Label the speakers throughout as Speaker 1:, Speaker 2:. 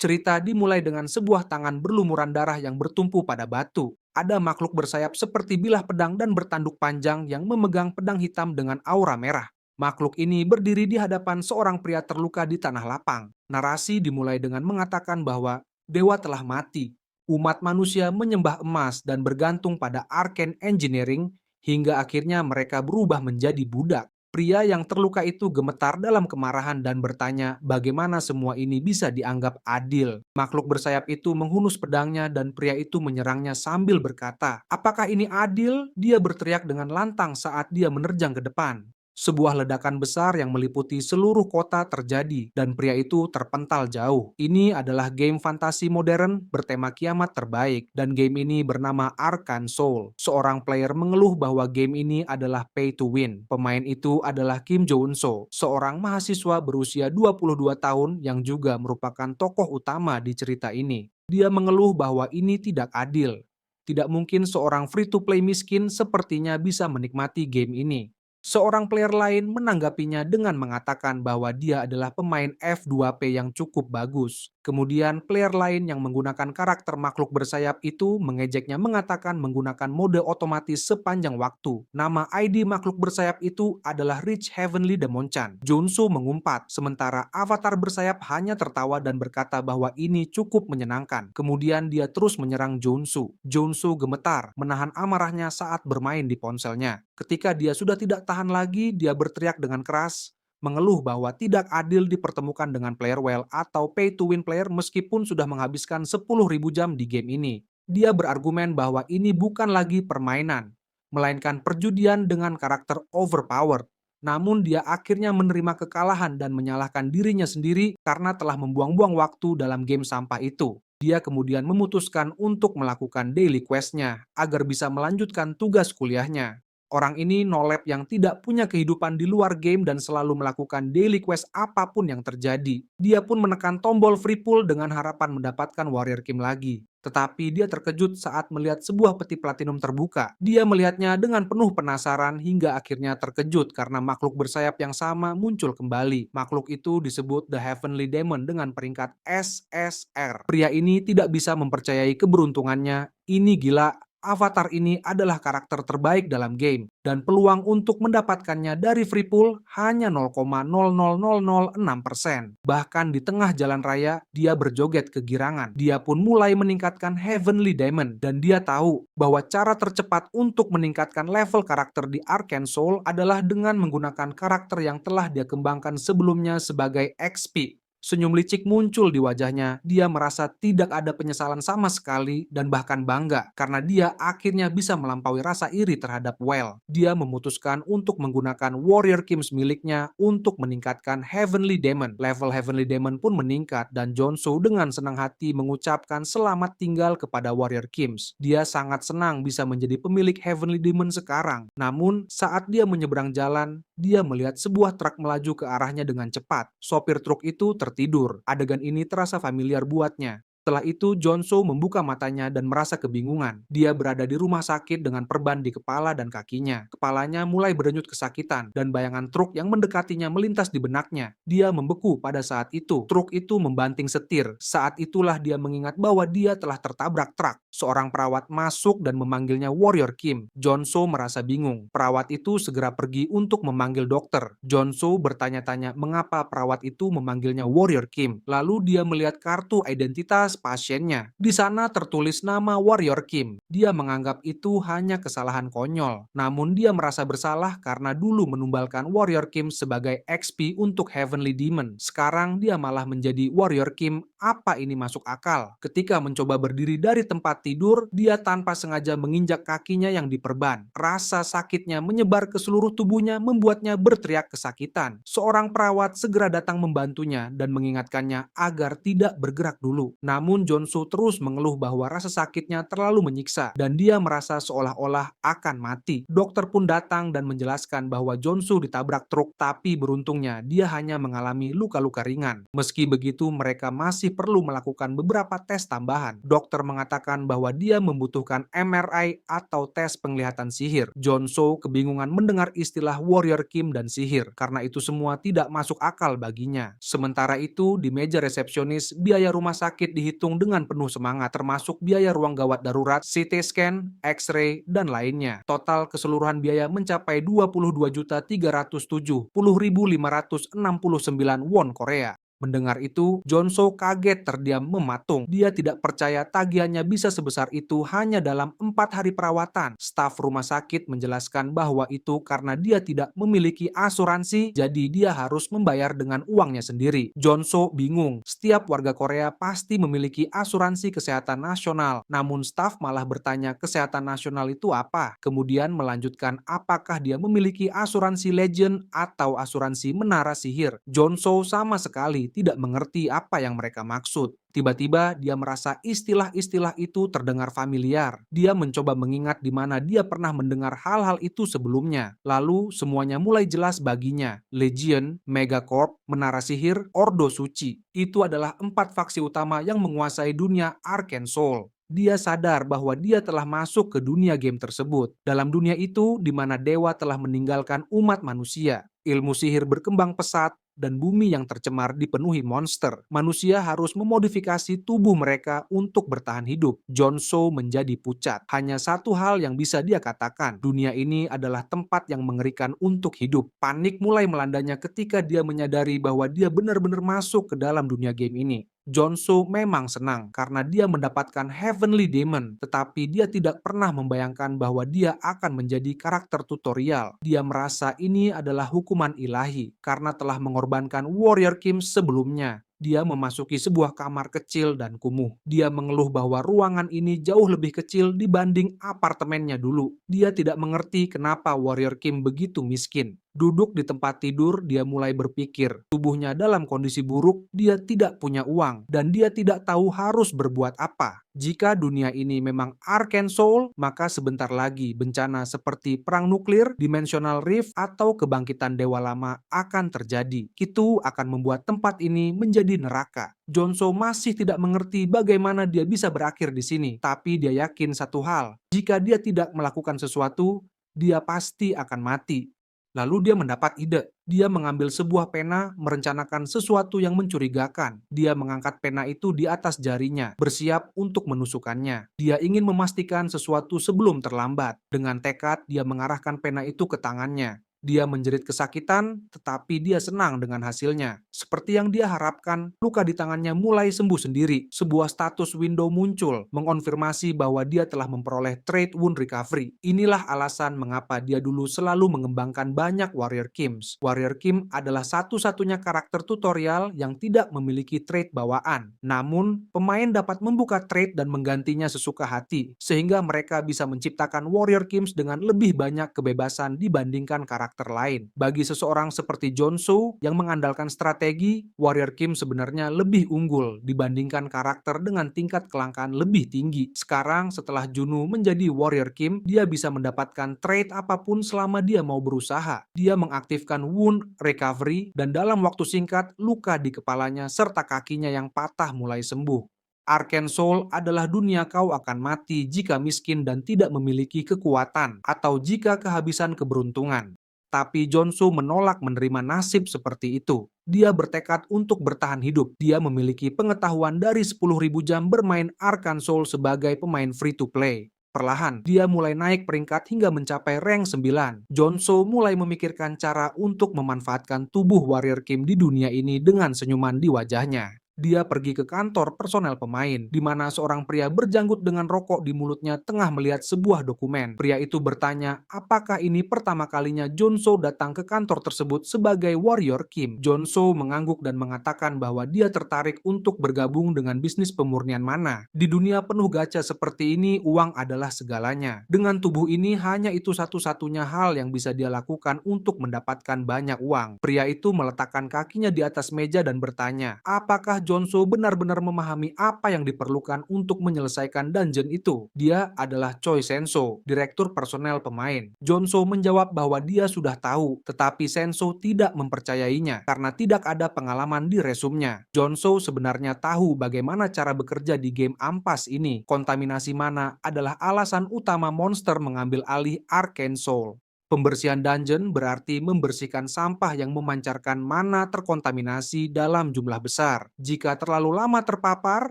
Speaker 1: Cerita dimulai dengan sebuah tangan berlumuran darah yang bertumpu pada batu. Ada makhluk bersayap seperti bilah pedang dan bertanduk panjang yang memegang pedang hitam dengan aura merah. Makhluk ini berdiri di hadapan seorang pria terluka di tanah lapang. Narasi dimulai dengan mengatakan bahwa dewa telah mati. Umat manusia menyembah emas dan bergantung pada arcane engineering hingga akhirnya mereka berubah menjadi budak. Pria yang terluka itu gemetar dalam kemarahan dan bertanya bagaimana semua ini bisa dianggap adil. Makhluk bersayap itu menghunus pedangnya dan pria itu menyerangnya sambil berkata, "Apakah ini adil?" Dia berteriak dengan lantang saat dia menerjang ke depan. Sebuah ledakan besar yang meliputi seluruh kota terjadi dan pria itu terpental jauh. Ini adalah game fantasi modern bertema kiamat terbaik dan game ini bernama Arcane Soul. Seorang player mengeluh bahwa game ini adalah pay to win. Pemain itu adalah Kim Jo-eun-so, seorang mahasiswa berusia 22 tahun yang juga merupakan tokoh utama di cerita ini. Dia mengeluh bahwa ini tidak adil. Tidak mungkin seorang free-to-play miskin sepertinya bisa menikmati game ini. Seorang player lain menanggapinya dengan mengatakan bahwa dia adalah pemain F2P yang cukup bagus. Kemudian player lain yang menggunakan karakter makhluk bersayap itu mengejeknya mengatakan menggunakan mode otomatis sepanjang waktu. Nama ID makhluk bersayap itu adalah Rich Heavenly Demon-chan. Junsu mengumpat, sementara avatar bersayap hanya tertawa dan berkata bahwa ini cukup menyenangkan. Kemudian dia terus menyerang Junsu. Junsu gemetar, menahan amarahnya saat bermain di ponselnya. Ketika dia sudah tidak tahan lagi, dia berteriak dengan keras, mengeluh bahwa tidak adil dipertemukan dengan player well atau pay to win player meskipun sudah menghabiskan 10.000 jam di game ini. Dia berargumen bahwa ini bukan lagi permainan, melainkan perjudian dengan karakter overpowered. Namun dia akhirnya menerima kekalahan dan menyalahkan dirinya sendiri karena telah membuang-buang waktu dalam game sampah itu. Dia kemudian memutuskan untuk melakukan daily quest-nya agar bisa melanjutkan tugas kuliahnya. Orang ini no-lab yang tidak punya kehidupan di luar game dan selalu melakukan daily quest apapun yang terjadi. Dia pun menekan tombol free pull dengan harapan mendapatkan warrior kim lagi. Tetapi dia terkejut saat melihat sebuah peti platinum terbuka. Dia melihatnya dengan penuh penasaran hingga akhirnya terkejut karena makhluk bersayap yang sama muncul kembali. Makhluk itu disebut The Heavenly Demon dengan peringkat SSR. Pria ini tidak bisa mempercayai keberuntungannya. Ini gila. Avatar ini adalah karakter terbaik dalam game, dan peluang untuk mendapatkannya dari free pool hanya 0,00006%. Bahkan di tengah jalan raya, dia berjoget kegirangan. Dia pun mulai meningkatkan Heavenly Demon, dan dia tahu bahwa cara tercepat untuk meningkatkan level karakter di Arcane Soul adalah dengan menggunakan karakter yang telah dia kembangkan sebelumnya sebagai XP. Senyum licik muncul di wajahnya. Dia merasa tidak ada penyesalan sama sekali dan bahkan bangga karena dia akhirnya bisa melampaui rasa iri terhadap Well. Dia memutuskan untuk menggunakan Warrior Kims miliknya untuk meningkatkan Heavenly Demon. Level Heavenly Demon pun meningkat dan Jonsu dengan senang hati mengucapkan selamat tinggal kepada Warrior Kims. Dia sangat senang bisa menjadi pemilik Heavenly Demon sekarang. Namun, saat dia menyeberang jalan, dia melihat sebuah truk melaju ke arahnya dengan cepat. Sopir truk itu tertidur. Adegan ini terasa familiar buatnya. Setelah itu, Jonso membuka matanya dan merasa kebingungan. Dia berada di rumah sakit dengan perban di kepala dan kakinya. Kepalanya mulai berdenyut kesakitan, dan bayangan truk yang mendekatinya melintas di benaknya. Dia membeku pada saat itu. Truk itu membanting setir. Saat itulah dia mengingat bahwa dia telah tertabrak truk. Seorang perawat masuk dan memanggilnya Warrior Kim. Jonso merasa bingung. Perawat itu segera pergi untuk memanggil dokter. Jonso bertanya-tanya mengapa perawat itu memanggilnya Warrior Kim. Lalu dia melihat kartu identitas pasiennya. Di sana tertulis nama Warrior Kim. Dia menganggap itu hanya kesalahan konyol. Namun dia merasa bersalah karena dulu menumbalkan Warrior Kim sebagai XP untuk Heavenly Demon. Sekarang dia malah menjadi Warrior Kim. Apa ini masuk akal? Ketika mencoba berdiri dari tempat tidur, dia tanpa sengaja menginjak kakinya yang diperban. Rasa sakitnya menyebar ke seluruh tubuhnya membuatnya berteriak kesakitan. Seorang perawat segera datang membantunya dan mengingatkannya agar tidak bergerak dulu. Namun Jonsu terus mengeluh bahwa rasa sakitnya terlalu menyiksa dan dia merasa seolah-olah akan mati. Dokter pun datang dan menjelaskan bahwa Jonsu ditabrak truk, tapi beruntungnya dia hanya mengalami luka-luka ringan. Meski begitu, mereka masih masih perlu melakukan beberapa tes tambahan. Dokter mengatakan bahwa dia membutuhkan MRI atau tes penglihatan sihir. John So kebingungan mendengar istilah Warrior Kim dan sihir, karena itu semua tidak masuk akal baginya. Sementara itu, di meja resepsionis, biaya rumah sakit dihitung dengan penuh semangat, termasuk biaya ruang gawat darurat, CT scan, X-ray, dan lainnya. Total keseluruhan biaya mencapai 22.370.569 won Korea. Mendengar itu, John So kaget terdiam mematung. Dia tidak percaya tagihannya bisa sebesar itu hanya dalam 4 hari perawatan. Staf rumah sakit menjelaskan bahwa itu karena dia tidak memiliki asuransi, jadi dia harus membayar dengan uangnya sendiri. John So bingung. Setiap warga Korea pasti memiliki asuransi kesehatan nasional. Namun staf malah bertanya kesehatan nasional itu apa? Kemudian melanjutkan apakah dia memiliki asuransi legend atau asuransi menara sihir. John So sama sekali tidak mengerti apa yang mereka maksud. Tiba-tiba dia merasa istilah-istilah itu terdengar familiar. Dia mencoba mengingat di mana dia pernah mendengar hal-hal itu sebelumnya. Lalu semuanya mulai jelas baginya. Legion, Megacorp, Menara Sihir, Ordo Suci. Itu adalah 4 faksi utama yang menguasai dunia Arcane Soul. Dia sadar bahwa dia telah masuk ke dunia game tersebut. Dalam dunia itu, di mana dewa telah meninggalkan umat manusia. Ilmu sihir berkembang pesat, dan bumi yang tercemar dipenuhi monster. Manusia harus memodifikasi tubuh mereka untuk bertahan hidup. John So menjadi pucat. Hanya satu hal yang bisa dia katakan, dunia ini adalah tempat yang mengerikan untuk hidup. Panik mulai melandanya ketika dia menyadari bahwa dia benar-benar masuk ke dalam dunia game ini. John So memang senang karena dia mendapatkan Heavenly Demon, tetapi dia tidak pernah membayangkan bahwa dia akan menjadi karakter tutorial. Dia merasa ini adalah hukuman ilahi karena telah mengorbankan Warrior Kim sebelumnya. Dia memasuki sebuah kamar kecil dan kumuh. Dia mengeluh bahwa ruangan ini jauh lebih kecil dibanding apartemennya dulu. Dia tidak mengerti kenapa Warrior Kim begitu miskin. Duduk di tempat tidur, dia mulai berpikir. Tubuhnya dalam kondisi buruk, dia tidak punya uang, dan dia tidak tahu harus berbuat apa. Jika dunia ini memang Arcane Soul, maka sebentar lagi bencana seperti perang nuklir, dimensional rift, atau kebangkitan dewa lama akan terjadi. Itu akan membuat tempat ini menjadi neraka. John So masih tidak mengerti bagaimana dia bisa berakhir di sini, tapi dia yakin satu hal, jika dia tidak melakukan sesuatu, dia pasti akan mati. Lalu dia mendapat ide. Dia mengambil sebuah pena, merencanakan sesuatu yang mencurigakan. Dia mengangkat pena itu di atas jarinya, bersiap untuk menusukkannya. Dia ingin memastikan sesuatu sebelum terlambat. Dengan tekad, dia mengarahkan pena itu ke tangannya. Dia menjerit kesakitan, tetapi dia senang dengan hasilnya. Seperti yang dia harapkan, luka di tangannya mulai sembuh sendiri. Sebuah status window muncul, mengonfirmasi bahwa dia telah memperoleh Trade Wound Recovery. Inilah alasan mengapa dia dulu selalu mengembangkan banyak Warrior Kims. Warrior Kim adalah satu-satunya karakter tutorial yang tidak memiliki trait bawaan. Namun, pemain dapat membuka trait dan menggantinya sesuka hati, sehingga mereka bisa menciptakan Warrior Kims dengan lebih banyak kebebasan dibandingkan karakter lain. Bagi seseorang seperti John So yang mengandalkan strategi, Warrior Kim sebenarnya lebih unggul dibandingkan karakter dengan tingkat kelangkaan lebih tinggi. Sekarang setelah Junwoo menjadi Warrior Kim, dia bisa mendapatkan trait apapun selama dia mau berusaha. Dia mengaktifkan Wound Recovery dan dalam waktu singkat luka di kepalanya serta kakinya yang patah mulai sembuh. Arcane Soul adalah dunia kau akan mati jika miskin dan tidak memiliki kekuatan atau jika kehabisan keberuntungan. Tapi John So menolak menerima nasib seperti itu. Dia bertekad untuk bertahan hidup. Dia memiliki pengetahuan dari 10.000 jam bermain Arcane Soul sebagai pemain free-to-play. Perlahan, dia mulai naik peringkat hingga mencapai rank 9. John So mulai memikirkan cara untuk memanfaatkan tubuh Warrior Kim di dunia ini dengan senyuman di wajahnya. Dia pergi ke kantor personel pemain, di mana seorang pria berjanggut dengan rokok di mulutnya tengah melihat sebuah dokumen. Pria itu bertanya, apakah ini pertama kalinya John So datang ke kantor tersebut sebagai Warrior Kim? John So mengangguk dan mengatakan bahwa dia tertarik untuk bergabung dengan bisnis pemurnian mana. Di dunia penuh gacha seperti ini, uang adalah segalanya. Dengan tubuh ini, hanya itu satu-satunya hal yang bisa dia lakukan untuk mendapatkan banyak uang. Pria itu meletakkan kakinya di atas meja dan bertanya, apakah Jonso benar-benar memahami apa yang diperlukan untuk menyelesaikan dungeon itu. Dia adalah Choi Senso, direktur personel pemain. Jonso menjawab bahwa dia sudah tahu, tetapi Senso tidak mempercayainya karena tidak ada pengalaman di resumnya. Jonso sebenarnya tahu bagaimana cara bekerja di game ampas ini. Kontaminasi mana adalah alasan utama monster mengambil alih Arcane Soul. Pembersihan dungeon berarti membersihkan sampah yang memancarkan mana terkontaminasi dalam jumlah besar. Jika terlalu lama terpapar,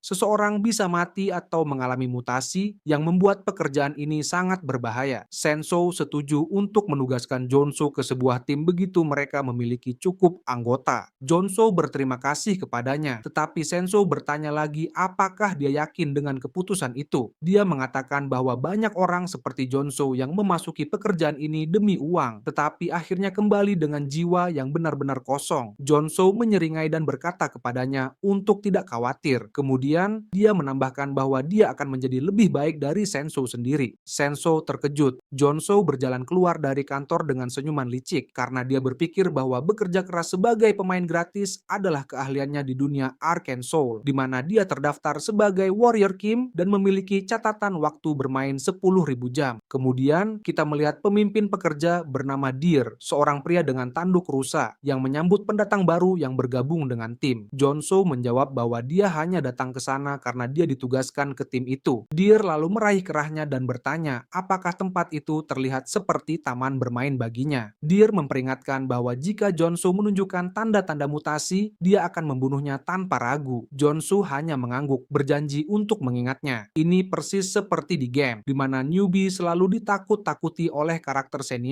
Speaker 1: seseorang bisa mati atau mengalami mutasi yang membuat pekerjaan ini sangat berbahaya. Senso setuju untuk menugaskan Jonso ke sebuah tim begitu mereka memiliki cukup anggota. Jonso berterima kasih kepadanya, tetapi Senso bertanya lagi apakah dia yakin dengan keputusan itu. Dia mengatakan bahwa banyak orang seperti Jonso yang memasuki pekerjaan ini demi uang, tetapi akhirnya kembali dengan jiwa yang benar-benar kosong. Jonso menyeringai dan berkata kepadanya untuk tidak khawatir. Kemudian, dia menambahkan bahwa dia akan menjadi lebih baik dari Senso sendiri. Senso terkejut. Jonso berjalan keluar dari kantor dengan senyuman licik karena dia berpikir bahwa bekerja keras sebagai pemain gratis adalah keahliannya di dunia Arcane Soul, di mana dia terdaftar sebagai Warrior Kim dan memiliki catatan waktu bermain 10.000 jam. Kemudian, kita melihat pemimpin pekerja bernama Deer, seorang pria dengan tanduk rusa yang menyambut pendatang baru yang bergabung dengan tim. Jonso menjawab bahwa dia hanya datang ke sana karena dia ditugaskan ke tim itu. Deer lalu meraih kerahnya dan bertanya apakah tempat itu terlihat seperti taman bermain baginya. Deer memperingatkan bahwa jika Jonso menunjukkan tanda-tanda mutasi, dia akan membunuhnya tanpa ragu. Jonso hanya mengangguk, berjanji untuk mengingatnya. Ini persis seperti di game, di mana newbie selalu ditakut-takuti oleh karakter senior.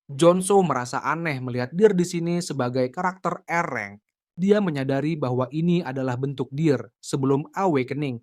Speaker 1: Jonso merasa aneh melihat Deer di sini sebagai karakter R-rank. Dia menyadari bahwa ini adalah bentuk Deer sebelum Awakening.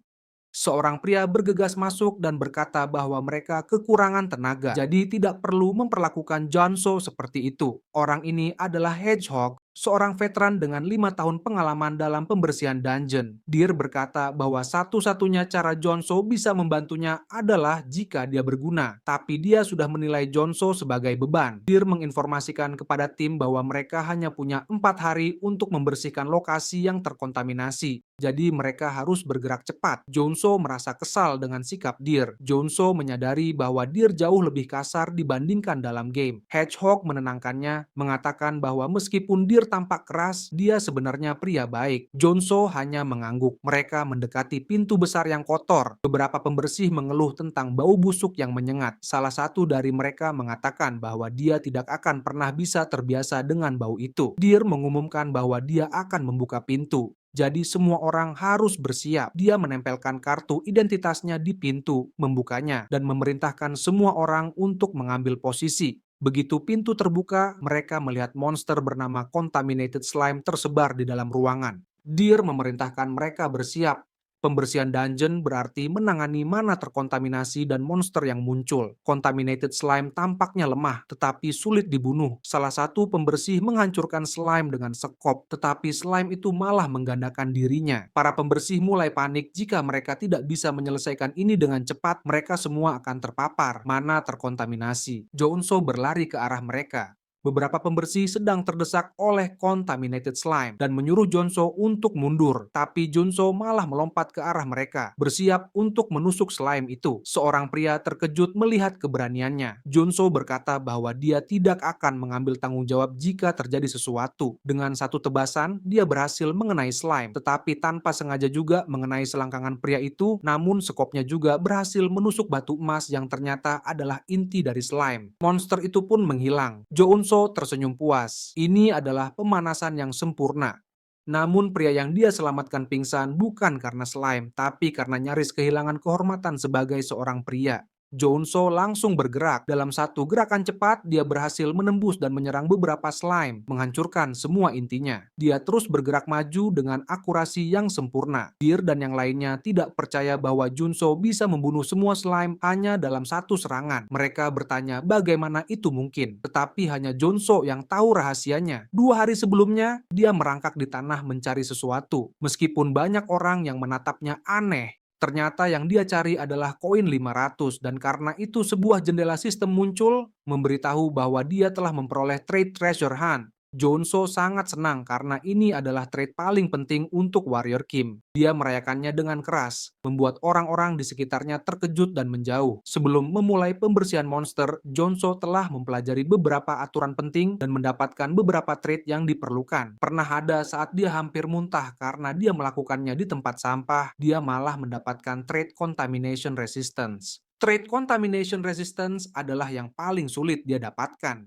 Speaker 1: Seorang pria bergegas masuk dan berkata bahwa mereka kekurangan tenaga, jadi tidak perlu memperlakukan Jonso seperti itu. Orang ini adalah Hedgehog, seorang veteran dengan 5 tahun pengalaman dalam pembersihan dungeon. Deer berkata bahwa satu-satunya cara Jonso bisa membantunya adalah jika dia berguna, tapi dia sudah menilai Jonso sebagai beban. Deer menginformasikan kepada tim bahwa mereka hanya punya 4 hari untuk membersihkan lokasi yang terkontaminasi. Jadi mereka harus bergerak cepat. Jonso merasa kesal dengan sikap Deer. Jonso menyadari bahwa Deer jauh lebih kasar dibandingkan dalam game. Hedgehog menenangkannya, mengatakan bahwa meskipun Deer tampak keras, dia sebenarnya pria baik. Jonso hanya mengangguk. Mereka mendekati pintu besar yang kotor. Beberapa pembersih mengeluh tentang bau busuk yang menyengat. Salah satu dari mereka mengatakan bahwa dia tidak akan pernah bisa terbiasa dengan bau itu. Deer mengumumkan bahwa dia akan membuka pintu. Jadi semua orang harus bersiap. Dia menempelkan kartu identitasnya di pintu, membukanya, dan memerintahkan semua orang untuk mengambil posisi. Begitu pintu terbuka, mereka melihat monster bernama Contaminated Slime tersebar di dalam ruangan. Deer memerintahkan mereka bersiap. Pembersihan dungeon berarti menangani mana terkontaminasi dan monster yang muncul. Contaminated slime tampaknya lemah, tetapi sulit dibunuh. Salah satu pembersih menghancurkan slime dengan sekop, tetapi slime itu malah menggandakan dirinya. Para pembersih mulai panik jika mereka tidak bisa menyelesaikan ini dengan cepat, mereka semua akan terpapar. Mana terkontaminasi. Jonso berlari ke arah mereka. Beberapa pembersih sedang terdesak oleh contaminated slime dan menyuruh Jonso untuk mundur, tapi Jonso malah melompat ke arah mereka, bersiap untuk menusuk slime itu. Seorang pria terkejut melihat keberaniannya. Jonso berkata bahwa dia tidak akan mengambil tanggung jawab jika terjadi sesuatu. Dengan satu tebasan, dia berhasil mengenai slime, tetapi tanpa sengaja juga mengenai selangkangan pria itu, namun sekopnya juga berhasil menusuk batu emas yang ternyata adalah inti dari slime. Monster itu pun menghilang. Jonso tersenyum puas. Ini adalah pemanasan yang sempurna. Namun pria yang dia selamatkan pingsan bukan karena slime, tapi karena nyaris kehilangan kehormatan sebagai seorang pria. Jonso langsung bergerak. Dalam satu gerakan cepat, dia berhasil menembus dan menyerang beberapa slime, menghancurkan semua intinya. Dia terus bergerak maju dengan akurasi yang sempurna. Deer dan yang lainnya tidak percaya bahwa Jonso bisa membunuh semua slime hanya dalam satu serangan. Mereka bertanya bagaimana itu mungkin, tetapi hanya Jonso yang tahu rahasianya. 2 hari sebelumnya, dia merangkak di tanah mencari sesuatu. Meskipun banyak orang yang menatapnya aneh, ternyata yang dia cari adalah koin 500 dan karena itu sebuah jendela sistem muncul memberitahu bahwa dia telah memperoleh Trade Treasure Hunt. Jonso sangat senang karena ini adalah trade paling penting untuk Warrior Kim. Dia merayakannya dengan keras, membuat orang-orang di sekitarnya terkejut dan menjauh. Sebelum memulai pembersihan monster, Jonso telah mempelajari beberapa aturan penting dan mendapatkan beberapa trade yang diperlukan. Pernah ada saat dia hampir muntah karena dia melakukannya di tempat sampah, dia malah mendapatkan trade Contamination Resistance. Trade Contamination Resistance adalah yang paling sulit dia dapatkan.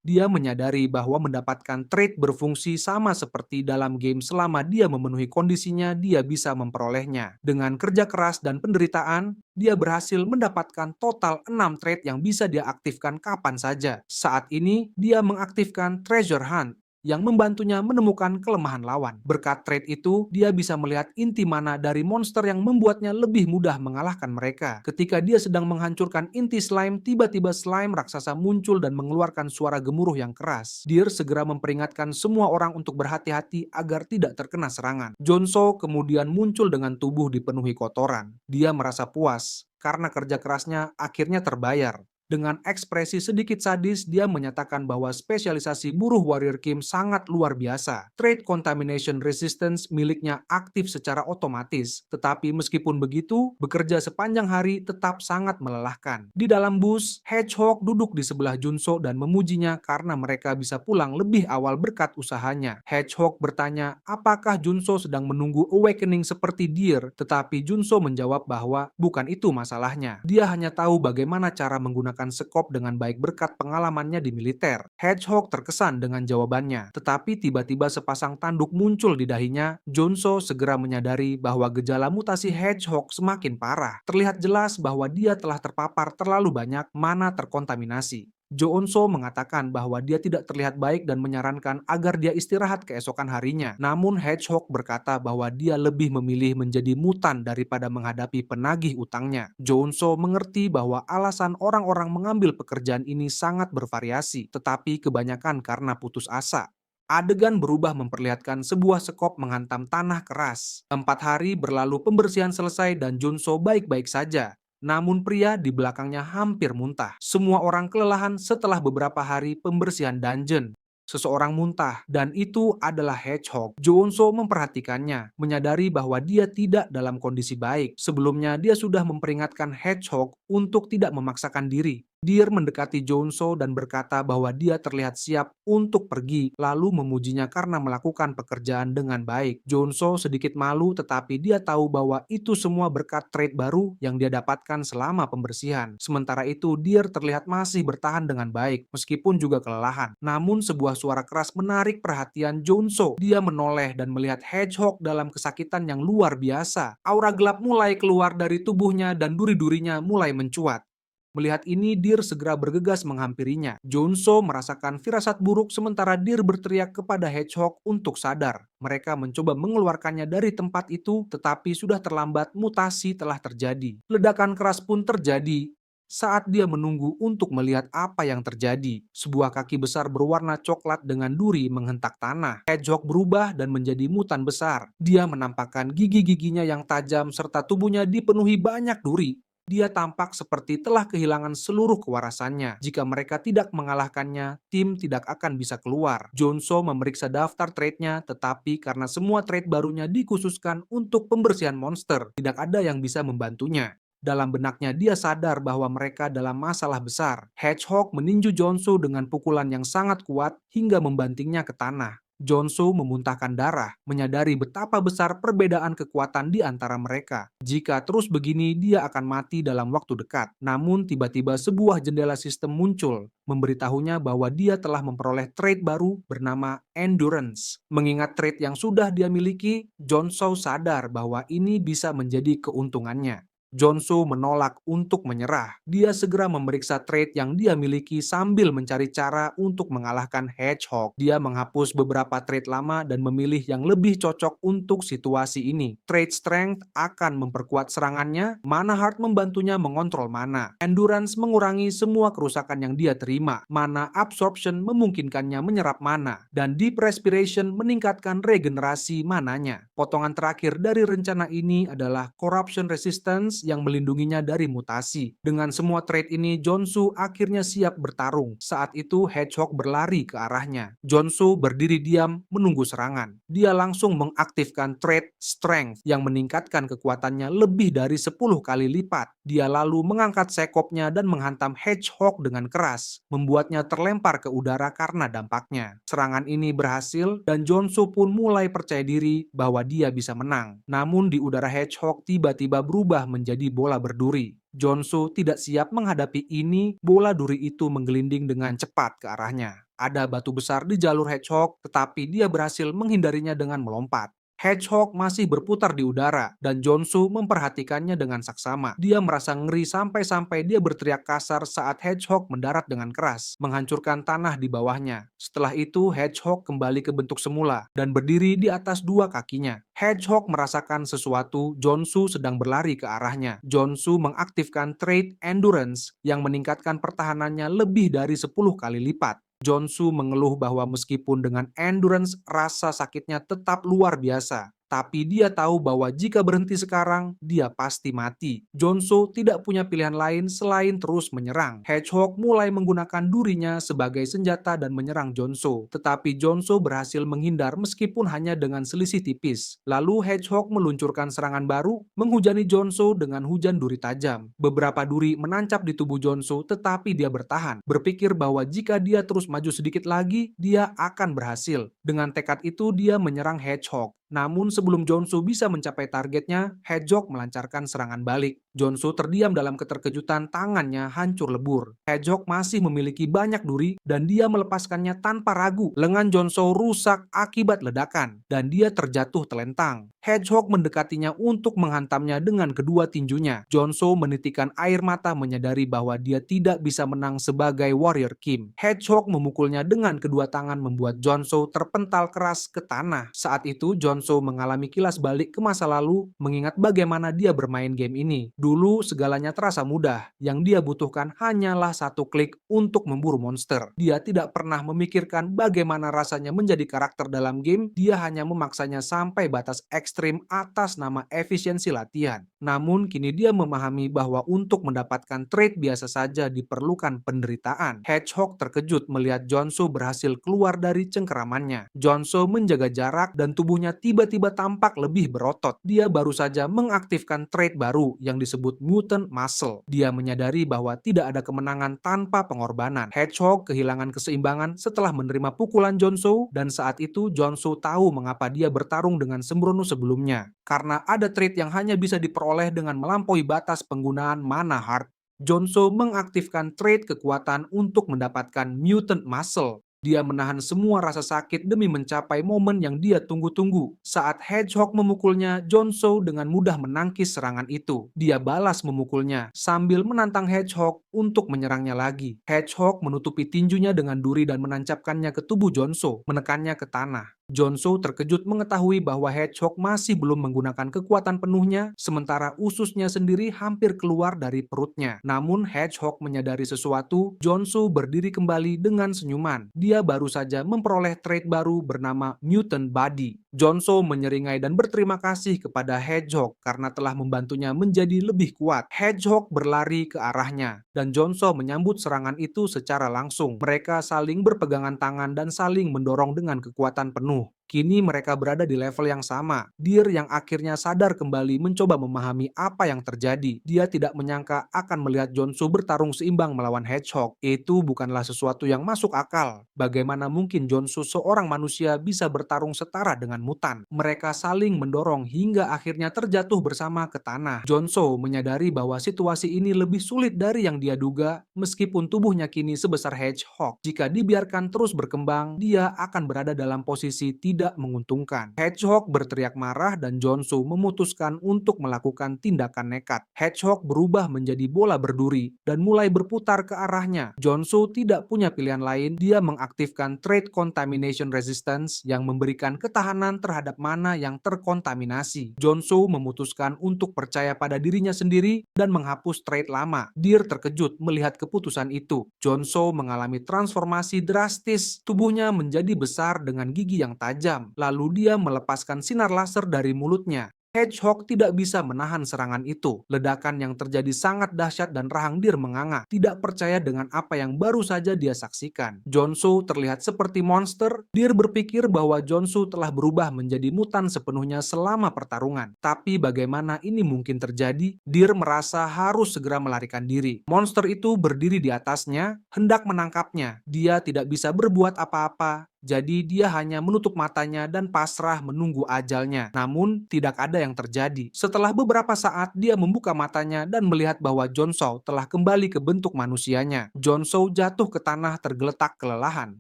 Speaker 1: Dia menyadari bahwa mendapatkan trait berfungsi sama seperti dalam game selama dia memenuhi kondisinya, dia bisa memperolehnya. Dengan kerja keras dan penderitaan, dia berhasil mendapatkan total 6 trait yang bisa dia aktifkan kapan saja. Saat ini, dia mengaktifkan Treasure Hunt yang membantunya menemukan kelemahan lawan. Berkat trait itu, dia bisa melihat inti mana dari monster yang membuatnya lebih mudah mengalahkan mereka. Ketika dia sedang menghancurkan inti slime, tiba-tiba slime raksasa muncul dan mengeluarkan suara gemuruh yang keras. Deer segera memperingatkan semua orang untuk berhati-hati agar tidak terkena serangan. Jonso kemudian muncul dengan tubuh dipenuhi kotoran. Dia merasa puas karena kerja kerasnya akhirnya terbayar. Dengan ekspresi sedikit sadis, dia menyatakan bahwa spesialisasi buruh Warrior Kim sangat luar biasa. Trait Contamination Resistance miliknya aktif secara otomatis, tetapi meskipun begitu, bekerja sepanjang hari tetap sangat melelahkan. Di dalam bus, Hedgehog duduk di sebelah Junso dan memujinya karena mereka bisa pulang lebih awal berkat usahanya. Hedgehog bertanya apakah Junso sedang menunggu awakening seperti Deer, tetapi Junso menjawab bahwa bukan itu masalahnya. Dia hanya tahu bagaimana cara menggunakan sekop dengan baik berkat pengalamannya di militer. Hedgehog terkesan dengan jawabannya, tetapi tiba-tiba sepasang tanduk muncul di dahinya. Jonso segera menyadari bahwa gejala mutasi Hedgehog semakin parah. Terlihat jelas bahwa dia telah terpapar terlalu banyak, mana terkontaminasi. Jonso mengatakan bahwa dia tidak terlihat baik dan menyarankan agar dia istirahat keesokan harinya. Namun Hedgehog berkata bahwa dia lebih memilih menjadi mutan daripada menghadapi penagih utangnya. Jonso mengerti bahwa alasan orang-orang mengambil pekerjaan ini sangat bervariasi, tetapi kebanyakan karena putus asa. Adegan berubah memperlihatkan sebuah sekop menghantam tanah keras. 4 hari berlalu pembersihan selesai dan Jonso baik-baik saja. Namun pria di belakangnya hampir muntah. Semua orang kelelahan setelah beberapa hari pembersihan dungeon. Seseorang muntah, dan itu adalah Hedgehog. Jonso memperhatikannya, menyadari bahwa dia tidak dalam kondisi baik. Sebelumnya, dia sudah memperingatkan Hedgehog untuk tidak memaksakan diri. Deer mendekati Jonso dan berkata bahwa dia terlihat siap untuk pergi, lalu memujinya karena melakukan pekerjaan dengan baik. Jonso sedikit malu, tetapi dia tahu bahwa itu semua berkat trait baru yang dia dapatkan selama pembersihan. Sementara itu, Deer terlihat masih bertahan dengan baik, meskipun juga kelelahan. Namun sebuah suara keras menarik perhatian Jonso. Dia menoleh dan melihat Hedgehog dalam kesakitan yang luar biasa. Aura gelap mulai keluar dari tubuhnya dan duri-durinya mulai mencuat. Melihat ini, Deer segera bergegas menghampirinya. Jonso merasakan firasat buruk sementara Deer berteriak kepada Hedgehog untuk sadar. Mereka mencoba mengeluarkannya dari tempat itu, tetapi sudah terlambat, mutasi telah terjadi. Ledakan keras pun terjadi. Saat dia menunggu untuk melihat apa yang terjadi, sebuah kaki besar berwarna coklat dengan duri menghentak tanah. Hedgehog berubah dan menjadi mutan besar. Dia menampakkan gigi-giginya yang tajam serta tubuhnya dipenuhi banyak duri. Dia tampak seperti telah kehilangan seluruh kewarasannya. Jika mereka tidak mengalahkannya, tim tidak akan bisa keluar. Jonso memeriksa daftar trade-nya, tetapi karena semua trade barunya dikhususkan untuk pembersihan monster, tidak ada yang bisa membantunya. Dalam benaknya dia sadar bahwa mereka dalam masalah besar. Hedgehog meninju Jonso dengan pukulan yang sangat kuat hingga membantingnya ke tanah. Jonso memuntahkan darah, menyadari betapa besar perbedaan kekuatan di antara mereka. Jika terus begini, dia akan mati dalam waktu dekat. Namun tiba-tiba sebuah jendela sistem muncul, memberitahunya bahwa dia telah memperoleh trait baru bernama Endurance. Mengingat trait yang sudah dia miliki, Jonso sadar bahwa ini bisa menjadi keuntungannya. Jonso menolak untuk menyerah. Dia segera memeriksa trait yang dia miliki sambil mencari cara untuk mengalahkan Hedgehog. Dia menghapus beberapa trait lama dan memilih yang lebih cocok untuk situasi ini. Trait Strength akan memperkuat serangannya, Mana Heart membantunya mengontrol mana. Endurance mengurangi semua kerusakan yang dia terima. Mana Absorption memungkinkannya menyerap mana. Dan Deep Respiration meningkatkan regenerasi mananya. Potongan terakhir dari rencana ini adalah Corruption Resistance Endurance yang melindunginya dari mutasi. Dengan semua trait ini, Jonsu akhirnya siap bertarung. Saat itu Hedgehog berlari ke arahnya. Jonsu berdiri diam menunggu serangan. Dia langsung mengaktifkan trait Strength yang meningkatkan kekuatannya lebih dari 10 kali lipat. Dia lalu mengangkat sekopnya dan menghantam Hedgehog dengan keras, membuatnya terlempar ke udara karena dampaknya. Serangan ini berhasil dan Jonsu pun mulai percaya diri bahwa dia bisa menang. Namun di udara Hedgehog tiba-tiba berubah menjadi bola berduri. Jonsu tidak siap menghadapi ini, bola duri itu menggelinding dengan cepat ke arahnya. Ada batu besar di jalur Hedgehog, tetapi dia berhasil menghindarinya dengan melompat. Hedgehog masih berputar di udara, dan Jonsu memperhatikannya dengan saksama. Dia merasa ngeri sampai-sampai dia berteriak kasar saat Hedgehog mendarat dengan keras, menghancurkan tanah di bawahnya. Setelah itu, Hedgehog kembali ke bentuk semula dan berdiri di atas dua kakinya. Hedgehog merasakan sesuatu, Jonsu sedang berlari ke arahnya. Jonsu mengaktifkan trait Endurance yang meningkatkan pertahanannya lebih dari 10 kali lipat. Jonsu mengeluh bahwa meskipun dengan endurance, rasa sakitnya tetap luar biasa. Tapi dia tahu bahwa jika berhenti sekarang, dia pasti mati. Jonsu tidak punya pilihan lain selain terus menyerang. Hedgehog mulai menggunakan durinya sebagai senjata dan menyerang Jonsu. Tetapi Jonsu berhasil menghindar meskipun hanya dengan selisih tipis. Lalu Hedgehog meluncurkan serangan baru, menghujani Jonsu dengan hujan duri tajam. Beberapa duri menancap di tubuh Jonsu, tetapi dia bertahan, berpikir bahwa jika dia terus maju sedikit lagi, dia akan berhasil. Dengan tekad itu, dia menyerang Hedgehog. Namun sebelum Jonsu bisa mencapai targetnya, Hedgehog melancarkan serangan balik. Jonsu terdiam dalam keterkejutan, tangannya hancur lebur. Hedgehog masih memiliki banyak duri dan dia melepaskannya tanpa ragu. Lengan Jonsu rusak akibat ledakan dan dia terjatuh telentang. Hedgehog mendekatinya untuk menghantamnya dengan kedua tinjunya. Jonsu menitikkan air mata menyadari bahwa dia tidak bisa menang sebagai Warrior Kim. Hedgehog memukulnya dengan kedua tangan membuat Jonsu terpental keras ke tanah. Saat itu Jonsu mengalami kilas balik ke masa lalu, mengingat bagaimana dia bermain game ini. Dulu segalanya terasa mudah, yang dia butuhkan hanyalah satu klik untuk memburu monster. Dia tidak pernah memikirkan bagaimana rasanya menjadi karakter dalam game, dia hanya memaksanya sampai batas ekstrim atas nama efisiensi latihan. Namun kini dia memahami bahwa untuk mendapatkan trait biasa saja diperlukan penderitaan. Hedgehog terkejut melihat Jonsu berhasil keluar dari cengkeramannya. Jonsu menjaga jarak dan tubuhnya tiba-tiba tampak lebih berotot. Dia baru saja mengaktifkan trait baru yang disebut Mutant Muscle. Dia menyadari bahwa tidak ada kemenangan tanpa pengorbanan. Hedgehog kehilangan keseimbangan setelah menerima pukulan Jonsu, dan saat itu Jonsu tahu mengapa dia bertarung dengan sembrono sebelumnya. Karena ada trait yang hanya bisa diperoleh dengan melampaui batas penggunaan mana heart. Jonsu mengaktifkan trait kekuatan untuk mendapatkan Mutant Muscle. Dia menahan semua rasa sakit demi mencapai momen yang dia tunggu-tunggu. Saat Hedgehog memukulnya, Jonsu dengan mudah menangkis serangan itu. Dia balas memukulnya sambil menantang Hedgehog untuk menyerangnya lagi. Hedgehog menutupi tinjunya dengan duri dan menancapkannya ke tubuh Jonsu, menekannya ke tanah. Jonsu terkejut mengetahui bahwa Hedgehog masih belum menggunakan kekuatan penuhnya, sementara ususnya sendiri hampir keluar dari perutnya. Namun Hedgehog menyadari sesuatu, Jonsu berdiri kembali dengan senyuman. Dia baru saja memperoleh trait baru bernama Mutant Body. Jonsu menyeringai dan berterima kasih kepada Hedgehog karena telah membantunya menjadi lebih kuat. Hedgehog berlari ke arahnya, dan Jonsu menyambut serangan itu secara langsung. Mereka saling berpegangan tangan dan saling mendorong dengan kekuatan penuh. Kini mereka berada di level yang sama. Deer yang akhirnya sadar kembali mencoba memahami apa yang terjadi. Dia tidak menyangka akan melihat Jonsu bertarung seimbang melawan Hedgehog. Itu bukanlah sesuatu yang masuk akal. Bagaimana mungkin Jonsu seorang manusia bisa bertarung setara dengan mutan? Mereka saling mendorong hingga akhirnya terjatuh bersama ke tanah. Jonsu menyadari bahwa situasi ini lebih sulit dari yang dia duga meskipun tubuhnya kini sebesar Hedgehog. Jika dibiarkan terus berkembang, dia akan berada dalam posisi tidak menguntungkan. Hedgehog berteriak marah dan Jonsu memutuskan untuk melakukan tindakan nekat. Hedgehog berubah menjadi bola berduri dan mulai berputar ke arahnya. Jonsu tidak punya pilihan lain, dia mengaktifkan trait Contamination Resistance yang memberikan ketahanan terhadap mana yang terkontaminasi. Jonsu memutuskan untuk percaya pada dirinya sendiri dan menghapus trait lama. Deer terkejut melihat keputusan itu. Jonsu mengalami transformasi drastis, tubuhnya menjadi besar dengan gigi yang tajam. Lalu dia melepaskan sinar laser dari mulutnya. Hedgehog tidak bisa menahan serangan itu. Ledakan yang terjadi sangat dahsyat dan rahang Deer menganga, tidak percaya dengan apa yang baru saja dia saksikan. Jonsu terlihat seperti monster. Deer berpikir bahwa Jonsu telah berubah menjadi mutan sepenuhnya selama pertarungan. Tapi bagaimana ini mungkin terjadi? Deer merasa harus segera melarikan diri. Monster itu berdiri di atasnya, hendak menangkapnya. Dia tidak bisa berbuat apa-apa. Jadi dia hanya menutup matanya dan pasrah menunggu ajalnya. Namun tidak ada yang terjadi. Setelah beberapa saat dia membuka matanya dan melihat bahwa Jonsou telah kembali ke bentuk manusianya. Jonsou jatuh ke tanah tergeletak kelelahan.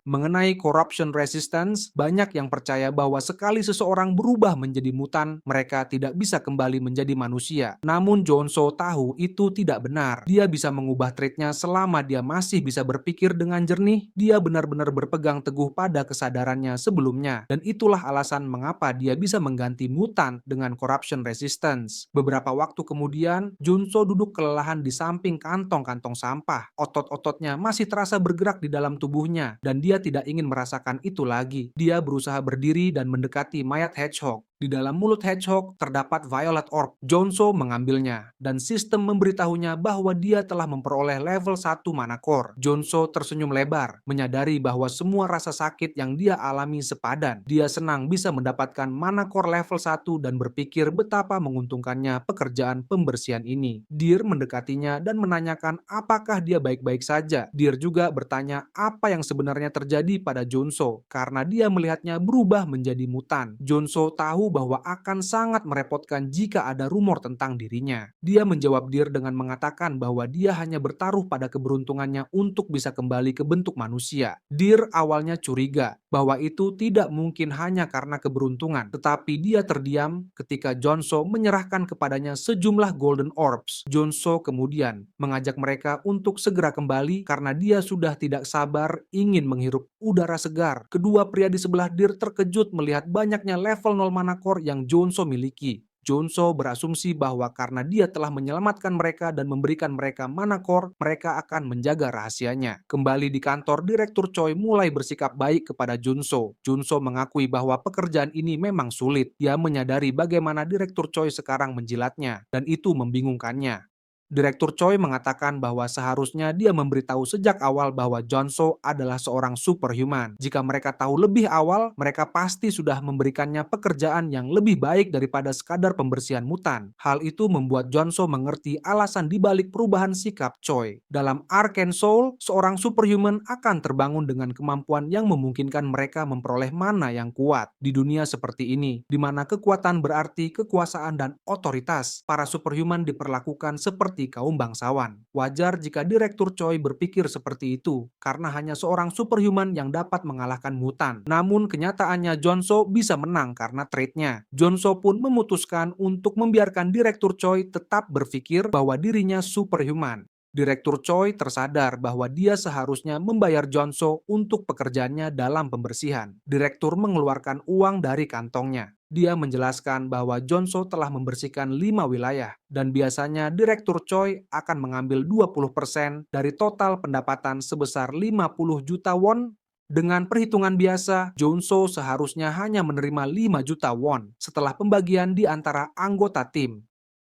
Speaker 1: Mengenai corruption resistance, banyak yang percaya bahwa sekali seseorang berubah menjadi mutan, mereka tidak bisa kembali menjadi manusia. Namun Jonsou tahu itu tidak benar. Dia bisa mengubah trait-nya selama dia masih bisa berpikir dengan jernih. Dia benar-benar berpegang teguh pada kesadarannya sebelumnya, dan itulah alasan mengapa dia bisa mengganti mutan dengan corruption resistance. Beberapa waktu kemudian, Junso duduk kelelahan di samping kantong-kantong sampah. Otot-ototnya masih terasa bergerak di dalam tubuhnya, dan dia tidak ingin merasakan itu lagi. Dia berusaha berdiri dan mendekati mayat Hedgehog. Di dalam mulut Hedgehog terdapat Violet Orb. Jonso mengambilnya, dan sistem memberitahunya bahwa dia telah memperoleh level 1 Mana Core. Jonso tersenyum lebar, menyadari bahwa semua rasa sakit yang dia alami sepadan. Dia senang bisa mendapatkan Mana Core level 1 dan berpikir betapa menguntungkannya pekerjaan pembersihan ini. Deer mendekatinya dan menanyakan apakah dia baik-baik saja. Deer juga bertanya apa yang sebenarnya terjadi pada Jonso, karena dia melihatnya berubah menjadi mutan. Jonso tahu bahwa akan sangat merepotkan jika ada rumor tentang dirinya. Dia menjawab Deer dengan mengatakan bahwa dia hanya bertaruh pada keberuntungannya untuk bisa kembali ke bentuk manusia. Deer awalnya curiga bahwa itu tidak mungkin hanya karena keberuntungan, tetapi dia terdiam ketika Jonso menyerahkan kepadanya sejumlah Golden Orbs. Jonso kemudian mengajak mereka untuk segera kembali karena dia sudah tidak sabar ingin menghirup udara segar. Kedua pria di sebelah Deer terkejut melihat banyaknya level 0 Mana Core yang Jonso miliki. Jonso berasumsi bahwa karena dia telah menyelamatkan mereka dan memberikan mereka Mana Core, mereka akan menjaga rahasianya. Kembali di kantor, Direktur Choi mulai bersikap baik kepada Junso. Junso mengakui bahwa pekerjaan ini memang sulit. Dia menyadari bagaimana Direktur Choi sekarang menjilatnya, dan itu membingungkannya. Direktur Choi mengatakan bahwa seharusnya dia memberitahu sejak awal bahwa Jonso adalah seorang superhuman. Jika mereka tahu lebih awal, mereka pasti sudah memberikannya pekerjaan yang lebih baik daripada sekadar pembersihan mutan. Hal itu membuat Jonso mengerti alasan dibalik perubahan sikap Choi. Dalam Arcane Soul, seorang superhuman akan terbangun dengan kemampuan yang memungkinkan mereka memperoleh mana yang kuat. Di dunia seperti ini, di mana kekuatan berarti kekuasaan dan otoritas, para superhuman diperlakukan seperti kaum bangsawan. Wajar jika Direktur Choi berpikir seperti itu, karena hanya seorang superhuman yang dapat mengalahkan mutan. Namun kenyataannya Jonso bisa menang karena trait-nya. Jonso pun memutuskan untuk membiarkan Direktur Choi tetap berpikir bahwa dirinya superhuman. Direktur Choi tersadar bahwa dia seharusnya membayar Jonso untuk pekerjaannya dalam pembersihan. Direktur mengeluarkan uang dari kantongnya. Dia menjelaskan bahwa Jonso telah membersihkan 5 wilayah, dan biasanya Direktur Choi akan mengambil 20% dari total pendapatan sebesar 50 juta won. Dengan perhitungan biasa, Jonso seharusnya hanya menerima 5 juta won setelah pembagian di antara anggota tim.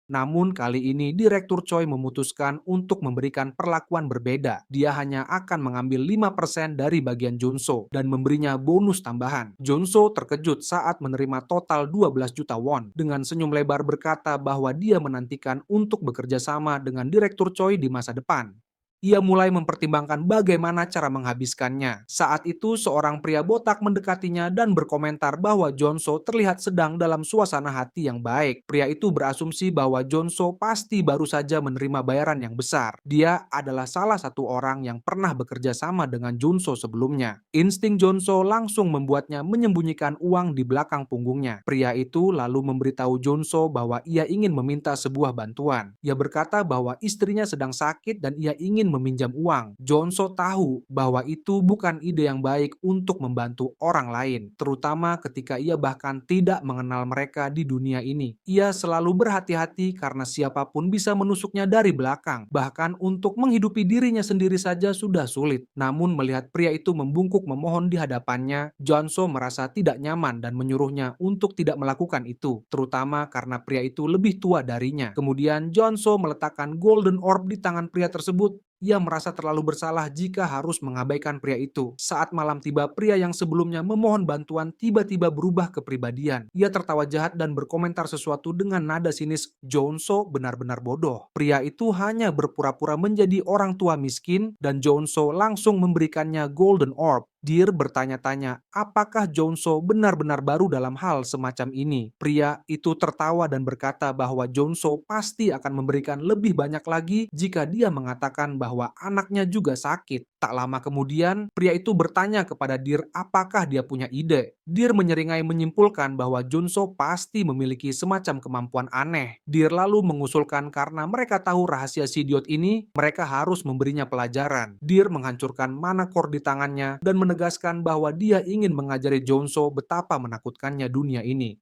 Speaker 1: Namun kali ini Direktur Choi memutuskan untuk memberikan perlakuan berbeda. Dia hanya akan mengambil 5% dari bagian Junso dan memberinya bonus tambahan. Junso terkejut saat menerima total 12 juta won. Dengan senyum lebar berkata bahwa dia menantikan untuk bekerja sama dengan Direktur Choi di masa depan. Ia mulai mempertimbangkan bagaimana cara menghabiskannya. Saat itu, seorang pria botak mendekatinya dan berkomentar bahwa Jonso terlihat sedang dalam suasana hati yang baik. Pria itu berasumsi bahwa Jonso pasti baru saja menerima bayaran yang besar. Dia adalah salah satu orang yang pernah bekerja sama dengan Jonso sebelumnya. Insting Jonso langsung membuatnya menyembunyikan uang di belakang punggungnya. Pria itu lalu memberitahu Jonso bahwa ia ingin meminta sebuah bantuan. Ia berkata bahwa istrinya sedang sakit dan ia ingin ingin meminjam uang. Jonso tahu bahwa itu bukan ide yang baik untuk membantu orang lain, terutama ketika ia bahkan tidak mengenal mereka di dunia ini. Ia selalu berhati-hati karena siapapun bisa menusuknya dari belakang. Bahkan untuk menghidupi dirinya sendiri saja sudah sulit. Namun melihat pria itu membungkuk memohon di hadapannya, Jonso merasa tidak nyaman dan menyuruhnya untuk tidak melakukan itu, terutama karena pria itu lebih tua darinya. Kemudian Jonso meletakkan Golden Orb di tangan pria tersebut. Ia merasa terlalu bersalah jika harus mengabaikan pria itu. Saat malam tiba, pria yang sebelumnya memohon bantuan tiba-tiba berubah kepribadian. Ia tertawa jahat dan berkomentar sesuatu dengan nada sinis. Jonso benar-benar bodoh. Pria itu hanya berpura-pura menjadi orang tua miskin dan Jonso langsung memberikannya Golden Orb. Deer bertanya-tanya, apakah Jonso benar-benar baru dalam hal semacam ini? Pria itu tertawa dan berkata bahwa Jonso pasti akan memberikan lebih banyak lagi jika dia mengatakan bahwa anaknya juga sakit. Tak lama kemudian, pria itu bertanya kepada Deer apakah dia punya ide. Deer menyeringai menyimpulkan bahwa Jonso pasti memiliki semacam kemampuan aneh. Deer lalu mengusulkan karena mereka tahu rahasia si idiot ini, mereka harus memberinya pelajaran. Deer menghancurkan mana core di tangannya dan menegaskan bahwa dia ingin mengajari Jonso betapa menakutkannya dunia ini.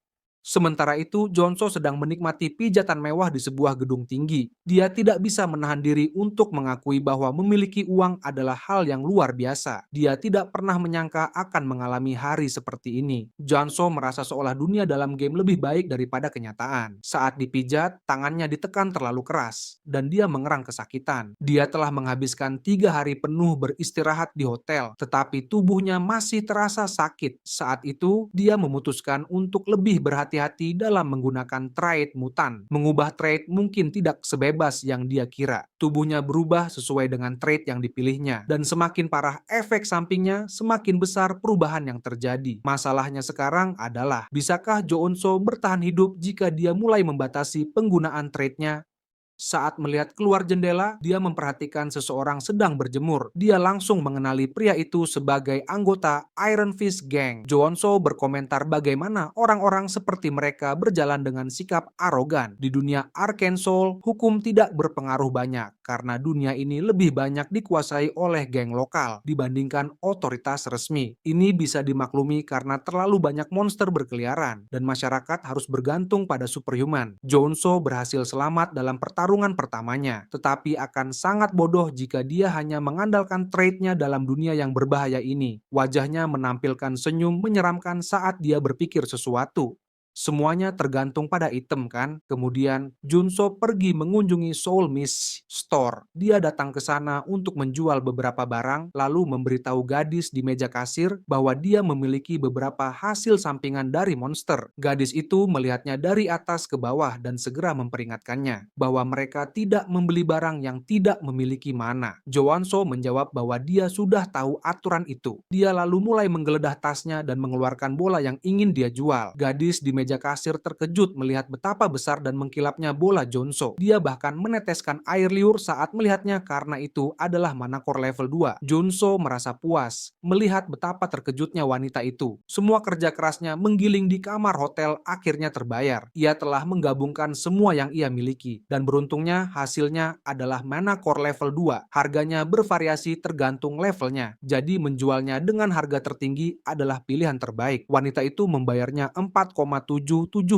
Speaker 1: Sementara itu, Jonso sedang menikmati pijatan mewah di sebuah gedung tinggi. Dia tidak bisa menahan diri untuk mengakui bahwa memiliki uang adalah hal yang luar biasa. Dia tidak pernah menyangka akan mengalami hari seperti ini. Jonso merasa seolah dunia dalam game lebih baik daripada kenyataan. Saat dipijat, tangannya ditekan terlalu keras, dan dia mengerang kesakitan. Dia telah menghabiskan 3 hari penuh beristirahat di hotel, tetapi tubuhnya masih terasa sakit. Saat itu, dia memutuskan untuk lebih berhati-hati dalam menggunakan trait mutan. Mengubah trait mungkin tidak sebebas yang dia kira. Tubuhnya berubah sesuai dengan trait yang dipilihnya, dan semakin parah efek sampingnya, semakin besar perubahan yang terjadi. Masalahnya sekarang adalah, bisakah Jonso bertahan hidup jika dia mulai membatasi penggunaan traitnya? Saat melihat keluar jendela, dia memperhatikan seseorang sedang berjemur. Dia langsung mengenali pria itu sebagai anggota Iron Fist Gang. Jonso berkomentar bagaimana orang-orang seperti mereka berjalan dengan sikap arogan. Di dunia Arcane Soul, hukum tidak berpengaruh banyak, karena dunia ini lebih banyak dikuasai oleh geng lokal dibandingkan otoritas resmi. Ini bisa dimaklumi karena terlalu banyak monster berkeliaran, dan masyarakat harus bergantung pada superhuman. Jonso berhasil selamat dalam pertarungan pertamanya, tetapi akan sangat bodoh jika dia hanya mengandalkan traitnya dalam dunia yang berbahaya ini. Wajahnya menampilkan senyum menyeramkan saat dia berpikir sesuatu. Semuanya tergantung pada item kan? Kemudian Junso pergi mengunjungi Soul Mist Store. Dia datang ke sana untuk menjual beberapa barang, lalu memberitahu gadis di meja kasir bahwa dia memiliki beberapa hasil sampingan dari monster. Gadis itu melihatnya dari atas ke bawah dan segera memperingatkannya bahwa mereka tidak membeli barang yang tidak memiliki mana. Joanso menjawab bahwa dia sudah tahu aturan itu. Dia lalu mulai menggeledah tasnya dan mengeluarkan bola yang ingin dia jual. Gadis di meja kasir terkejut melihat betapa besar dan mengkilapnya bola Jonso. Dia bahkan meneteskan air liur saat melihatnya karena itu adalah mana core level 2. Jonso merasa puas melihat betapa terkejutnya wanita itu. Semua kerja kerasnya menggiling di kamar hotel akhirnya terbayar. Ia telah menggabungkan semua yang ia miliki dan beruntungnya hasilnya adalah mana core level 2. Harganya bervariasi tergantung levelnya. Jadi menjualnya dengan harga tertinggi adalah pilihan terbaik. Wanita itu membayarnya 4,77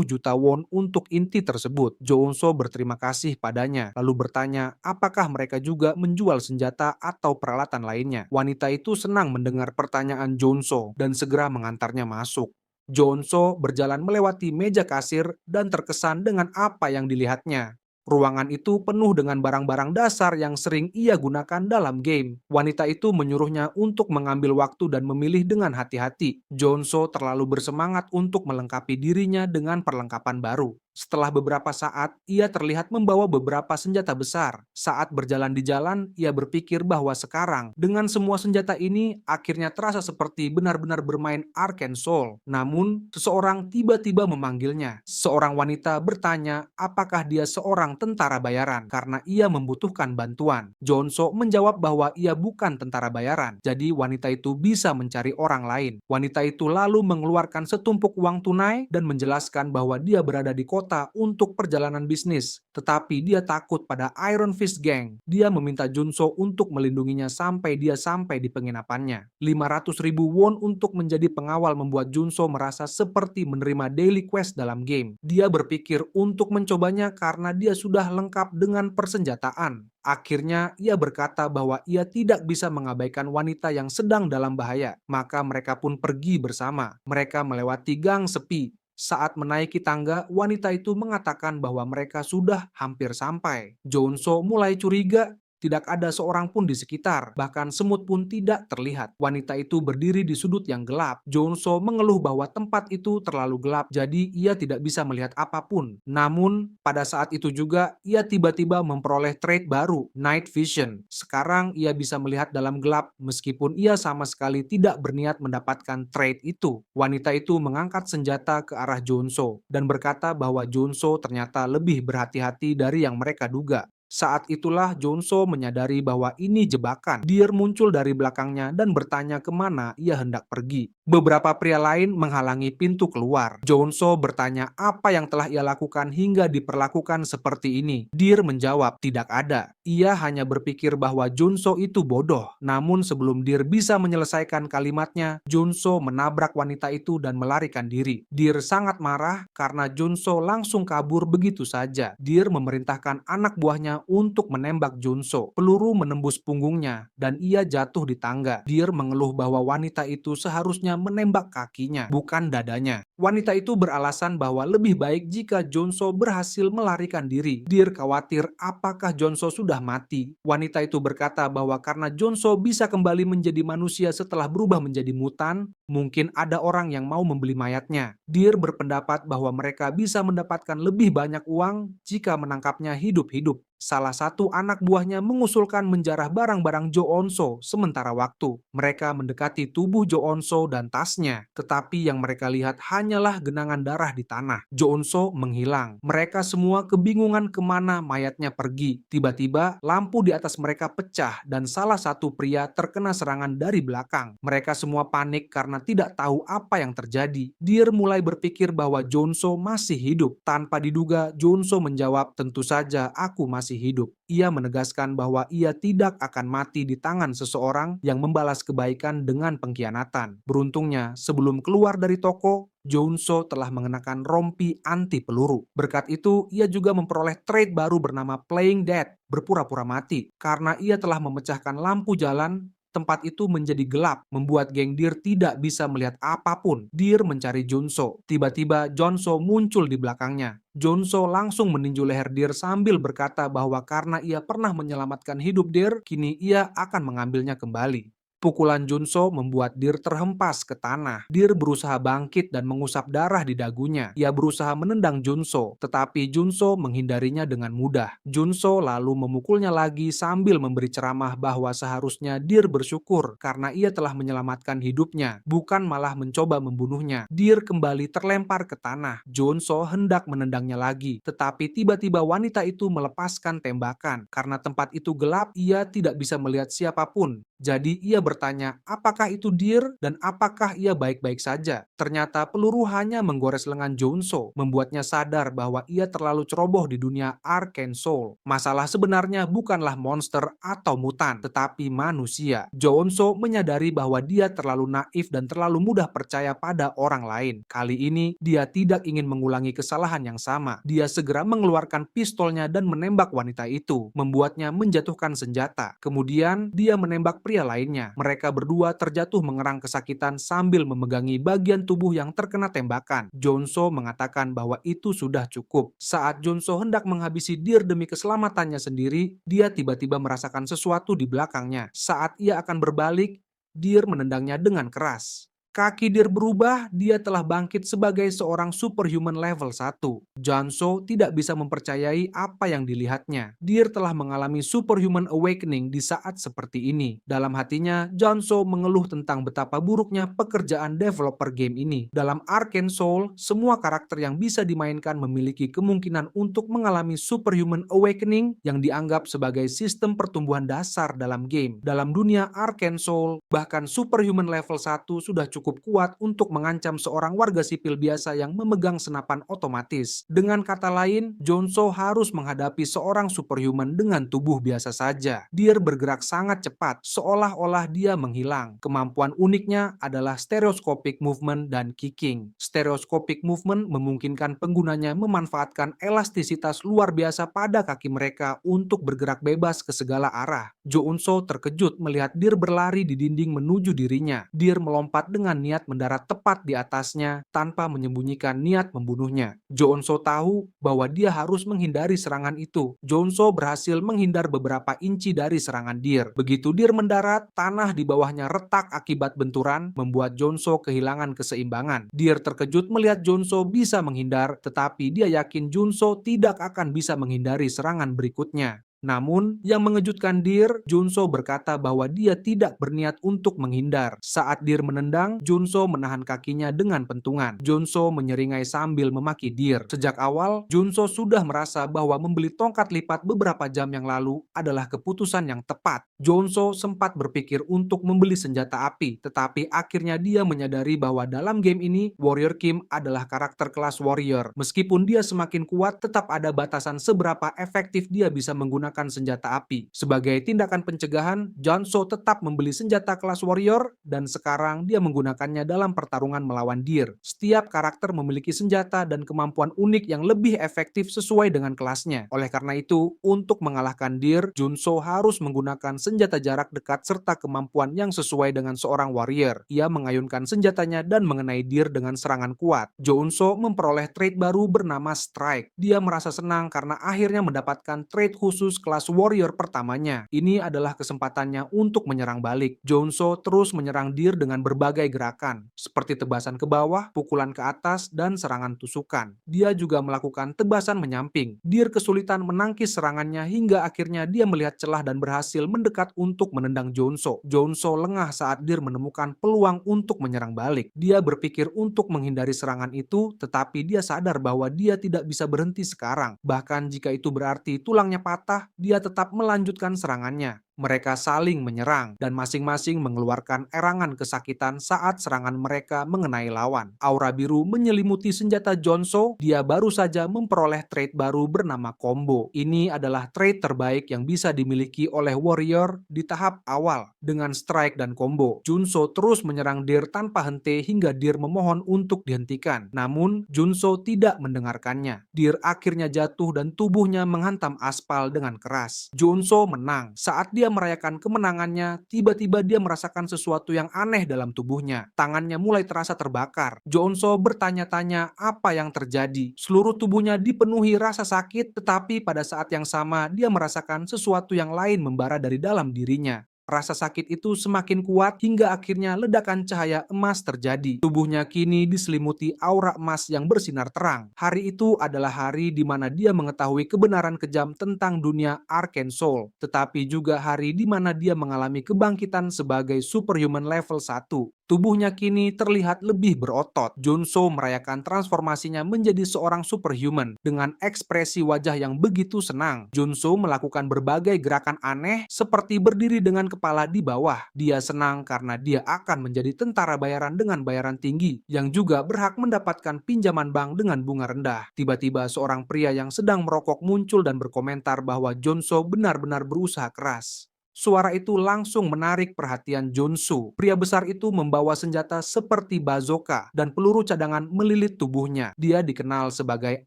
Speaker 1: juta won untuk inti tersebut. Jonso berterima kasih padanya, lalu bertanya apakah mereka juga menjual senjata atau peralatan lainnya. Wanita itu senang mendengar pertanyaan Jonso dan segera mengantarnya masuk. Jonso berjalan melewati meja kasir dan terkesan dengan apa yang dilihatnya. Ruangan itu penuh dengan barang-barang dasar yang sering ia gunakan dalam game. Wanita itu menyuruhnya untuk mengambil waktu dan memilih dengan hati-hati. Jonso terlalu bersemangat untuk melengkapi dirinya dengan perlengkapan baru. Setelah beberapa saat, ia terlihat membawa beberapa senjata besar. Saat berjalan di jalan, ia berpikir bahwa sekarang, dengan semua senjata ini, akhirnya terasa seperti benar-benar bermain Arcane Soul. Namun, seseorang tiba-tiba memanggilnya. Seorang wanita bertanya apakah dia seorang tentara bayaran karena ia membutuhkan bantuan. Jonso menjawab bahwa ia bukan tentara bayaran, jadi wanita itu bisa mencari orang lain. Wanita itu lalu mengeluarkan setumpuk uang tunai dan menjelaskan bahwa dia berada di kota kota untuk perjalanan bisnis, tetapi dia takut pada Iron Fist Gang. Dia meminta Junso untuk melindunginya sampai dia sampai di penginapannya. 500.000 won untuk menjadi pengawal membuat Junso merasa seperti menerima daily quest dalam game. Dia berpikir untuk mencobanya karena dia sudah lengkap dengan persenjataan. Akhirnya, ia berkata bahwa ia tidak bisa mengabaikan wanita yang sedang dalam bahaya. Maka mereka pun pergi bersama. Mereka melewati gang sepi. Saat menaiki tangga, wanita itu mengatakan bahwa mereka sudah hampir sampai. Junso mulai curiga. Tidak ada seorang pun di sekitar, bahkan semut pun tidak terlihat. Wanita itu berdiri di sudut yang gelap. Junso mengeluh bahwa tempat itu terlalu gelap, jadi ia tidak bisa melihat apapun. Namun, pada saat itu juga, ia tiba-tiba memperoleh trait baru, Night Vision. Sekarang ia bisa melihat dalam gelap, meskipun ia sama sekali tidak berniat mendapatkan trait itu. Wanita itu mengangkat senjata ke arah Junso, dan berkata bahwa Junso ternyata lebih berhati-hati dari yang mereka duga. Saat itulah Junso menyadari bahwa ini jebakan. Deer muncul dari belakangnya dan bertanya kemana ia hendak pergi. Beberapa pria lain menghalangi pintu keluar. Junso bertanya apa yang telah ia lakukan hingga diperlakukan seperti ini. Deer menjawab, tidak ada. Ia hanya berpikir bahwa Junso itu bodoh. Namun sebelum Deer bisa menyelesaikan kalimatnya, Junso menabrak wanita itu dan melarikan diri. Deer sangat marah karena Junso langsung kabur begitu saja. Deer memerintahkan anak buahnya untuk menembak Junso. Peluru menembus punggungnya dan ia jatuh di tangga. Deer mengeluh bahwa wanita itu seharusnya menembak kakinya, bukan dadanya. Wanita itu beralasan bahwa lebih baik jika Junso berhasil melarikan diri. Deer khawatir apakah Junso sudah mati. Wanita itu berkata bahwa karena Junso bisa kembali menjadi manusia setelah berubah menjadi mutan, mungkin ada orang yang mau membeli mayatnya. Deer berpendapat bahwa mereka bisa mendapatkan lebih banyak uang jika menangkapnya hidup-hidup. Salah satu anak buahnya mengusulkan menjarah barang-barang Jo Onso sementara waktu. Mereka mendekati tubuh Jo Onso dan tasnya, tetapi yang mereka lihat hanyalah genangan darah di tanah. Jo Onso menghilang. Mereka semua kebingungan kemana mayatnya pergi. Tiba-tiba lampu di atas mereka pecah dan salah satu pria terkena serangan dari belakang. Mereka semua panik karena tidak tahu apa yang terjadi. Deer mulai berpikir bahwa Junso masih hidup. Tanpa diduga, Junso menjawab, tentu saja aku masih hidup. Ia menegaskan bahwa ia tidak akan mati di tangan seseorang yang membalas kebaikan dengan pengkhianatan. Beruntungnya, sebelum keluar dari toko, Junso telah mengenakan rompi anti peluru. Berkat itu, ia juga memperoleh trait baru bernama Playing Dead, berpura-pura mati. Karena ia telah memecahkan lampu jalan, tempat itu menjadi gelap, membuat geng Deer tidak bisa melihat apapun. Deer mencari Junso. Tiba-tiba Junso muncul di belakangnya. Junso langsung meninju leher Deer sambil berkata bahwa karena ia pernah menyelamatkan hidup Deer, kini ia akan mengambilnya kembali. Pukulan Junso membuat Deer terhempas ke tanah. Deer berusaha bangkit dan mengusap darah di dagunya. Ia berusaha menendang Junso, tetapi Junso menghindarinya dengan mudah. Junso lalu memukulnya lagi sambil memberi ceramah bahwa seharusnya Deer bersyukur karena ia telah menyelamatkan hidupnya, bukan malah mencoba membunuhnya. Deer kembali terlempar ke tanah. Junso hendak menendangnya lagi, tetapi tiba-tiba wanita itu melepaskan tembakan. Karena tempat itu gelap, ia tidak bisa melihat siapapun. Jadi ia bertanya, apakah itu Deer dan apakah ia baik-baik saja? Ternyata peluru hanya menggores lengan Junso, membuatnya sadar bahwa ia terlalu ceroboh di dunia Arcane Soul. Masalah sebenarnya bukanlah monster atau mutan, tetapi manusia. Junso menyadari bahwa dia terlalu naif dan terlalu mudah percaya pada orang lain. Kali ini, dia tidak ingin mengulangi kesalahan yang sama. Dia segera mengeluarkan pistolnya dan menembak wanita itu, membuatnya menjatuhkan senjata. Kemudian, dia menembak pria lainnya. Mereka berdua terjatuh mengerang kesakitan sambil memegangi bagian tubuh yang terkena tembakan. Junso mengatakan bahwa itu sudah cukup. Saat Junso hendak menghabisi Deer demi keselamatannya sendiri, dia tiba-tiba merasakan sesuatu di belakangnya. Saat ia akan berbalik, Deer menendangnya dengan keras. Kaki Deer berubah, dia telah bangkit sebagai seorang superhuman level 1. Junso tidak bisa mempercayai apa yang dilihatnya. Deer telah mengalami superhuman awakening di saat seperti ini. Dalam hatinya, Junso mengeluh tentang betapa buruknya pekerjaan developer game ini. Dalam Arcane Soul, semua karakter yang bisa dimainkan memiliki kemungkinan untuk mengalami superhuman awakening yang dianggap sebagai sistem pertumbuhan dasar dalam game. Dalam dunia Arcane Soul, bahkan superhuman level 1 sudah cukup cukup kuat untuk mengancam seorang warga sipil biasa yang memegang senapan otomatis. Dengan kata lain, Jonso harus menghadapi seorang superhuman dengan tubuh biasa saja. Deer bergerak sangat cepat, seolah-olah dia menghilang. Kemampuan uniknya adalah stereoscopic movement dan kicking. Stereoscopic movement memungkinkan penggunanya memanfaatkan elastisitas luar biasa pada kaki mereka untuk bergerak bebas ke segala arah. Jo Unso terkejut melihat Deer berlari di dinding menuju dirinya. Deer melompat dengan niat mendarat tepat di atasnya tanpa menyembunyikan niat membunuhnya. Jo Unso tahu bahwa dia harus menghindari serangan itu. Jo Unso berhasil menghindar beberapa inci dari serangan Deer. Begitu Deer mendarat, tanah di bawahnya retak akibat benturan, membuat Jonso kehilangan keseimbangan. Deer terkejut melihat Jonso bisa menghindar, tetapi dia yakin Junso tidak akan bisa menghindari serangan berikutnya. Namun, yang mengejutkan Deer, Junso berkata bahwa dia tidak berniat untuk menghindar. Saat Deer menendang, Junso menahan kakinya dengan pentungan. Junso menyeringai sambil memaki Deer. Sejak awal, Junso sudah merasa bahwa membeli tongkat lipat beberapa jam yang lalu adalah keputusan yang tepat. Junso sempat berpikir untuk membeli senjata api, tetapi akhirnya dia menyadari bahwa dalam game ini, Warrior Kim adalah karakter kelas warrior. Meskipun dia semakin kuat, tetap ada batasan seberapa efektif dia bisa menggunakan senjata api. Sebagai tindakan pencegahan, Junso tetap membeli senjata kelas warrior dan sekarang dia menggunakannya dalam pertarungan melawan Deer. Setiap karakter memiliki senjata dan kemampuan unik yang lebih efektif sesuai dengan kelasnya. Oleh karena itu, untuk mengalahkan Deer, Junso harus menggunakan senjata jarak dekat serta kemampuan yang sesuai dengan seorang warrior. Ia mengayunkan senjatanya dan mengenai Deer dengan serangan kuat. Jo Unso memperoleh trait baru bernama Strike. Dia merasa senang karena akhirnya mendapatkan trait khusus kelas warrior pertamanya. Ini adalah kesempatannya untuk menyerang balik. Jo Unso terus menyerang Deer dengan berbagai gerakan, seperti tebasan ke bawah, pukulan ke atas, dan serangan tusukan. Dia juga melakukan tebasan menyamping. Deer kesulitan menangkis serangannya hingga akhirnya dia melihat celah dan berhasil mendekat untuk menendang Jo Unso. Jo Unso lengah saat Deer menemukan peluang untuk menyerang balik. Dia berpikir untuk menghindari serangan itu, tetapi dia sadar bahwa dia tidak bisa berhenti sekarang. Bahkan jika itu berarti tulangnya patah, dia tetap melanjutkan serangannya. Mereka saling menyerang dan masing-masing mengeluarkan erangan kesakitan saat serangan mereka mengenai lawan. Aura biru menyelimuti senjata Jonso. Dia baru saja memperoleh trait baru bernama Combo. Ini adalah trait terbaik yang bisa dimiliki oleh warrior di tahap awal. Dengan strike dan combo, Junso terus menyerang Deer tanpa henti hingga Deer memohon untuk dihentikan. Namun, Junso tidak mendengarkannya. Deer akhirnya jatuh dan tubuhnya menghantam aspal dengan keras. Junso menang. Saat dia merayakan kemenangannya, tiba-tiba dia merasakan sesuatu yang aneh dalam tubuhnya. Tangannya mulai terasa terbakar. Junso bertanya-tanya apa yang terjadi. Seluruh tubuhnya dipenuhi rasa sakit, tetapi pada saat yang sama dia merasakan sesuatu yang lain membara dari dalam dirinya. Rasa sakit itu semakin kuat hingga akhirnya ledakan cahaya emas terjadi. Tubuhnya kini diselimuti aura emas yang bersinar terang. Hari itu adalah hari di mana dia mengetahui kebenaran kejam tentang dunia Arcane Soul, tetapi juga hari di mana dia mengalami kebangkitan sebagai superhuman level 1. Tubuhnya kini terlihat lebih berotot. Junso merayakan transformasinya menjadi seorang superhuman dengan ekspresi wajah yang begitu senang. Junso melakukan berbagai gerakan aneh seperti berdiri dengan kepala di bawah. Dia senang karena dia akan menjadi tentara bayaran dengan bayaran tinggi yang juga berhak mendapatkan pinjaman bank dengan bunga rendah. Tiba-tiba seorang pria yang sedang merokok muncul dan berkomentar bahwa Junso benar-benar berusaha keras. Suara itu langsung menarik perhatian Junso. Pria besar itu membawa senjata seperti bazooka dan peluru cadangan melilit tubuhnya. Dia dikenal sebagai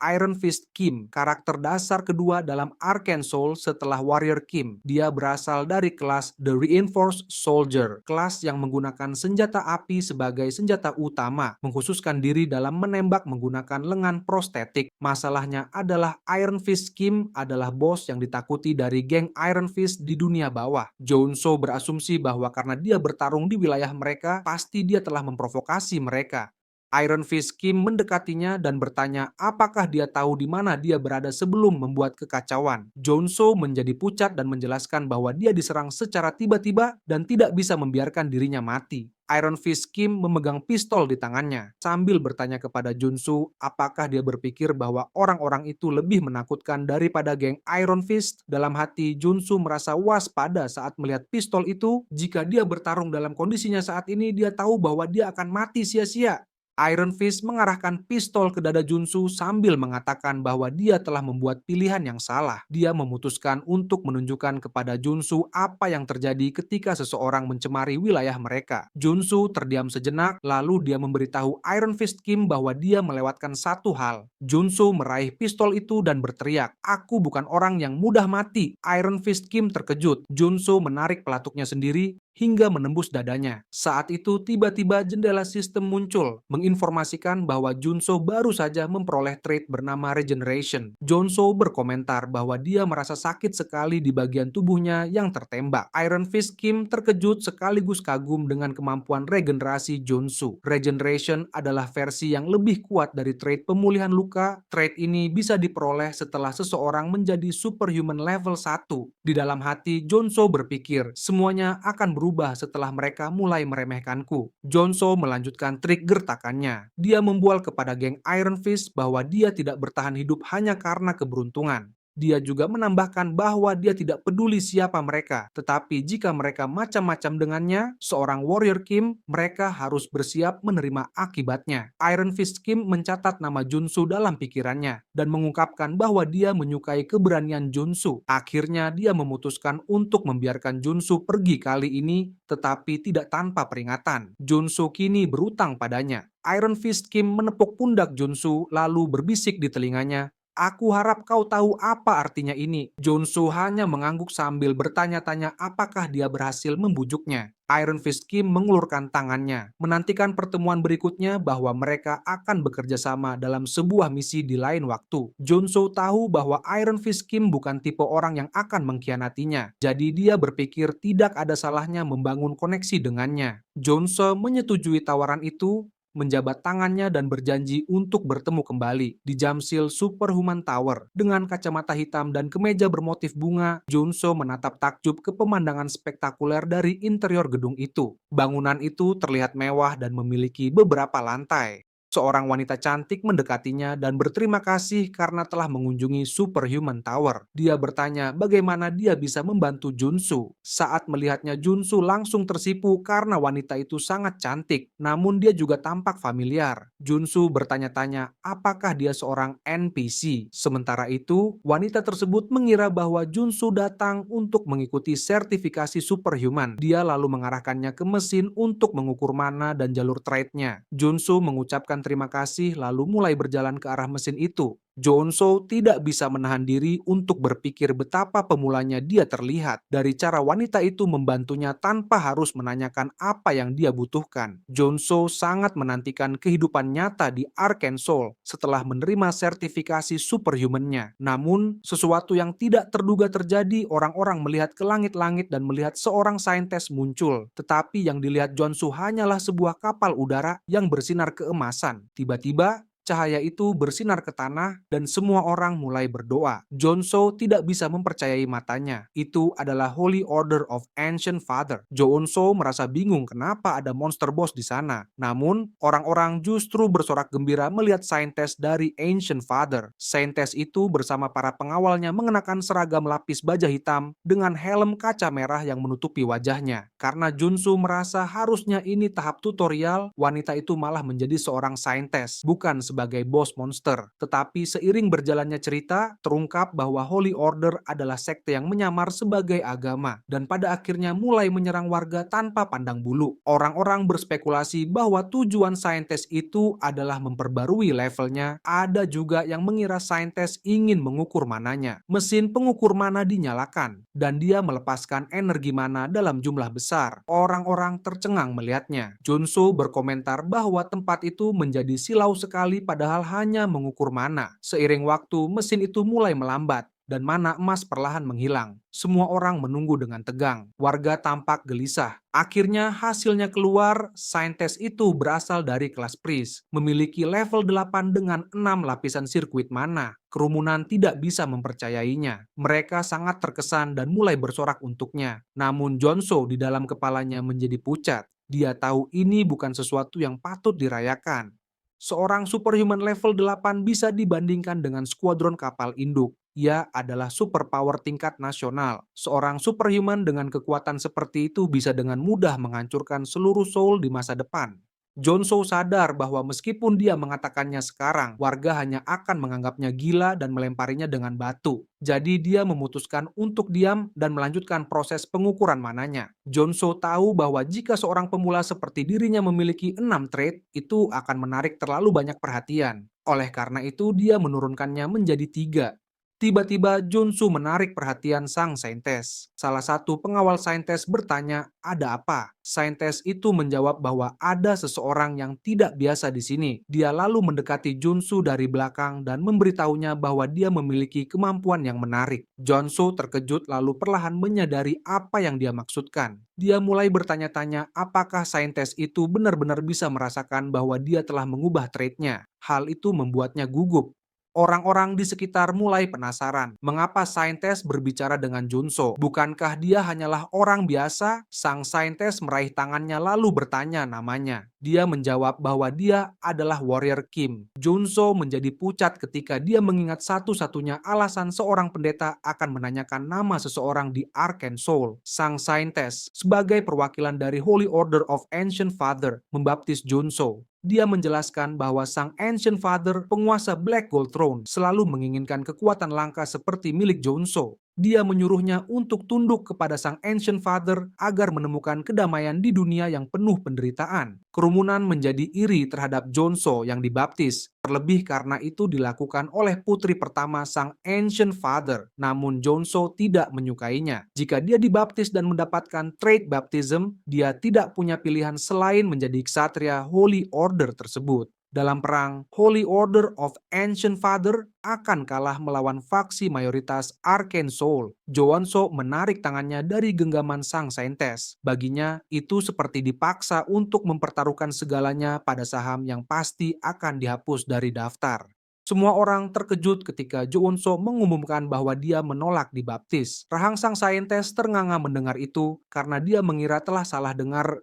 Speaker 1: Iron Fist Kim, karakter dasar kedua dalam Arcane Soul setelah Warrior Kim. Dia berasal dari kelas The Reinforced Soldier, kelas yang menggunakan senjata api sebagai senjata utama, mengkhususkan diri dalam menembak menggunakan lengan prostetik. Masalahnya adalah Iron Fist Kim adalah bos yang ditakuti dari geng Iron Fist di dunia bawah. Junso berasumsi bahwa karena dia bertarung di wilayah mereka, pasti dia telah memprovokasi mereka. Iron Fist Kim mendekatinya dan bertanya apakah dia tahu di mana dia berada sebelum membuat kekacauan. Junso menjadi pucat dan menjelaskan bahwa dia diserang secara tiba-tiba dan tidak bisa membiarkan dirinya mati. Iron Fist Kim memegang pistol di tangannya sambil bertanya kepada Junso apakah dia berpikir bahwa orang-orang itu lebih menakutkan daripada geng Iron Fist. Dalam hati, Junso merasa waspada saat melihat pistol itu. Jika dia bertarung dalam kondisinya saat ini, dia tahu bahwa dia akan mati sia-sia. Iron Fist mengarahkan pistol ke dada Junsu sambil mengatakan bahwa dia telah membuat pilihan yang salah. Dia memutuskan untuk menunjukkan kepada Junsu apa yang terjadi ketika seseorang mencemari wilayah mereka. Junsu terdiam sejenak, lalu dia memberitahu Iron Fist Kim bahwa dia melewatkan satu hal. Junsu meraih pistol itu dan berteriak, "Aku bukan orang yang mudah mati." Iron Fist Kim terkejut. Junsu menarik pelatuknya sendiri hingga menembus dadanya. Saat itu tiba-tiba jendela sistem muncul, menginformasikan bahwa Junso baru saja memperoleh trait bernama Regeneration. Junso berkomentar bahwa dia merasa sakit sekali di bagian tubuhnya yang tertembak. Iron Fist Kim terkejut sekaligus kagum dengan kemampuan regenerasi Junso. Regeneration adalah versi yang lebih kuat dari trait pemulihan luka. Trait ini bisa diperoleh setelah seseorang menjadi superhuman level 1. Di dalam hati, Junso berpikir, semuanya akan berubah setelah mereka mulai meremehkanku. Junso melanjutkan trik gertakannya. Dia membual kepada geng Iron Fist bahwa dia tidak bertahan hidup hanya karena keberuntungan. Dia juga menambahkan bahwa dia tidak peduli siapa mereka, tetapi jika mereka macam-macam dengannya, seorang warrior Kim, mereka harus bersiap menerima akibatnya. Iron Fist Kim mencatat nama Junsu dalam pikirannya dan mengungkapkan bahwa dia menyukai keberanian Junsu. Akhirnya dia memutuskan untuk membiarkan Junsu pergi kali ini, tetapi tidak tanpa peringatan. Junsu kini berutang padanya. Iron Fist Kim menepuk pundak Junsu lalu berbisik di telinganya, "Aku harap kau tahu apa artinya ini." Junsu hanya mengangguk sambil bertanya-tanya apakah dia berhasil membujuknya. Iron Fist Kim mengulurkan tangannya, menantikan pertemuan berikutnya bahwa mereka akan bekerja sama dalam sebuah misi di lain waktu. Junso tahu bahwa Iron Fist Kim bukan tipe orang yang akan mengkhianatinya, jadi dia berpikir tidak ada salahnya membangun koneksi dengannya. Junso menyetujui tawaran itu, menjabat tangannya dan berjanji untuk bertemu kembali di Jamsil Superhuman Tower. Dengan kacamata hitam dan kemeja bermotif bunga, Junso menatap takjub ke pemandangan spektakuler dari interior gedung itu. Bangunan itu terlihat mewah dan memiliki beberapa lantai. Seorang wanita cantik mendekatinya dan berterima kasih karena telah mengunjungi Superhuman Tower. Dia bertanya bagaimana dia bisa membantu Junsu. Saat melihatnya, Junsu langsung tersipu karena wanita itu sangat cantik, namun dia juga tampak familiar. Junsu bertanya-tanya apakah dia seorang NPC. Sementara itu, wanita tersebut mengira bahwa Junsu datang untuk mengikuti sertifikasi Superhuman. Dia lalu mengarahkannya ke mesin untuk mengukur mana dan jalur trait-nya. Junsu mengucapkan terima kasih lalu mulai berjalan ke arah mesin itu. Junso tidak bisa menahan diri untuk berpikir betapa pemulanya dia terlihat dari cara wanita itu membantunya tanpa harus menanyakan apa yang dia butuhkan. Junso sangat menantikan kehidupan nyata di Arkansas setelah menerima sertifikasi superhuman-nya. Namun, sesuatu yang tidak terduga terjadi. Orang-orang melihat ke langit-langit dan melihat seorang saintis muncul. Tetapi yang dilihat Junso hanyalah sebuah kapal udara yang bersinar keemasan. Tiba-tiba, cahaya itu bersinar ke tanah dan semua orang mulai berdoa. Junso tidak bisa mempercayai matanya. Itu adalah Holy Order of Ancient Father. Junso merasa bingung kenapa ada monster boss di sana. Namun, orang-orang justru bersorak gembira melihat saintis dari Ancient Father. Saintis itu bersama para pengawalnya mengenakan seragam lapis baja hitam dengan helm kaca merah yang menutupi wajahnya. Karena Junso merasa harusnya ini tahap tutorial, wanita itu malah menjadi seorang saintis, bukan sebagai bos monster. Tetapi seiring berjalannya cerita, terungkap bahwa Holy Order adalah sekte yang menyamar sebagai agama dan pada akhirnya mulai menyerang warga tanpa pandang bulu. Orang-orang berspekulasi bahwa tujuan saintis itu adalah memperbarui levelnya. Ada juga yang mengira saintis ingin mengukur mananya. Mesin pengukur mana dinyalakan dan dia melepaskan energi mana dalam jumlah besar. Orang-orang tercengang melihatnya. Junso berkomentar bahwa tempat itu menjadi silau sekali padahal hanya mengukur mana. Seiring waktu, mesin itu mulai melambat dan mana emas perlahan menghilang. Semua orang menunggu dengan tegang. Warga tampak gelisah. Akhirnya hasilnya keluar, saintis itu berasal dari kelas Pris, memiliki level 8 dengan 6 lapisan sirkuit mana. Kerumunan tidak bisa mempercayainya. Mereka sangat terkesan dan mulai bersorak untuknya. Namun Jonso di dalam kepalanya menjadi pucat. Dia tahu ini bukan sesuatu yang patut dirayakan. Seorang superhuman level 8 bisa dibandingkan dengan skuadron kapal induk. Ia adalah superpower tingkat nasional. Seorang superhuman dengan kekuatan seperti itu bisa dengan mudah menghancurkan seluruh soul di masa depan. Jonso sadar bahwa meskipun dia mengatakannya sekarang, warga hanya akan menganggapnya gila dan melemparinya dengan batu. Jadi dia memutuskan untuk diam dan melanjutkan proses pengukuran mananya. Jonso tahu bahwa jika seorang pemula seperti dirinya memiliki 6 trait, itu akan menarik terlalu banyak perhatian. Oleh karena itu, dia menurunkannya menjadi 3. Tiba-tiba Junsu menarik perhatian sang saintes. Salah satu pengawal saintes bertanya, "Ada apa?" Saintes itu menjawab bahwa ada seseorang yang tidak biasa di sini. Dia lalu mendekati Junsu dari belakang dan memberitahunya bahwa dia memiliki kemampuan yang menarik. Junsu terkejut lalu perlahan menyadari apa yang dia maksudkan. Dia mulai bertanya-tanya apakah saintes itu benar-benar bisa merasakan bahwa dia telah mengubah traitnya. Hal itu membuatnya gugup. Orang-orang di sekitar mulai penasaran, mengapa saintes berbicara dengan Junso? Bukankah dia hanyalah orang biasa? Sang saintes meraih tangannya lalu bertanya namanya. Dia menjawab bahwa dia adalah Warrior Kim. Junso menjadi pucat ketika dia mengingat satu-satunya alasan seorang pendeta akan menanyakan nama seseorang di Arcane Soul. Sang saintes, sebagai perwakilan dari Holy Order of Ancient Father, membaptis Junso. Dia menjelaskan bahwa sang Ancient Father, penguasa Black Gold Throne, selalu menginginkan kekuatan langka seperti milik Jonso. Dia menyuruhnya untuk tunduk kepada sang Ancient Father agar menemukan kedamaian di dunia yang penuh penderitaan. Kerumunan menjadi iri terhadap Jonso yang dibaptis, terlebih karena itu dilakukan oleh putri pertama sang Ancient Father. Namun Jonso tidak menyukainya. Jika dia dibaptis dan mendapatkan trait baptism, dia tidak punya pilihan selain menjadi ksatria Holy Order tersebut. Dalam perang, Holy Order of Ancient Father akan kalah melawan faksi mayoritas Arcane Soul. Jonso menarik tangannya dari genggaman sang saintes. Baginya, itu seperti dipaksa untuk mempertaruhkan segalanya pada saham yang pasti akan dihapus dari daftar. Semua orang terkejut ketika Jonso mengumumkan bahwa dia menolak dibaptis. Rahang sang saintes ternganga mendengar itu karena dia mengira telah salah dengar.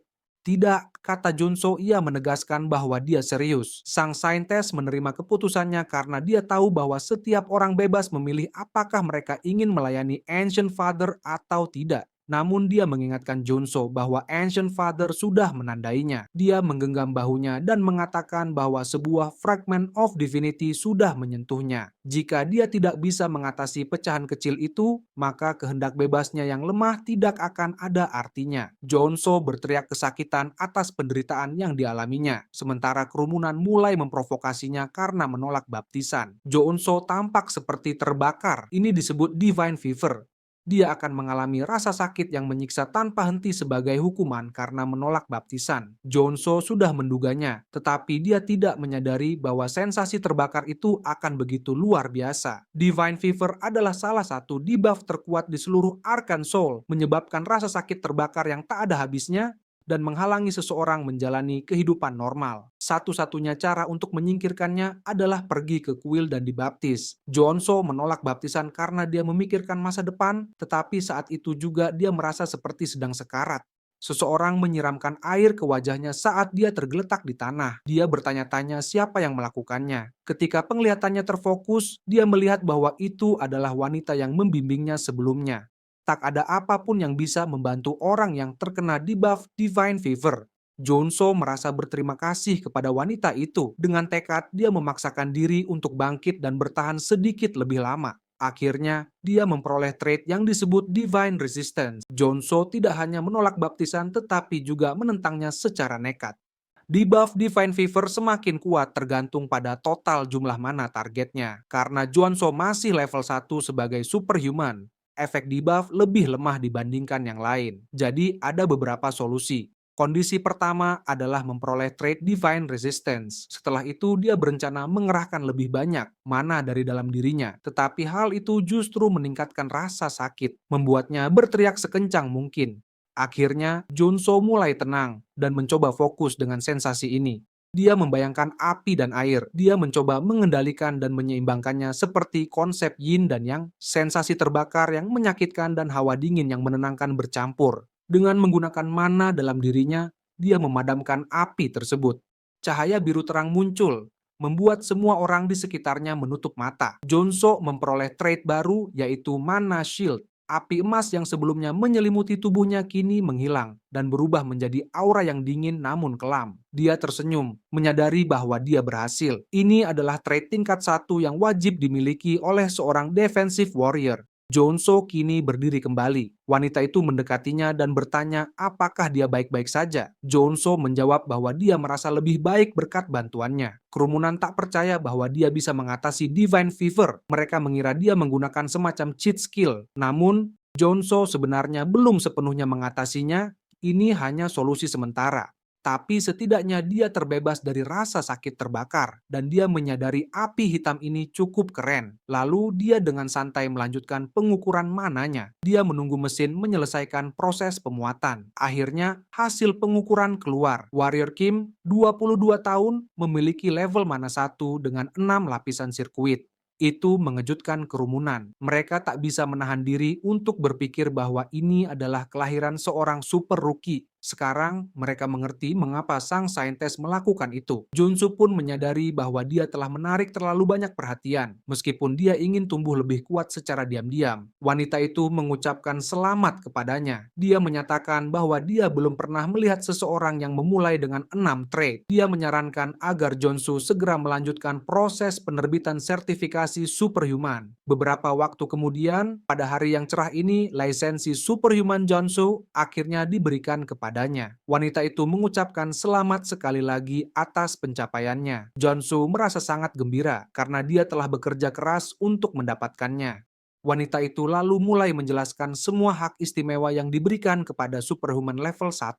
Speaker 1: Tidak, kata Junso, ia menegaskan bahwa dia serius. Sang saintes menerima keputusannya karena dia tahu bahwa setiap orang bebas memilih apakah mereka ingin melayani Ancient Father atau tidak. Namun dia mengingatkan Junso bahwa Ancient Father sudah menandainya. Dia menggenggam bahunya dan mengatakan bahwa sebuah fragment of divinity sudah menyentuhnya. Jika dia tidak bisa mengatasi pecahan kecil itu, maka kehendak bebasnya yang lemah tidak akan ada artinya. Junso berteriak kesakitan atas penderitaan yang dialaminya, sementara kerumunan mulai memprovokasinya karena menolak baptisan. Junso tampak seperti terbakar. Ini disebut divine fever. Dia akan mengalami rasa sakit yang menyiksa tanpa henti sebagai hukuman karena menolak baptisan. Jonso sudah menduganya, tetapi dia tidak menyadari bahwa sensasi terbakar itu akan begitu luar biasa. Divine Fever adalah salah satu debuff terkuat di seluruh Arcane Soul, menyebabkan rasa sakit terbakar yang tak ada habisnya dan menghalangi seseorang menjalani kehidupan normal. Satu-satunya cara untuk menyingkirkannya adalah pergi ke kuil dan dibaptis. Jonso menolak baptisan karena dia memikirkan masa depan, tetapi saat itu juga dia merasa seperti sedang sekarat. Seseorang menyiramkan air ke wajahnya saat dia tergeletak di tanah. Dia bertanya-tanya siapa yang melakukannya. Ketika penglihatannya terfokus, dia melihat bahwa itu adalah wanita yang membimbingnya sebelumnya. Tak ada apapun yang bisa membantu orang yang terkena debuff Divine Fever. Jonso merasa berterima kasih kepada wanita itu. Dengan tekad, dia memaksakan diri untuk bangkit dan bertahan sedikit lebih lama. Akhirnya, dia memperoleh trait yang disebut Divine Resistance. Jonso tidak hanya menolak baptisan tetapi juga menentangnya secara nekat. Debuff Divine Fever semakin kuat tergantung pada total jumlah mana targetnya. Karena Jonso masih level 1 sebagai superhuman, efek debuff lebih lemah dibandingkan yang lain. Jadi ada beberapa solusi. Kondisi pertama adalah memperoleh trait Divine Resistance. Setelah itu dia berencana mengerahkan lebih banyak mana dari dalam dirinya. Tetapi hal itu justru meningkatkan rasa sakit, membuatnya berteriak sekencang mungkin. Akhirnya, Junso mulai tenang dan mencoba fokus dengan sensasi ini. Dia membayangkan api dan air. Dia mencoba mengendalikan dan menyeimbangkannya seperti konsep yin dan yang, sensasi terbakar yang menyakitkan dan hawa dingin yang menenangkan bercampur. Dengan menggunakan mana dalam dirinya, dia memadamkan api tersebut. Cahaya biru terang muncul, membuat semua orang di sekitarnya menutup mata. Jonso memperoleh trait baru, yaitu Mana Shield. Api emas yang sebelumnya menyelimuti tubuhnya kini menghilang dan berubah menjadi aura yang dingin namun kelam. Dia tersenyum, menyadari bahwa dia berhasil. Ini adalah trait tingkat 1 yang wajib dimiliki oleh seorang defensive warrior. Jonso kini berdiri kembali. Wanita itu mendekatinya dan bertanya apakah dia baik-baik saja. Jonso menjawab bahwa dia merasa lebih baik berkat bantuannya. Kerumunan tak percaya bahwa dia bisa mengatasi Divine Fever. Mereka mengira dia menggunakan semacam cheat skill. Namun, Jonso sebenarnya belum sepenuhnya mengatasinya. Ini hanya solusi sementara. Tapi setidaknya dia terbebas dari rasa sakit terbakar dan dia menyadari api hitam ini cukup keren. Lalu dia dengan santai melanjutkan pengukuran mananya. Dia menunggu mesin menyelesaikan proses pemuatan. Akhirnya hasil pengukuran keluar. Warrior Kim, 22 tahun, memiliki level mana 1 dengan 6 lapisan sirkuit. Itu mengejutkan kerumunan. Mereka tak bisa menahan diri untuk berpikir bahwa ini adalah kelahiran seorang super rookie. Sekarang mereka mengerti mengapa sang saintis melakukan itu. Junsu pun menyadari bahwa dia telah menarik terlalu banyak perhatian, meskipun dia ingin tumbuh lebih kuat secara diam-diam. Wanita itu mengucapkan selamat kepadanya. Dia menyatakan bahwa dia belum pernah melihat seseorang yang memulai dengan 6 trait. Dia menyarankan agar Junsu segera melanjutkan proses penerbitan sertifikasi superhuman. Beberapa waktu kemudian, pada hari yang cerah ini, lisensi superhuman Junsu akhirnya diberikan kepadanya. Wanita itu mengucapkan selamat sekali lagi atas pencapaiannya. Junsu merasa sangat gembira karena dia telah bekerja keras untuk mendapatkannya. Wanita itu lalu mulai menjelaskan semua hak istimewa yang diberikan kepada superhuman level 1.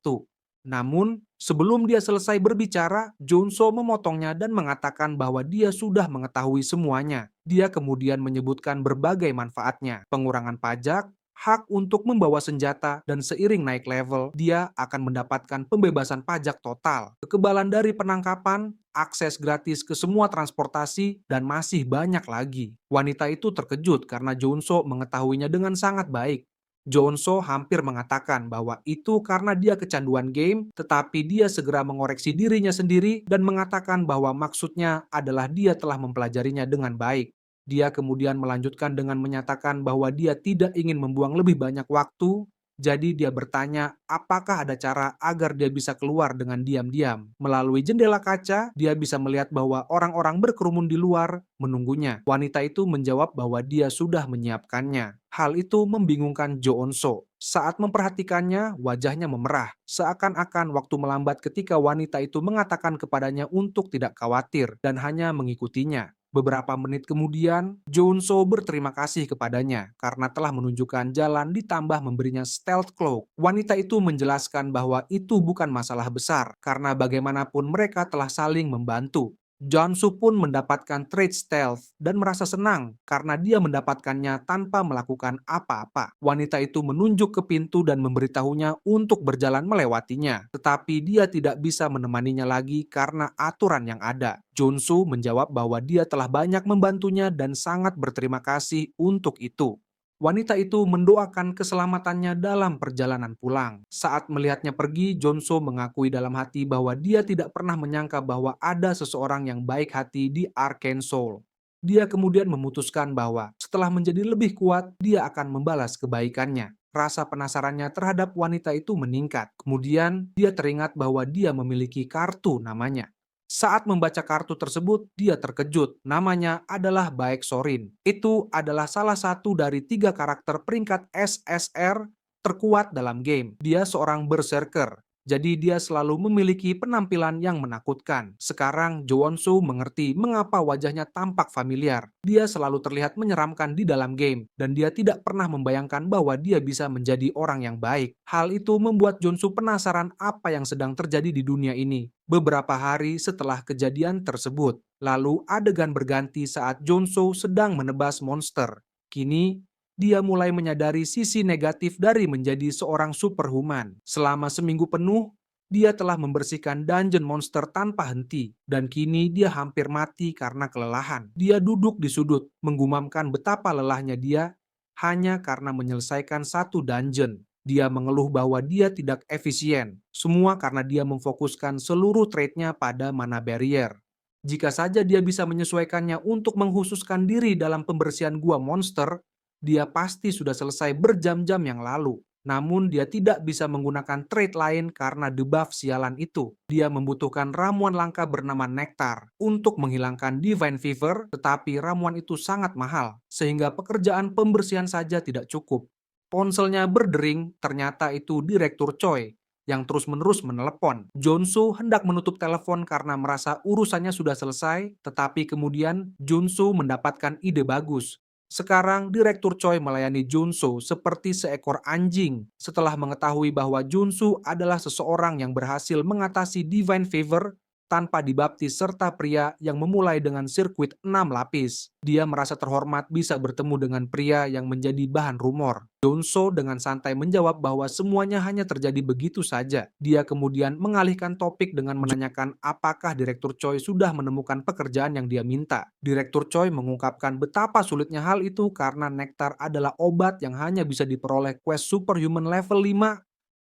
Speaker 1: Namun, sebelum dia selesai berbicara, Junso memotongnya dan mengatakan bahwa dia sudah mengetahui semuanya. Dia kemudian menyebutkan berbagai manfaatnya, pengurangan pajak, hak untuk membawa senjata, dan seiring naik level, dia akan mendapatkan pembebasan pajak total, kekebalan dari penangkapan, akses gratis ke semua transportasi, dan masih banyak lagi. Wanita itu terkejut karena Junso mengetahuinya dengan sangat baik. Jonso hampir mengatakan bahwa itu karena dia kecanduan game, tetapi dia segera mengoreksi dirinya sendiri dan mengatakan bahwa maksudnya adalah dia telah mempelajarinya dengan baik. Dia kemudian melanjutkan dengan menyatakan bahwa dia tidak ingin membuang lebih banyak waktu, jadi dia bertanya apakah ada cara agar dia bisa keluar dengan diam-diam. Melalui jendela kaca, dia bisa melihat bahwa orang-orang berkerumun di luar menunggunya. Wanita itu menjawab bahwa dia sudah menyiapkannya. Hal itu membingungkan Jo Eun-so. Saat memperhatikannya, wajahnya memerah. Seakan-akan waktu melambat ketika wanita itu mengatakan kepadanya untuk tidak khawatir dan hanya mengikutinya. Beberapa menit kemudian, Jo Eun-so berterima kasih kepadanya karena telah menunjukkan jalan ditambah memberinya stealth cloak. Wanita itu menjelaskan bahwa itu bukan masalah besar karena bagaimanapun mereka telah saling membantu. Jonsu pun mendapatkan trait stealth dan merasa senang karena dia mendapatkannya tanpa melakukan apa-apa. Wanita itu menunjuk ke pintu dan memberitahunya untuk berjalan melewatinya, tetapi dia tidak bisa menemaninya lagi karena aturan yang ada. Junsu menjawab bahwa dia telah banyak membantunya dan sangat berterima kasih untuk itu. Wanita itu mendoakan keselamatannya dalam perjalanan pulang. Saat melihatnya pergi, Jonso mengakui dalam hati bahwa dia tidak pernah menyangka bahwa ada seseorang yang baik hati di Arcane Soul. Dia kemudian memutuskan bahwa setelah menjadi lebih kuat, dia akan membalas kebaikannya. Rasa penasarannya terhadap wanita itu meningkat. Kemudian, dia teringat bahwa dia memiliki kartu namanya. Saat membaca kartu tersebut, dia terkejut. Namanya adalah Baek Sorin. Itu adalah salah satu dari 3 karakter peringkat SSR terkuat dalam game. Dia seorang berserker. Jadi dia selalu memiliki penampilan yang menakutkan. Sekarang Jo Won-soo mengerti mengapa wajahnya tampak familiar. Dia selalu terlihat menyeramkan di dalam game, dan dia tidak pernah membayangkan bahwa dia bisa menjadi orang yang baik. Hal itu membuat Jun-soo penasaran apa yang sedang terjadi di dunia ini. Beberapa hari setelah kejadian tersebut, lalu adegan berganti saat Jun-soo sedang menebas monster. Kini, dia mulai menyadari sisi negatif dari menjadi seorang superhuman. Selama seminggu penuh, dia telah membersihkan dungeon monster tanpa henti, dan kini dia hampir mati karena kelelahan. Dia duduk di sudut, menggumamkan betapa lelahnya dia hanya karena menyelesaikan satu dungeon. Dia mengeluh bahwa dia tidak efisien, semua karena dia memfokuskan seluruh trade-nya pada mana barrier. Jika saja dia bisa menyesuaikannya untuk menghususkan diri dalam pembersihan gua monster, dia pasti sudah selesai berjam-jam yang lalu. Namun dia tidak bisa menggunakan trait lain karena debuff sialan itu. Dia membutuhkan ramuan langka bernama Nektar untuk menghilangkan Divine Fever, tetapi ramuan itu sangat mahal, sehingga pekerjaan pembersihan saja tidak cukup. Ponselnya berdering, ternyata itu Direktur Choi yang terus-menerus menelepon. Jun-soo hendak menutup telepon karena merasa urusannya sudah selesai, tetapi kemudian Jun-soo mendapatkan ide bagus. Sekarang Direktur Choi melayani Jun-soo seperti seekor anjing setelah mengetahui bahwa Jun-soo adalah seseorang yang berhasil mengatasi Divine Fever tanpa dibaptis serta pria yang memulai dengan sirkuit 6 lapis. Dia merasa terhormat bisa bertemu dengan pria yang menjadi bahan rumor. Jun-soo dengan santai menjawab bahwa semuanya hanya terjadi begitu saja. Dia kemudian mengalihkan topik dengan menanyakan apakah Direktur Choi sudah menemukan pekerjaan yang dia minta. Direktur Choi mengungkapkan betapa sulitnya hal itu karena nektar adalah obat yang hanya bisa diperoleh quest superhuman level 5.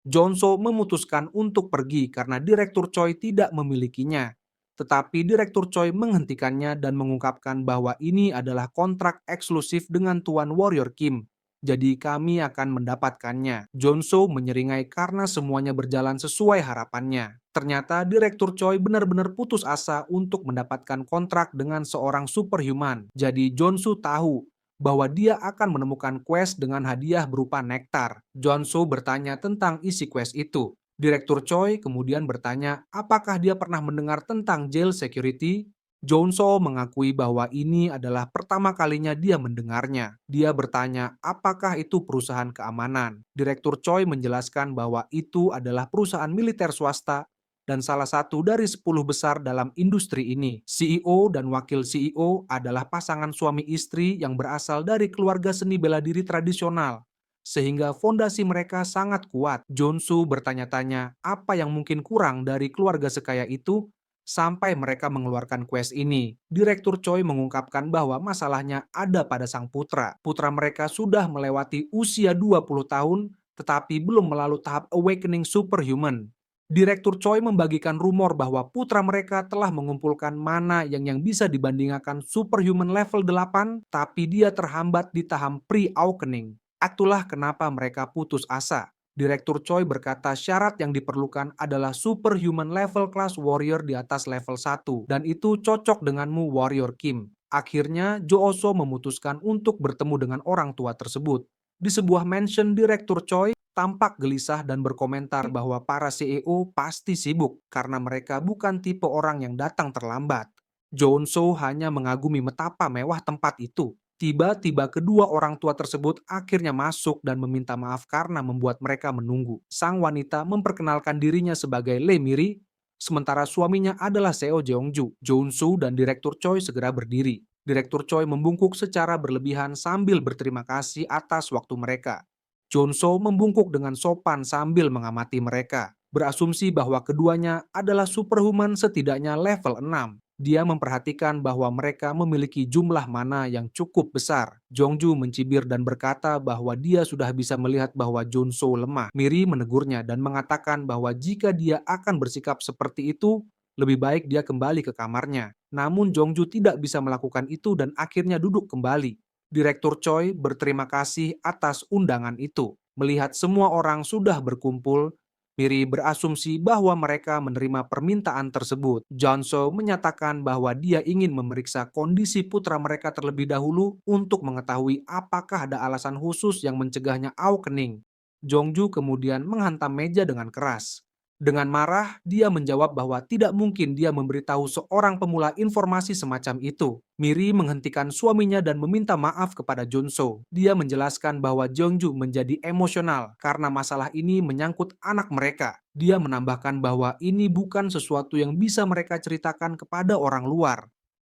Speaker 1: Jun-soo memutuskan untuk pergi karena Direktur Choi tidak memilikinya. Tetapi Direktur Choi menghentikannya dan mengungkapkan bahwa ini adalah kontrak eksklusif dengan Tuan Warrior Kim. Jadi kami akan mendapatkannya. Jun-soo menyeringai karena semuanya berjalan sesuai harapannya. Ternyata Direktur Choi benar-benar putus asa untuk mendapatkan kontrak dengan seorang superhuman. Jadi Jun-soo tahu bahwa dia akan menemukan quest dengan hadiah berupa nektar. Jun-soo bertanya tentang isi quest itu. Direktur Choi kemudian bertanya apakah dia pernah mendengar tentang jail security. Jun-soo mengakui bahwa ini adalah pertama kalinya dia mendengarnya. Dia bertanya apakah itu perusahaan keamanan. Direktur Choi menjelaskan bahwa itu adalah perusahaan militer swasta dan salah satu dari 10 besar dalam industri ini. CEO dan wakil CEO adalah pasangan suami istri yang berasal dari keluarga seni bela diri tradisional, sehingga fondasi mereka sangat kuat. Jun-soo bertanya-tanya apa yang mungkin kurang dari keluarga sekaya itu sampai mereka mengeluarkan quest ini. Direktur Choi mengungkapkan bahwa masalahnya ada pada sang putra. Putra mereka sudah melewati usia 20 tahun tetapi belum melalui tahap awakening superhuman. Direktur Choi membagikan rumor bahwa putra mereka telah mengumpulkan mana yang bisa dibandingkan superhuman level 8, tapi dia terhambat di tahap pre-awakening. Itulah kenapa mereka putus asa. Direktur Choi berkata syarat yang diperlukan adalah superhuman level class warrior di atas level 1, dan itu cocok denganmu Warrior Kim. Akhirnya, Jo Oso memutuskan untuk bertemu dengan orang tua tersebut. Di sebuah mansion Direktur Choi, tampak gelisah dan berkomentar bahwa para CEO pasti sibuk karena mereka bukan tipe orang yang datang terlambat. Jun-soo hanya mengagumi betapa mewah tempat itu. Tiba-tiba kedua orang tua tersebut akhirnya masuk dan meminta maaf karena membuat mereka menunggu. Sang wanita memperkenalkan dirinya sebagai Lee Miri, sementara suaminya adalah Seo Jeongju. Jun-soo dan Direktur Choi segera berdiri. Direktur Choi membungkuk secara berlebihan sambil berterima kasih atas waktu mereka. Jun-soo membungkuk dengan sopan sambil mengamati mereka, berasumsi bahwa keduanya adalah superhuman setidaknya level 6. Dia memperhatikan bahwa mereka memiliki jumlah mana yang cukup besar. Jeongju mencibir dan berkata bahwa dia sudah bisa melihat bahwa Jun-soo lemah. Miri menegurnya dan mengatakan bahwa jika dia akan bersikap seperti itu, lebih baik dia kembali ke kamarnya. Namun Jeongju tidak bisa melakukan itu dan akhirnya duduk kembali. Direktur Choi berterima kasih atas undangan itu. Melihat semua orang sudah berkumpul, Miri berasumsi bahwa mereka menerima permintaan tersebut. Jun-soo menyatakan bahwa dia ingin memeriksa kondisi putra mereka terlebih dahulu untuk mengetahui apakah ada alasan khusus yang mencegahnya awakening. Jeongju kemudian menghantam meja dengan keras. Dengan marah, dia menjawab bahwa tidak mungkin dia memberitahu seorang pemula informasi semacam itu. Miri menghentikan suaminya dan meminta maaf kepada Junso. Dia menjelaskan bahwa Jeongju menjadi emosional karena masalah ini menyangkut anak mereka. Dia menambahkan bahwa ini bukan sesuatu yang bisa mereka ceritakan kepada orang luar.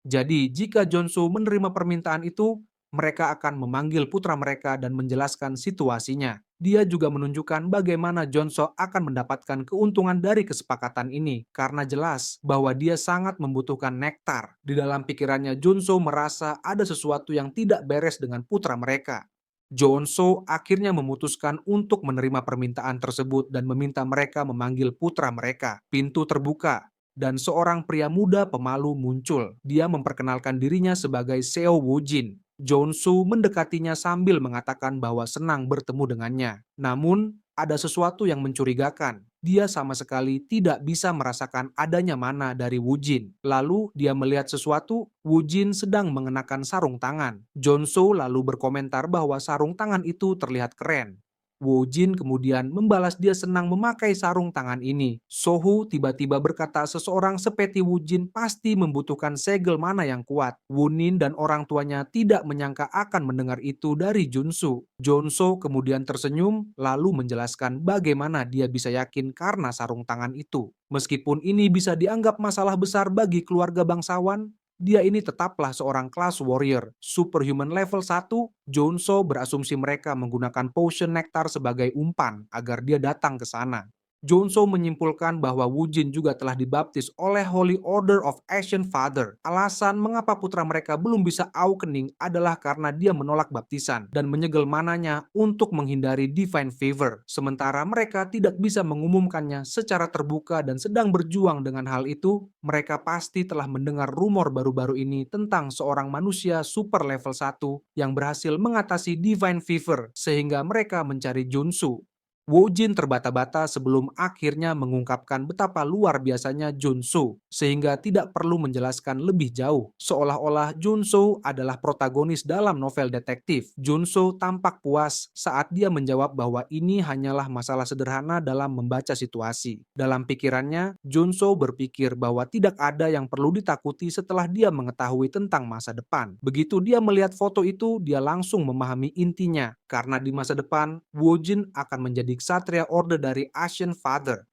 Speaker 1: Jadi, jika Junso menerima permintaan itu, mereka akan memanggil putra mereka dan menjelaskan situasinya. Dia juga menunjukkan bagaimana Jonso akan mendapatkan keuntungan dari kesepakatan ini, karena jelas bahwa dia sangat membutuhkan nektar. Di dalam pikirannya, Junso merasa ada sesuatu yang tidak beres dengan putra mereka. Jonso akhirnya memutuskan untuk menerima permintaan tersebut dan meminta mereka memanggil putra mereka. Pintu terbuka, dan seorang pria muda pemalu muncul. Dia memperkenalkan dirinya sebagai Seo Woo-jin. Jonsu mendekatinya sambil mengatakan bahwa senang bertemu dengannya. Namun, ada sesuatu yang mencurigakan. Dia sama sekali tidak bisa merasakan adanya mana dari Woo-jin. Lalu, dia melihat sesuatu, Woo-jin sedang mengenakan sarung tangan. Jonsu lalu berkomentar bahwa sarung tangan itu terlihat keren. Woo-jin kemudian membalas dia senang memakai sarung tangan ini. Sohu tiba-tiba berkata seseorang seperti Woo-jin pasti membutuhkan segel mana yang kuat. Woo-nin dan orang tuanya tidak menyangka akan mendengar itu dari Junsu. Jonso kemudian tersenyum lalu menjelaskan bagaimana dia bisa yakin karena sarung tangan itu. Meskipun ini bisa dianggap masalah besar bagi keluarga bangsawan, dia ini tetaplah seorang class warrior. Superhuman level 1, Jonso berasumsi mereka menggunakan potion nektar sebagai umpan agar dia datang ke sana. Jonso menyimpulkan bahwa Woo-jin juga telah dibaptis oleh Holy Order of Ashen Father. Alasan mengapa putra mereka belum bisa awakening adalah karena dia menolak baptisan dan menyegel mananya untuk menghindari divine favor. Sementara mereka tidak bisa mengumumkannya secara terbuka dan sedang berjuang dengan hal itu, mereka pasti telah mendengar rumor baru-baru ini tentang seorang manusia super level 1 yang berhasil mengatasi divine fever sehingga mereka mencari Junsu. Woo-jin terbata-bata sebelum akhirnya mengungkapkan betapa luar biasanya Junsu, sehingga tidak perlu menjelaskan lebih jauh. Seolah-olah Junsu adalah protagonis dalam novel detektif. Junsu tampak puas saat dia menjawab bahwa ini hanyalah masalah sederhana dalam membaca situasi. Dalam pikirannya, Junsu berpikir bahwa tidak ada yang perlu ditakuti setelah dia mengetahui tentang masa depan. Begitu dia melihat foto itu, dia langsung memahami intinya. Karena di masa depan, Woo-jin akan menjadi ksatria orde dari Ashen Father.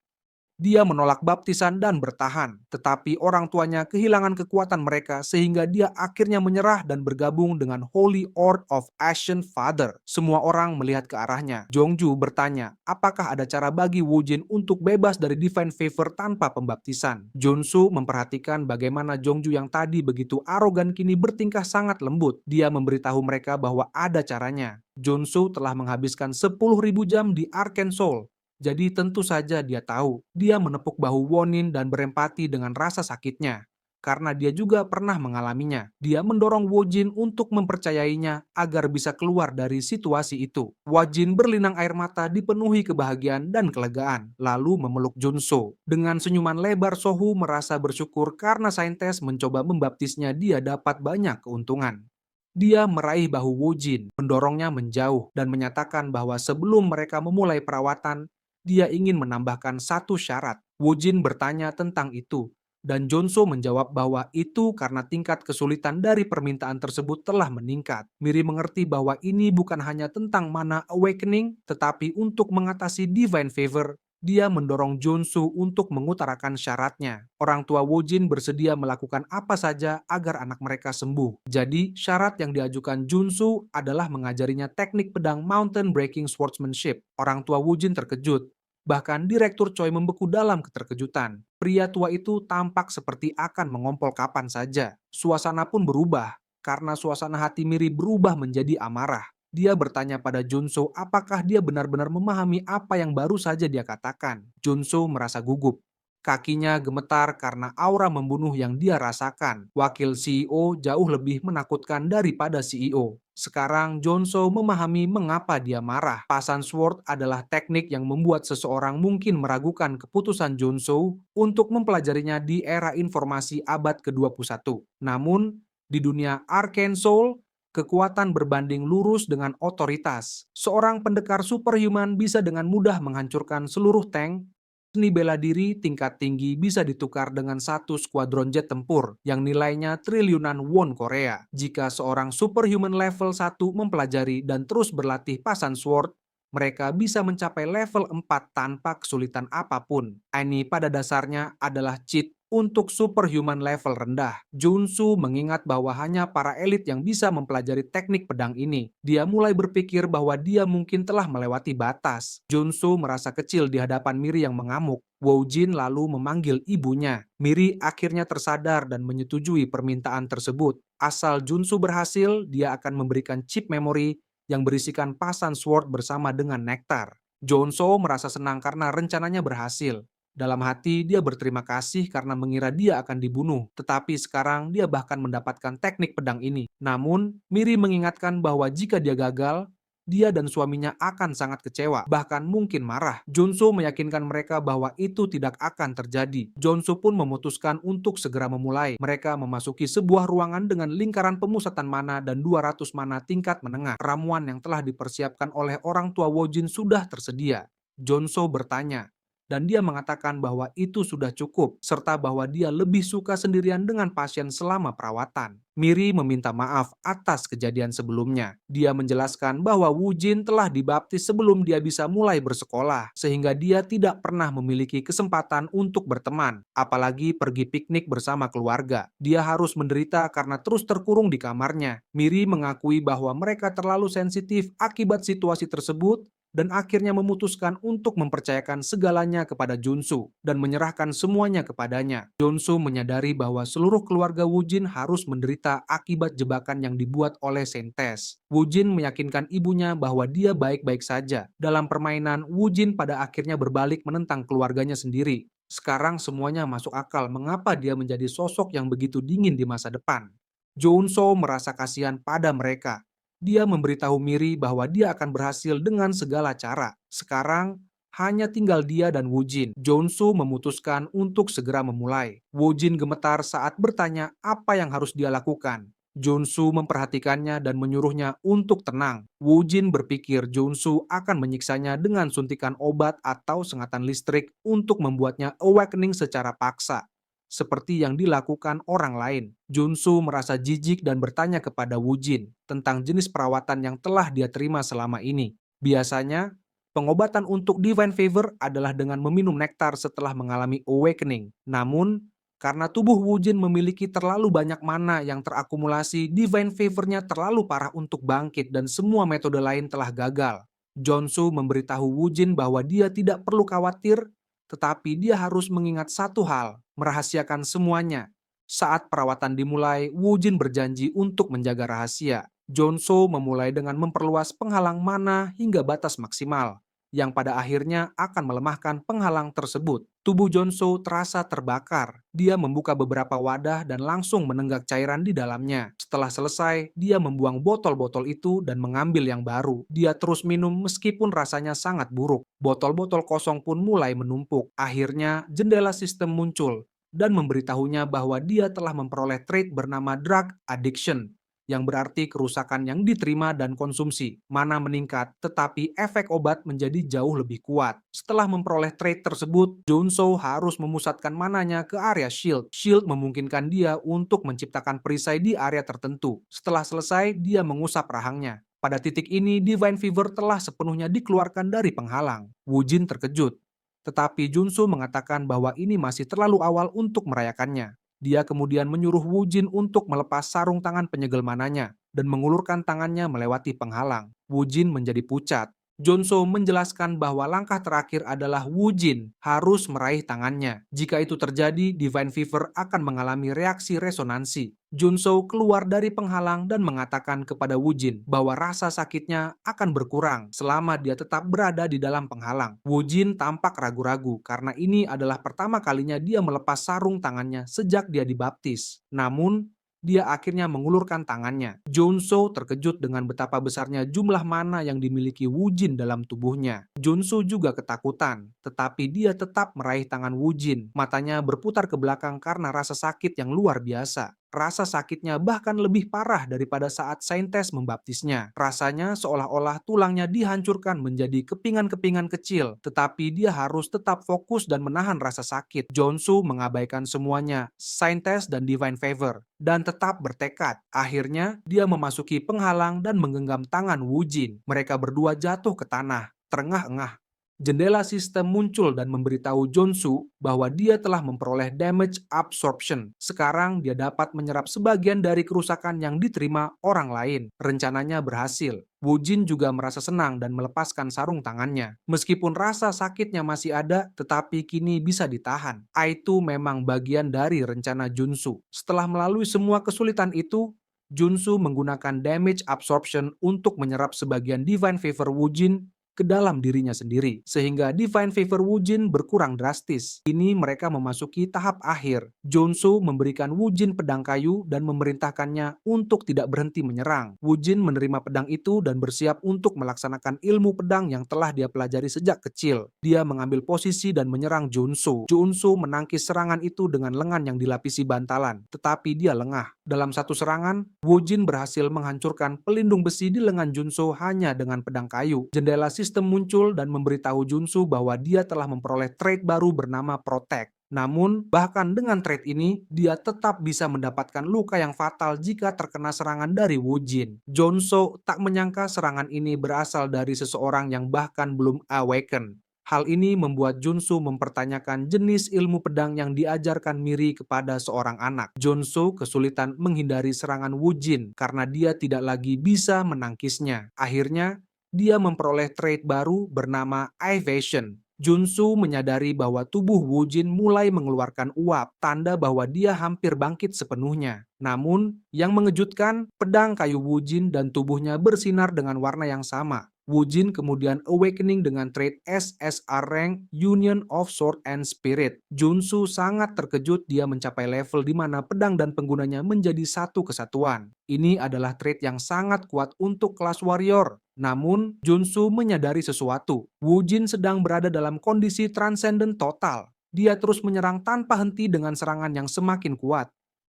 Speaker 1: Dia menolak baptisan dan bertahan, tetapi orang tuanya kehilangan kekuatan mereka sehingga dia akhirnya menyerah dan bergabung dengan Holy Order of Ashen Father. Semua orang melihat ke arahnya. Jongju bertanya, apakah ada cara bagi Woo-jin untuk bebas dari divine favor tanpa pembaptisan? Junsu memperhatikan bagaimana Jongju yang tadi begitu arogan kini bertingkah sangat lembut. Dia memberitahu mereka bahwa ada caranya. Junsu telah menghabiskan 10.000 jam di Arcane Soul. Jadi tentu saja dia tahu, dia menepuk bahu Wonin dan berempati dengan rasa sakitnya. Karena dia juga pernah mengalaminya. Dia mendorong Wojin untuk mempercayainya agar bisa keluar dari situasi itu. Wojin berlinang air mata dipenuhi kebahagiaan dan kelegaan, lalu memeluk Junso. Dengan senyuman lebar, Sohu merasa bersyukur karena saintes mencoba membaptisnya dia dapat banyak keuntungan. Dia meraih bahu Wojin, mendorongnya menjauh, dan menyatakan bahwa sebelum mereka memulai perawatan, dia ingin menambahkan satu syarat. Woo-jin bertanya tentang itu, dan Jonso menjawab bahwa itu karena tingkat kesulitan dari permintaan tersebut telah meningkat. Miri mengerti bahwa ini bukan hanya tentang mana awakening, tetapi untuk mengatasi divine favor. Dia mendorong Jonsu untuk mengutarakan syaratnya. Orang tua Woo-jin bersedia melakukan apa saja agar anak mereka sembuh. Jadi, syarat yang diajukan Junsu adalah mengajarinya teknik pedang mountain breaking swordsmanship. Orang tua Woo-jin terkejut. Bahkan Direktur Choi membeku dalam keterkejutan. Pria tua itu tampak seperti akan mengompol kapan saja. Suasana pun berubah, karena suasana hati Miri berubah menjadi amarah. Dia bertanya pada Junso apakah dia benar-benar memahami apa yang baru saja dia katakan. Junso merasa gugup. Kakinya gemetar karena aura membunuh yang dia rasakan. Wakil CEO jauh lebih menakutkan daripada CEO. Sekarang Jonso memahami mengapa dia marah. Pasan Sword adalah teknik yang membuat seseorang mungkin meragukan keputusan Jonso untuk mempelajarinya di era informasi abad ke-21. Namun, di dunia Arcane Soul, kekuatan berbanding lurus dengan otoritas. Seorang pendekar superhuman bisa dengan mudah menghancurkan seluruh tank Seni bela diri tingkat tinggi bisa ditukar dengan satu skuadron jet tempur yang nilainya triliunan won Korea. Jika seorang superhuman level 1 mempelajari dan terus berlatih Pasan Sword, mereka bisa mencapai level 4 tanpa kesulitan apapun. Ini pada dasarnya adalah cheat untuk superhuman level rendah. Junsu mengingat bahwa hanya para elit yang bisa mempelajari teknik pedang ini. Dia mulai berpikir bahwa dia mungkin telah melewati batas. Junsu merasa kecil di hadapan Miri yang mengamuk. Woojin lalu memanggil ibunya. Miri akhirnya tersadar dan menyetujui permintaan tersebut. Asal Junsu berhasil, dia akan memberikan chip memori yang berisikan Pasan Sword bersama dengan nektar. Jonso merasa senang karena rencananya berhasil. Dalam hati, dia berterima kasih karena mengira dia akan dibunuh. Tetapi sekarang dia bahkan mendapatkan teknik pedang ini. Namun, Miri mengingatkan bahwa jika dia gagal, dia dan suaminya akan sangat kecewa, bahkan mungkin marah. Junsu meyakinkan mereka bahwa itu tidak akan terjadi. Junsu pun memutuskan untuk segera memulai. Mereka memasuki sebuah ruangan dengan lingkaran pemusatan mana dan 200 mana tingkat menengah. Ramuan yang telah dipersiapkan oleh orang tua Woojin sudah tersedia. Junsu bertanya, dan dia mengatakan bahwa itu sudah cukup, serta bahwa dia lebih suka sendirian dengan pasien selama perawatan. Miri meminta maaf atas kejadian sebelumnya. Dia menjelaskan bahwa Woojin telah dibaptis sebelum dia bisa mulai bersekolah, sehingga dia tidak pernah memiliki kesempatan untuk berteman, apalagi pergi piknik bersama keluarga. Dia harus menderita karena terus terkurung di kamarnya. Miri mengakui bahwa mereka terlalu sensitif akibat situasi tersebut, dan akhirnya memutuskan untuk mempercayakan segalanya kepada Junsu dan menyerahkan semuanya kepadanya. Junsu menyadari bahwa seluruh keluarga Woojin harus menderita akibat jebakan yang dibuat oleh Sentes. Woojin meyakinkan ibunya bahwa dia baik-baik saja. Dalam permainan, Woojin pada akhirnya berbalik menentang keluarganya sendiri. Sekarang semuanya masuk akal mengapa dia menjadi sosok yang begitu dingin di masa depan. Junso merasa kasihan pada mereka. Dia memberitahu Miri bahwa dia akan berhasil dengan segala cara. Sekarang, hanya tinggal dia dan Woojin. Junsu memutuskan untuk segera memulai. Woojin gemetar saat bertanya apa yang harus dia lakukan. Junsu memperhatikannya dan menyuruhnya untuk tenang. Woojin berpikir Junsu akan menyiksanya dengan suntikan obat atau sengatan listrik untuk membuatnya awakening secara paksa, seperti yang dilakukan orang lain. Junsu merasa jijik dan bertanya kepada Woojin tentang jenis perawatan yang telah dia terima selama ini. Biasanya, pengobatan untuk Divine Fever adalah dengan meminum nektar setelah mengalami awakening. Namun, karena tubuh Woojin memiliki terlalu banyak mana yang terakumulasi, Divine Fever-nya terlalu parah untuk bangkit dan semua metode lain telah gagal. Junsu memberitahu Woojin bahwa dia tidak perlu khawatir, tetapi dia harus mengingat satu hal, merahasiakan semuanya. Saat perawatan dimulai, Woojin berjanji untuk menjaga rahasia. Junsu memulai dengan memperluas penghalang mana hingga batas maksimal, yang pada akhirnya akan melemahkan penghalang tersebut. Tubuh Junsu terasa terbakar. Dia membuka beberapa wadah dan langsung menenggak cairan di dalamnya. Setelah selesai, dia membuang botol-botol itu dan mengambil yang baru. Dia terus minum meskipun rasanya sangat buruk. Botol-botol kosong pun mulai menumpuk. Akhirnya, jendela sistem muncul dan memberitahunya bahwa dia telah memperoleh trait bernama drug addiction, yang berarti kerusakan yang diterima dan konsumsi. Mana meningkat, tetapi efek obat menjadi jauh lebih kuat. Setelah memperoleh trait tersebut, Junso harus memusatkan mananya ke area shield. Shield memungkinkan dia untuk menciptakan perisai di area tertentu. Setelah selesai, dia mengusap rahangnya. Pada titik ini, Divine Fever telah sepenuhnya dikeluarkan dari penghalang. Woojin terkejut, tetapi Junso mengatakan bahwa ini masih terlalu awal untuk merayakannya. Dia kemudian menyuruh Woojin untuk melepas sarung tangan penyegel mananya dan mengulurkan tangannya melewati penghalang. Woojin menjadi pucat. Junso menjelaskan bahwa langkah terakhir adalah Woojin harus meraih tangannya. Jika itu terjadi, Divine Fever akan mengalami reaksi resonansi. Junso keluar dari penghalang dan mengatakan kepada Woojin bahwa rasa sakitnya akan berkurang selama dia tetap berada di dalam penghalang. Woojin tampak ragu-ragu karena ini adalah pertama kalinya dia melepas sarung tangannya sejak dia dibaptis. Namun, dia akhirnya mengulurkan tangannya. Junso terkejut dengan betapa besarnya jumlah mana yang dimiliki Woojin dalam tubuhnya. Junso juga ketakutan, tetapi dia tetap meraih tangan Woojin. Matanya berputar ke belakang karena rasa sakit yang luar biasa. Rasa sakitnya bahkan lebih parah daripada saat Saintes membaptisnya. Rasanya seolah-olah tulangnya dihancurkan menjadi kepingan-kepingan kecil, tetapi dia harus tetap fokus dan menahan rasa sakit. Jonsu mengabaikan semuanya, Saintes dan Divine Favor, dan tetap bertekad. Akhirnya, dia memasuki penghalang dan menggenggam tangan Wujin. Mereka berdua jatuh ke tanah, terengah-engah. Jendela sistem muncul dan memberitahu Jonsu bahwa dia telah memperoleh damage absorption. Sekarang dia dapat menyerap sebagian dari kerusakan yang diterima orang lain. Rencananya berhasil. Wujin juga merasa senang dan melepaskan sarung tangannya. Meskipun rasa sakitnya masih ada, tetapi kini bisa ditahan. Itu memang bagian dari rencana Junsu. Setelah melalui semua kesulitan itu, Junsu menggunakan damage absorption untuk menyerap sebagian Divine Favor Wujin ke dalam dirinya sendiri, sehingga Divine Favor Wujin berkurang drastis. Kini mereka memasuki tahap akhir. Jonsu memberikan Wujin pedang kayu dan memerintahkannya untuk tidak berhenti menyerang. Wujin menerima pedang itu dan bersiap untuk melaksanakan ilmu pedang yang telah dia pelajari sejak kecil. Dia mengambil posisi dan menyerang Jonsu. Jonsu menangkis serangan itu dengan lengan yang dilapisi bantalan, tetapi dia lengah. Dalam satu serangan, Wujin berhasil menghancurkan pelindung besi di lengan Junso hanya dengan pedang kayu. Jendela sistem muncul dan memberitahu Junsu bahwa dia telah memperoleh trait baru bernama Protect. Namun, bahkan dengan trait ini, dia tetap bisa mendapatkan luka yang fatal jika terkena serangan dari Wujin. Jonso tak menyangka serangan ini berasal dari seseorang yang bahkan belum awaken. Hal ini membuat Junsu mempertanyakan jenis ilmu pedang yang diajarkan Miri kepada seorang anak. Junsu kesulitan menghindari serangan Wujin karena dia tidak lagi bisa menangkisnya. Akhirnya, dia memperoleh trait baru bernama Evasion. Junsu menyadari bahwa tubuh Wujin mulai mengeluarkan uap, tanda bahwa dia hampir bangkit sepenuhnya. Namun, yang mengejutkan, pedang kayu Wujin dan tubuhnya bersinar dengan warna yang sama. Wujin kemudian awakening dengan trait SSR rank Union of Sword and Spirit. Junsu sangat terkejut dia mencapai level di mana pedang dan penggunanya menjadi satu kesatuan. Ini adalah trait yang sangat kuat untuk kelas warrior. Namun, Junsu menyadari sesuatu. Wujin sedang berada dalam kondisi transcendent total. Dia terus menyerang tanpa henti dengan serangan yang semakin kuat.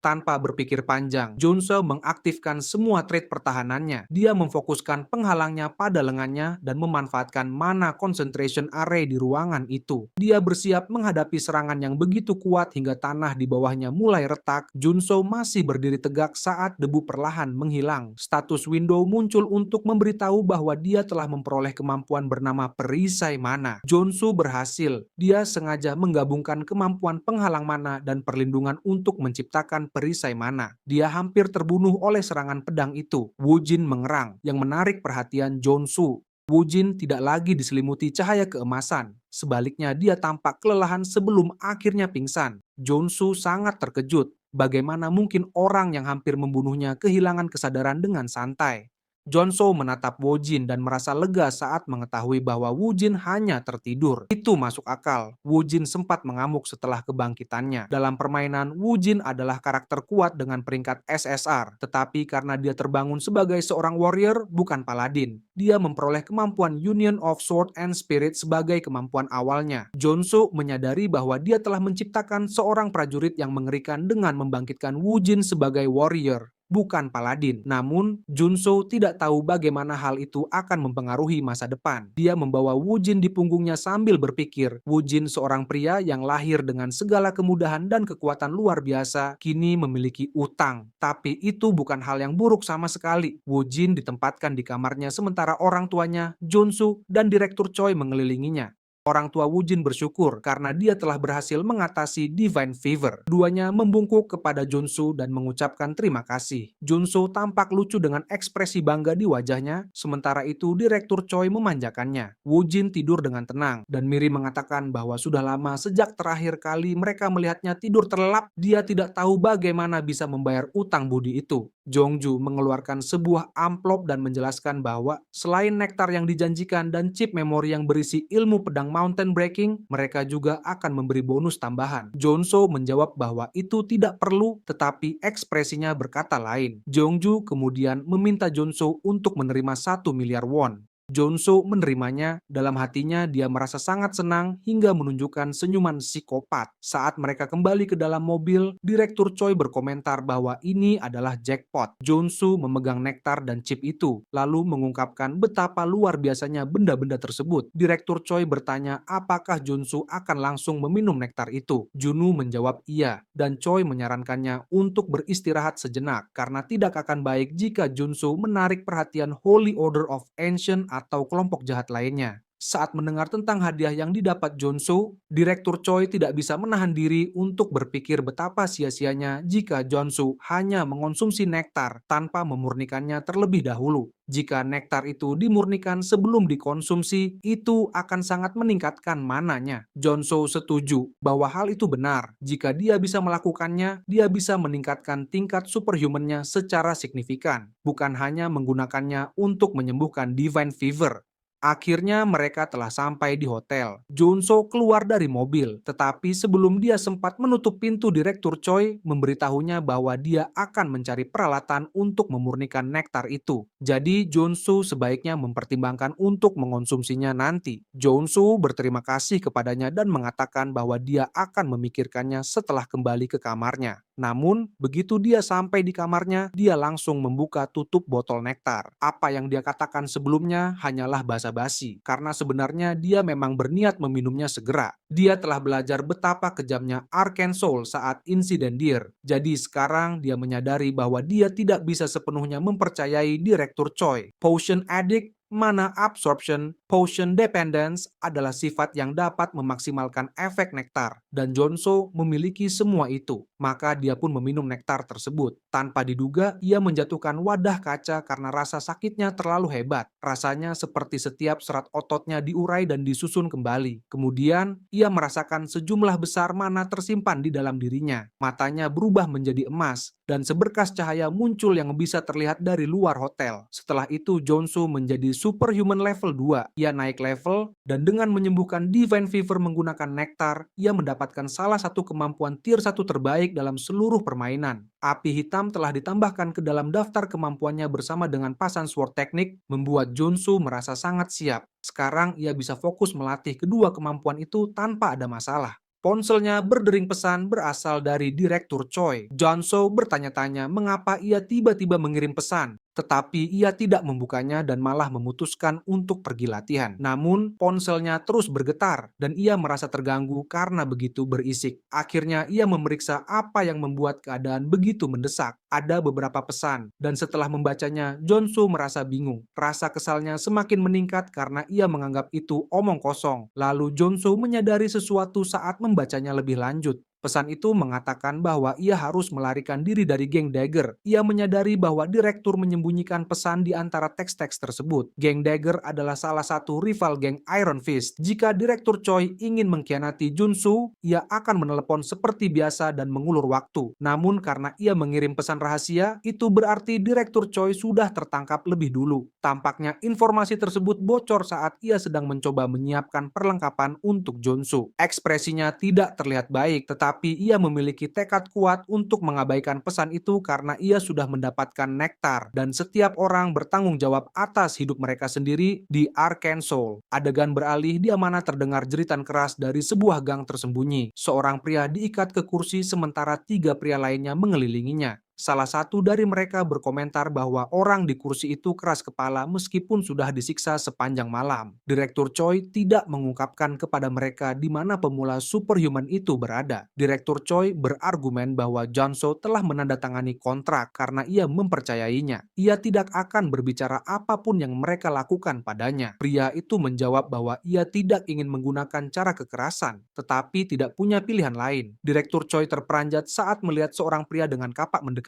Speaker 1: Tanpa berpikir panjang, Junso mengaktifkan semua trait pertahanannya. Dia memfokuskan penghalangnya pada lengannya dan memanfaatkan mana concentration array di ruangan itu. Dia bersiap menghadapi serangan yang begitu kuat hingga tanah di bawahnya mulai retak. Junso masih berdiri tegak saat debu perlahan menghilang. Status window muncul untuk memberitahu bahwa dia telah memperoleh kemampuan bernama perisai mana. Junso berhasil. Dia sengaja menggabungkan kemampuan penghalang mana dan perlindungan untuk menciptakan perisai mana. Dia hampir terbunuh oleh serangan pedang itu. Wujin mengerang, yang menarik perhatian Jonsu. Wujin tidak lagi diselimuti cahaya keemasan. Sebaliknya, dia tampak kelelahan sebelum akhirnya pingsan. Jonsu sangat terkejut. Bagaimana mungkin orang yang hampir membunuhnya kehilangan kesadaran dengan santai? Jonso menatap Wujin dan merasa lega saat mengetahui bahwa Wujin hanya tertidur. Itu masuk akal. Wujin sempat mengamuk setelah kebangkitannya. Dalam permainan, Wujin adalah karakter kuat dengan peringkat SSR. Tetapi karena dia terbangun sebagai seorang warrior, bukan paladin, dia memperoleh kemampuan Union of Sword and Spirit sebagai kemampuan awalnya. Jonso menyadari bahwa dia telah menciptakan seorang prajurit yang mengerikan dengan membangkitkan Wujin sebagai warrior, bukan paladin. Namun, Junso tidak tahu bagaimana hal itu akan mempengaruhi masa depan. Dia membawa Wujin di punggungnya sambil berpikir, Wujin seorang pria yang lahir dengan segala kemudahan dan kekuatan luar biasa, kini memiliki utang. Tapi itu bukan hal yang buruk sama sekali. Wujin ditempatkan di kamarnya sementara orang tuanya, Junsu, dan Direktur Choi mengelilinginya. Orang tua Wujin bersyukur karena dia telah berhasil mengatasi Divine Fever. Duanya membungkuk kepada Junsu dan mengucapkan terima kasih. Junsu tampak lucu dengan ekspresi bangga di wajahnya, sementara itu Direktur Choi memanjakannya. Wujin tidur dengan tenang, dan Miri mengatakan bahwa sudah lama sejak terakhir kali mereka melihatnya tidur terlelap, dia tidak tahu bagaimana bisa membayar utang budi itu. Jongju mengeluarkan sebuah amplop dan menjelaskan bahwa selain nektar yang dijanjikan dan chip memori yang berisi ilmu pedang mountain breaking, mereka juga akan memberi bonus tambahan. Jonso menjawab bahwa itu tidak perlu, tetapi ekspresinya berkata lain. Jongju kemudian meminta Jonso untuk menerima 1 miliar won. Jonso menerimanya, dalam hatinya dia merasa sangat senang hingga menunjukkan senyuman psikopat. Saat mereka kembali ke dalam mobil, Direktur Choi berkomentar bahwa ini adalah jackpot. Jonso memegang nektar dan chip itu, lalu mengungkapkan betapa luar biasanya benda-benda tersebut. Direktur Choi bertanya apakah Jonso akan langsung meminum nektar itu. Junwoo menjawab iya, dan Choi menyarankannya untuk beristirahat sejenak karena tidak akan baik jika Jonso menarik perhatian Holy Order of Ancient atau kelompok jahat lainnya. Saat mendengar tentang hadiah yang didapat Jonso, Direktur Choi tidak bisa menahan diri untuk berpikir betapa sia-sianya jika Jonso hanya mengonsumsi nektar tanpa memurnikannya terlebih dahulu. Jika nektar itu dimurnikan sebelum dikonsumsi, itu akan sangat meningkatkan mananya. Jonso setuju bahwa hal itu benar. Jika dia bisa melakukannya, dia bisa meningkatkan tingkat superhuman-nya secara signifikan, bukan hanya menggunakannya untuk menyembuhkan divine fever. Akhirnya mereka telah sampai di hotel. Junso keluar dari mobil, tetapi sebelum dia sempat menutup pintu, Direktur Choi memberitahunya bahwa dia akan mencari peralatan untuk memurnikan nektar itu. Jadi Junso sebaiknya mempertimbangkan untuk mengonsumsinya nanti. Junso berterima kasih kepadanya dan mengatakan bahwa dia akan memikirkannya setelah kembali ke kamarnya. Namun, begitu dia sampai di kamarnya, dia langsung membuka tutup botol nektar. Apa yang dia katakan sebelumnya hanyalah basa-basi, karena sebenarnya dia memang berniat meminumnya segera. Dia telah belajar betapa kejamnya Arcane Soul saat insiden Deer. Jadi sekarang dia menyadari bahwa dia tidak bisa sepenuhnya mempercayai Direktur Choi. Potion Addict, Mana Absorption, Potion Dependence adalah sifat yang dapat memaksimalkan efek nektar, dan Jonso memiliki semua itu. Maka dia pun meminum nektar tersebut. Tanpa diduga, ia menjatuhkan wadah kaca karena rasa sakitnya terlalu hebat. Rasanya seperti setiap serat ototnya diurai dan disusun kembali. Kemudian, ia merasakan sejumlah besar mana tersimpan di dalam dirinya. Matanya berubah menjadi emas, dan seberkas cahaya muncul yang bisa terlihat dari luar hotel. Setelah itu, Jonso menjadi superhuman level 2. Ia naik level, dan dengan menyembuhkan divine fever menggunakan nektar, ia mendapatkan salah satu kemampuan tier 1 terbaik dalam seluruh permainan. Api hitam telah ditambahkan ke dalam daftar kemampuannya bersama dengan Pasan Sword Teknik, membuat Jonso merasa sangat siap. Sekarang ia bisa fokus melatih kedua kemampuan itu tanpa ada masalah. Ponselnya berdering pesan berasal dari Direktur Choi. Jonso bertanya-tanya mengapa ia tiba-tiba mengirim pesan, tetapi ia tidak membukanya dan malah memutuskan untuk pergi latihan. Namun, ponselnya terus bergetar dan ia merasa terganggu karena begitu berisik. Akhirnya ia memeriksa apa yang membuat keadaan begitu mendesak. Ada beberapa pesan, dan setelah membacanya, Jonso merasa bingung. Rasa kesalnya semakin meningkat karena ia menganggap itu omong kosong. Lalu Jonso menyadari sesuatu saat membacanya lebih lanjut. Pesan itu mengatakan bahwa ia harus melarikan diri dari geng Dagger. Ia menyadari bahwa direktur menyembunyikan pesan di antara teks-teks tersebut. Geng Dagger adalah salah satu rival geng Iron Fist. Jika Direktur Choi ingin mengkhianati Junso, ia akan menelepon seperti biasa dan mengulur waktu. Namun karena ia mengirim pesan rahasia, itu berarti Direktur Choi sudah tertangkap lebih dulu. Tampaknya informasi tersebut bocor saat ia sedang mencoba menyiapkan perlengkapan untuk Junso. Ekspresinya tidak terlihat baik, tetapi ia memiliki tekad kuat untuk mengabaikan pesan itu karena ia sudah mendapatkan nektar, dan setiap orang bertanggung jawab atas hidup mereka sendiri di Arcane Soul. Adegan beralih di mana terdengar jeritan keras dari sebuah gang tersembunyi. Seorang pria diikat ke kursi sementara 3 pria lainnya mengelilinginya. Salah satu dari mereka berkomentar bahwa orang di kursi itu keras kepala meskipun sudah disiksa sepanjang malam. Direktur Choi tidak mengungkapkan kepada mereka di mana pemula superhuman itu berada. Direktur Choi berargumen bahwa Jonso telah menandatangani kontrak karena ia mempercayainya. Ia tidak akan berbicara apapun yang mereka lakukan padanya. Pria itu menjawab bahwa ia tidak ingin menggunakan cara kekerasan, tetapi tidak punya pilihan lain. Direktur Choi terperanjat saat melihat seorang pria dengan kapak mendekatinya.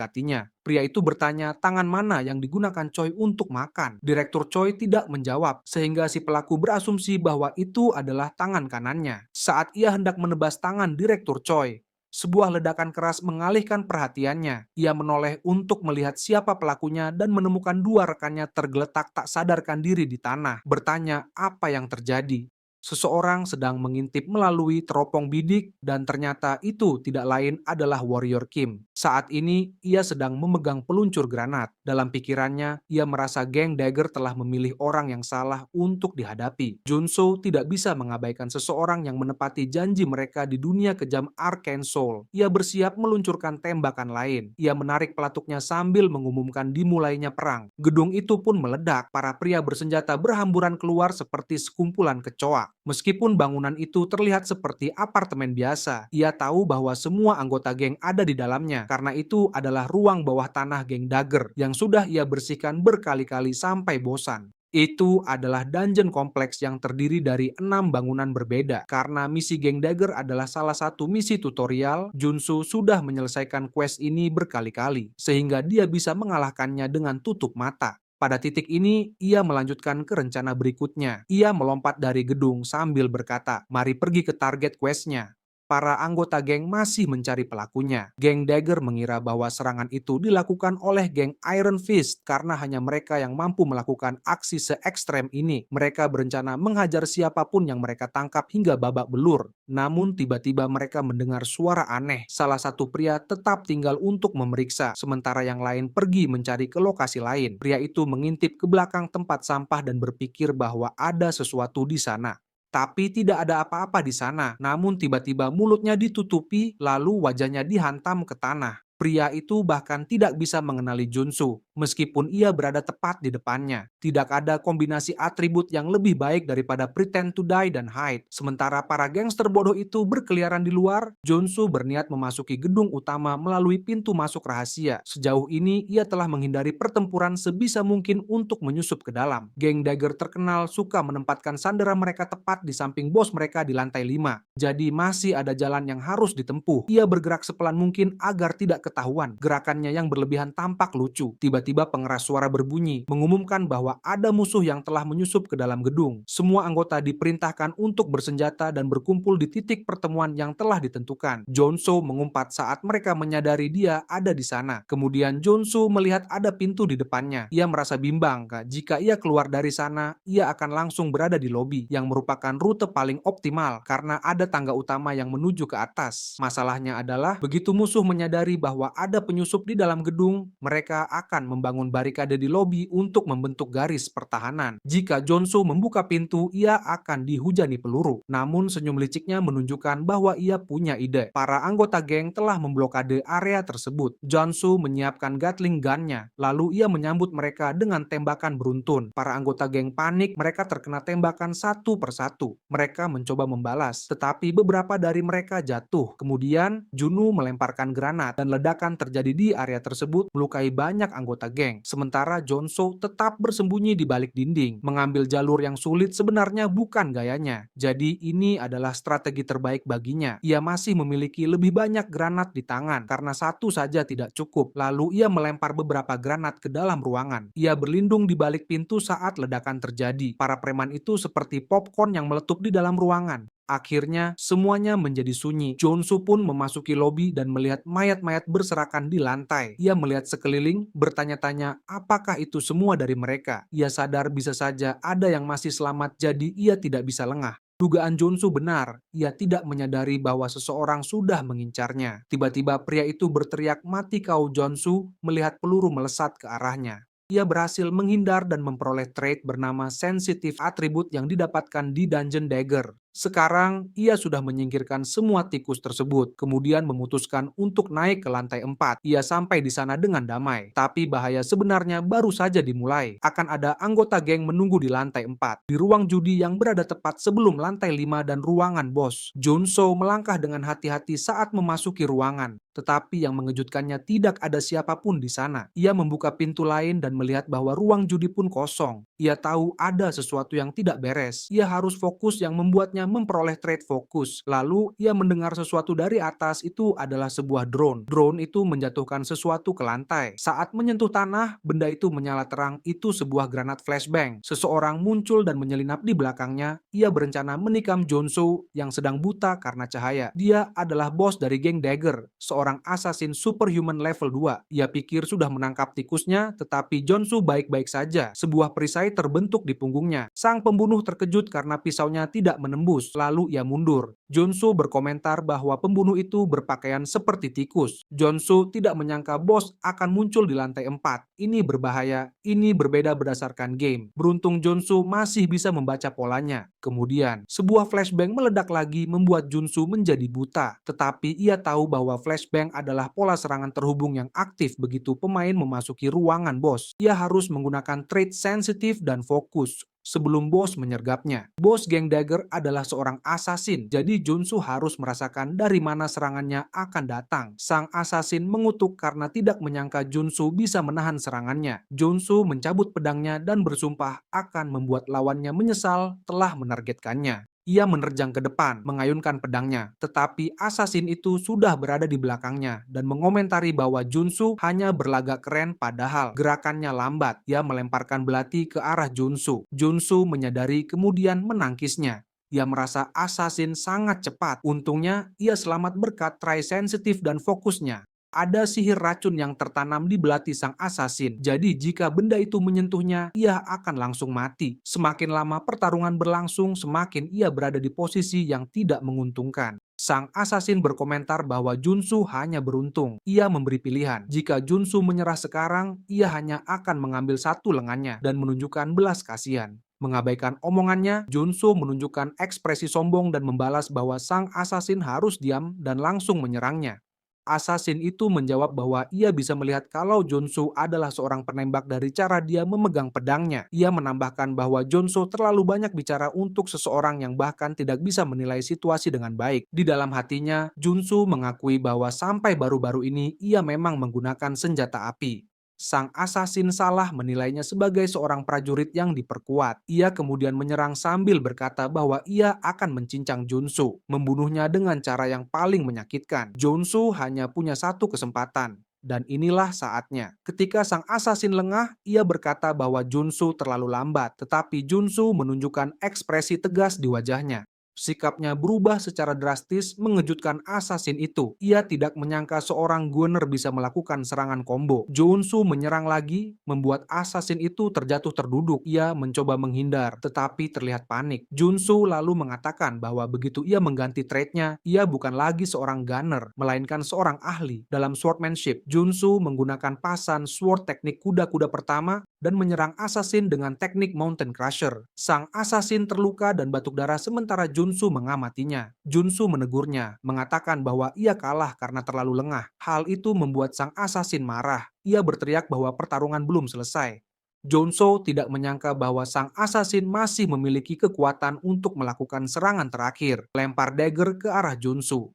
Speaker 1: Pria itu bertanya tangan mana yang digunakan Choi untuk makan. Direktur Choi tidak menjawab, sehingga si pelaku berasumsi bahwa itu adalah tangan kanannya. Saat ia hendak menebas tangan Direktur Choi, sebuah ledakan keras mengalihkan perhatiannya. Ia menoleh untuk melihat siapa pelakunya dan menemukan 2 rekannya tergeletak tak sadarkan diri di tanah. Bertanya apa yang terjadi. Seseorang sedang mengintip melalui teropong bidik dan ternyata itu tidak lain adalah Warrior Kim. Saat ini ia sedang memegang peluncur granat Dalam pikirannya, ia merasa geng Dagger telah memilih orang yang salah untuk dihadapi. Junso tidak bisa mengabaikan seseorang yang menepati janji mereka di dunia kejam Arcane Soul. Ia bersiap meluncurkan tembakan lain. Ia menarik pelatuknya sambil mengumumkan dimulainya perang. Gedung itu pun meledak. Para pria bersenjata berhamburan keluar seperti sekumpulan kecoa. Meskipun bangunan itu terlihat seperti apartemen biasa, ia tahu bahwa semua anggota geng ada di dalamnya, karena itu adalah ruang bawah tanah geng Dagger yang sudah ia bersihkan berkali-kali sampai bosan. Itu adalah dungeon kompleks yang terdiri dari 6 bangunan berbeda. Karena misi geng Dagger adalah salah satu misi tutorial, Junsu sudah menyelesaikan quest ini berkali-kali, sehingga dia bisa mengalahkannya dengan tutup mata. Pada titik ini, ia melanjutkan ke rencana berikutnya. Ia melompat dari gedung sambil berkata, "Mari pergi ke target quest-nya." Para anggota geng masih mencari pelakunya. Geng Dagger mengira bahwa serangan itu dilakukan oleh geng Iron Fist karena hanya mereka yang mampu melakukan aksi se-ekstrem ini. Mereka berencana menghajar siapapun yang mereka tangkap hingga babak belur. Namun tiba-tiba mereka mendengar suara aneh. Salah satu pria tetap tinggal untuk memeriksa, sementara yang lain pergi mencari ke lokasi lain. Pria itu mengintip ke belakang tempat sampah dan berpikir bahwa ada sesuatu di sana. Tapi tidak ada apa-apa di sana, namun tiba-tiba mulutnya ditutupi, lalu wajahnya dihantam ke tanah. Pria itu bahkan tidak bisa mengenali Junsu, meskipun ia berada tepat di depannya. Tidak ada kombinasi atribut yang lebih baik daripada Pretend to Die dan Hide. Sementara para gangster bodoh itu berkeliaran di luar, Junsu berniat memasuki gedung utama melalui pintu masuk rahasia. Sejauh ini, ia telah menghindari pertempuran sebisa mungkin untuk menyusup ke dalam. Geng Dagger terkenal suka menempatkan sandera mereka tepat di samping bos mereka di lantai 5. Jadi masih ada jalan yang harus ditempuh. Ia bergerak sepelan mungkin agar tidak ketahuan. Gerakannya yang berlebihan tampak lucu. Tiba-tiba pengeras suara berbunyi, mengumumkan bahwa ada musuh yang telah menyusup ke dalam gedung. Semua anggota diperintahkan untuk bersenjata dan berkumpul di titik pertemuan yang telah ditentukan. Jonsu mengumpat saat mereka menyadari dia ada di sana. Kemudian Jonsu melihat ada pintu di depannya. Ia merasa bimbang, jika ia keluar dari sana, ia akan langsung berada di lobi, yang merupakan rute paling optimal karena ada tangga utama yang menuju ke atas. Masalahnya adalah, begitu musuh menyadari bahwa ada penyusup di dalam gedung, mereka akan membangun barikade di lobi untuk membentuk garis pertahanan. Jika Jonsu membuka pintu, ia akan dihujani peluru. Namun senyum liciknya menunjukkan bahwa ia punya ide. Para anggota geng telah memblokade area tersebut. Jonsu menyiapkan Gatling gun-nya, lalu ia menyambut mereka dengan tembakan beruntun. Para anggota geng panik, mereka terkena tembakan satu persatu. Mereka mencoba membalas, tetapi beberapa dari mereka jatuh. Kemudian, Junu melemparkan granat dan ledakan terjadi di area tersebut melukai banyak anggota geng. Sementara Jonsu tetap bersembunyi di balik dinding. Mengambil jalur yang sulit sebenarnya bukan gayanya. Jadi ini adalah strategi terbaik baginya. Ia masih memiliki lebih banyak granat di tangan karena satu saja tidak cukup. Lalu ia melempar beberapa granat ke dalam ruangan. Ia berlindung di balik pintu saat ledakan terjadi. Para preman itu seperti popcorn yang meletup di dalam ruangan. Akhirnya, semuanya menjadi sunyi. Jonsu pun memasuki lobi dan melihat mayat-mayat berserakan di lantai. Ia melihat sekeliling, bertanya-tanya apakah itu semua dari mereka. Ia sadar bisa saja ada yang masih selamat, jadi ia tidak bisa lengah. Dugaan Jonsu benar, ia tidak menyadari bahwa seseorang sudah mengincarnya. Tiba-tiba pria itu berteriak, "Mati kau Jonsu," melihat peluru melesat ke arahnya. Ia berhasil menghindar dan memperoleh trait bernama Sensitive Attribute yang didapatkan di Dungeon Dagger. Sekarang, ia sudah menyingkirkan semua tikus tersebut, kemudian memutuskan untuk naik ke lantai 4. Ia sampai di sana dengan damai. Tapi bahaya sebenarnya baru saja dimulai. Akan ada anggota geng menunggu di lantai 4, di ruang judi yang berada tepat sebelum lantai 5 dan ruangan bos. Junso melangkah dengan hati-hati saat memasuki ruangan. Tetapi yang mengejutkannya tidak ada siapapun di sana. Ia membuka pintu lain dan melihat bahwa ruang judi pun kosong. Ia tahu ada sesuatu yang tidak beres. Ia harus fokus yang membuatnya memperoleh trait fokus. Lalu ia mendengar sesuatu dari atas, itu adalah sebuah drone. Drone itu menjatuhkan sesuatu ke lantai. Saat menyentuh tanah, benda itu menyala terang. Itu sebuah granat flashbang. Seseorang muncul dan menyelinap di belakangnya. Ia berencana menikam Jonsu yang sedang buta karena cahaya. Dia adalah bos dari geng Dagger, seorang assassin superhuman level 2. Ia pikir sudah menangkap tikusnya, tetapi Jonsu baik-baik saja. Sebuah perisai terbentuk di punggungnya. Sang pembunuh terkejut karena pisaunya tidak menembus menembus, lalu ia mundur. Junsu berkomentar bahwa pembunuh itu berpakaian seperti tikus. Junsu tidak menyangka bos akan muncul di lantai 4. Ini berbahaya, ini berbeda berdasarkan game. Beruntung Junsu masih bisa membaca polanya. Kemudian, sebuah flashbang meledak lagi membuat Junsu menjadi buta. Tetapi ia tahu bahwa flashbang adalah pola serangan terhubung yang aktif begitu pemain memasuki ruangan bos. Ia harus menggunakan trait sensitif dan fokus sebelum bos menyergapnya. Bos geng Dagger adalah seorang asasin, jadi Junsu harus merasakan dari mana serangannya akan datang. Sang asasin mengutuk karena tidak menyangka Junsu bisa menahan serangannya. Junsu mencabut pedangnya dan bersumpah akan membuat lawannya menyesal telah menargetkannya. Ia menerjang ke depan, mengayunkan pedangnya, tetapi asasin itu sudah berada di belakangnya dan mengomentari bahwa Junsu hanya berlagak keren padahal gerakannya lambat. Ia melemparkan belati ke arah Junsu. Junsu menyadari kemudian menangkisnya. Ia merasa asasin sangat cepat. Untungnya, ia selamat berkat trai sensitif dan fokusnya. Ada sihir racun yang tertanam di belati sang asasin. Jadi jika benda itu menyentuhnya, ia akan langsung mati. Semakin lama pertarungan berlangsung, semakin ia berada di posisi yang tidak menguntungkan. Sang asasin berkomentar bahwa Junsu hanya beruntung. Ia memberi pilihan. Jika Junsu menyerah sekarang, ia hanya akan mengambil satu lengannya dan menunjukkan belas kasihan. Mengabaikan omongannya, Junsu menunjukkan ekspresi sombong dan membalas bahwa sang asasin harus diam dan langsung menyerangnya. Asasin itu menjawab bahwa ia bisa melihat kalau Junsu adalah seorang penembak dari cara dia memegang pedangnya. Ia menambahkan bahwa Junsu terlalu banyak bicara untuk seseorang yang bahkan tidak bisa menilai situasi dengan baik. Di dalam hatinya, Junsu mengakui bahwa sampai baru-baru ini ia memang menggunakan senjata api. Sang asasin salah menilainya sebagai seorang prajurit yang diperkuat. Ia kemudian menyerang sambil berkata bahwa ia akan mencincang Junsu, membunuhnya dengan cara yang paling menyakitkan. Junsu hanya punya satu kesempatan. Dan inilah saatnya. Ketika sang asasin lengah, ia berkata bahwa Junsu terlalu lambat, tetapi Junsu menunjukkan ekspresi tegas di wajahnya. Sikapnya berubah secara drastis mengejutkan asasin itu. Ia tidak menyangka seorang gunner bisa melakukan serangan combo. Junsu menyerang lagi, membuat asasin itu terjatuh terduduk. Ia mencoba menghindar, tetapi terlihat panik. Junsu lalu mengatakan bahwa begitu ia mengganti traitnya, ia bukan lagi seorang gunner, melainkan seorang ahli. Dalam swordmanship, Junsu menggunakan pasan sword teknik kuda-kuda pertama dan menyerang asasin dengan teknik Mountain Crusher. Sang asasin terluka dan batuk darah sementara Junsu mengamatinya. Junsu menegurnya, mengatakan bahwa ia kalah karena terlalu lengah. Hal itu membuat sang asasin marah. Ia berteriak bahwa pertarungan belum selesai. Junsu tidak menyangka bahwa sang asasin masih memiliki kekuatan untuk melakukan serangan terakhir. Lempar dagger ke arah Junsu.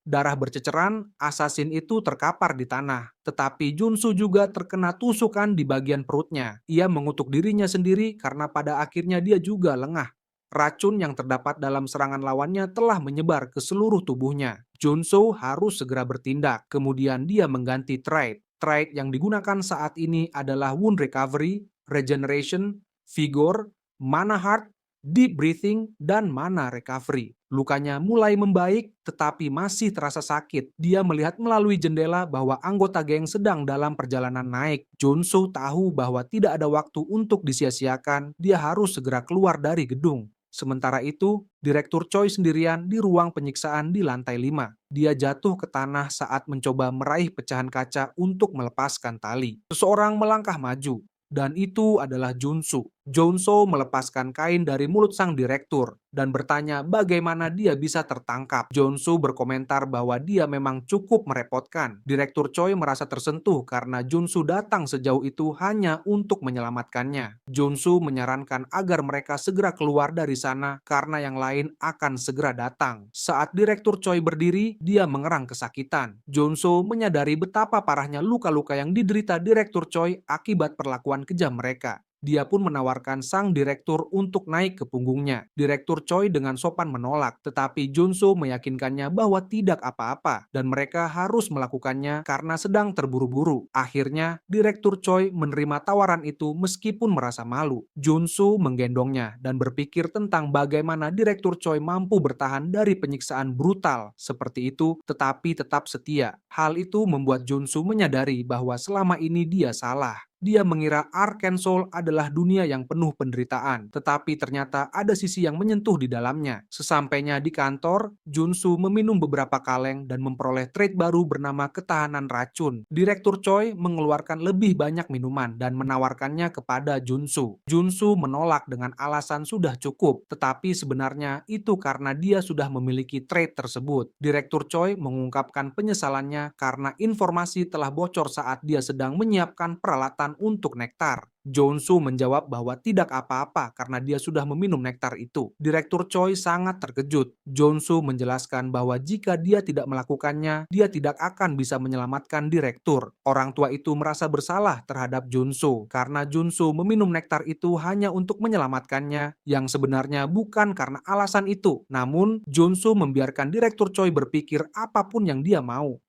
Speaker 1: Darah berceceran, asasin itu terkapar di tanah. Tetapi Junsu juga terkena tusukan di bagian perutnya. Ia mengutuk dirinya sendiri karena pada akhirnya dia juga lengah. Racun yang terdapat dalam serangan lawannya telah menyebar ke seluruh tubuhnya. Junsu harus segera bertindak. Kemudian dia mengganti trait. Trait yang digunakan saat ini adalah Wound Recovery, Regeneration, Vigor, Mana Heart, Deep Breathing, dan Mana Recovery. Lukanya mulai membaik, tetapi masih terasa sakit. Dia melihat melalui jendela bahwa anggota geng sedang dalam perjalanan naik. Junsu tahu bahwa tidak ada waktu untuk disia-siakan. Dia harus segera keluar dari gedung. Sementara itu, Direktur Choi sendirian di ruang penyiksaan di lantai 5. Dia jatuh ke tanah saat mencoba meraih pecahan kaca untuk melepaskan tali. Seseorang melangkah maju. Dan itu adalah Junsu. Junsu melepaskan kain dari mulut sang direktur dan bertanya bagaimana dia bisa tertangkap. Junsu berkomentar bahwa dia memang cukup merepotkan. Direktur Choi merasa tersentuh karena Junsu datang sejauh itu hanya untuk menyelamatkannya. Junsu menyarankan agar mereka segera keluar dari sana karena yang lain akan segera datang. Saat Direktur Choi berdiri, dia mengerang kesakitan. Junsu menyadari betapa parahnya luka-luka yang diderita Direktur Choi akibat perlakuan kejam mereka. Dia pun menawarkan sang direktur untuk naik ke punggungnya. Direktur Choi dengan sopan menolak, tetapi Junsu meyakinkannya bahwa tidak apa-apa dan mereka harus melakukannya karena sedang terburu-buru. Akhirnya, Direktur Choi menerima tawaran itu meskipun merasa malu. Junsu menggendongnya dan berpikir tentang bagaimana Direktur Choi mampu bertahan dari penyiksaan brutal seperti itu tetapi tetap setia. Hal itu membuat Junsu menyadari bahwa selama ini dia salah. Dia mengira Arkansas adalah dunia yang penuh penderitaan, tetapi ternyata ada sisi yang menyentuh di dalamnya. Sesampainya di kantor, Junsu meminum beberapa kaleng dan memperoleh trait baru bernama ketahanan racun. Direktur Choi mengeluarkan lebih banyak minuman dan menawarkannya kepada Junsu. Junsu menolak dengan alasan sudah cukup, tetapi sebenarnya itu karena dia sudah memiliki trait tersebut. Direktur Choi mengungkapkan penyesalannya karena informasi telah bocor saat dia sedang menyiapkan peralatan untuk nektar. Jonsu menjawab bahwa tidak apa-apa karena dia sudah meminum nektar itu. Direktur Choi sangat terkejut. Jonsu menjelaskan bahwa jika dia tidak melakukannya, dia tidak akan bisa menyelamatkan direktur. Orang tua itu merasa bersalah terhadap Junsu karena Junsu meminum nektar itu hanya untuk menyelamatkannya, yang sebenarnya bukan karena alasan itu. Namun, Junsu membiarkan direktur Choi berpikir apapun yang dia mau.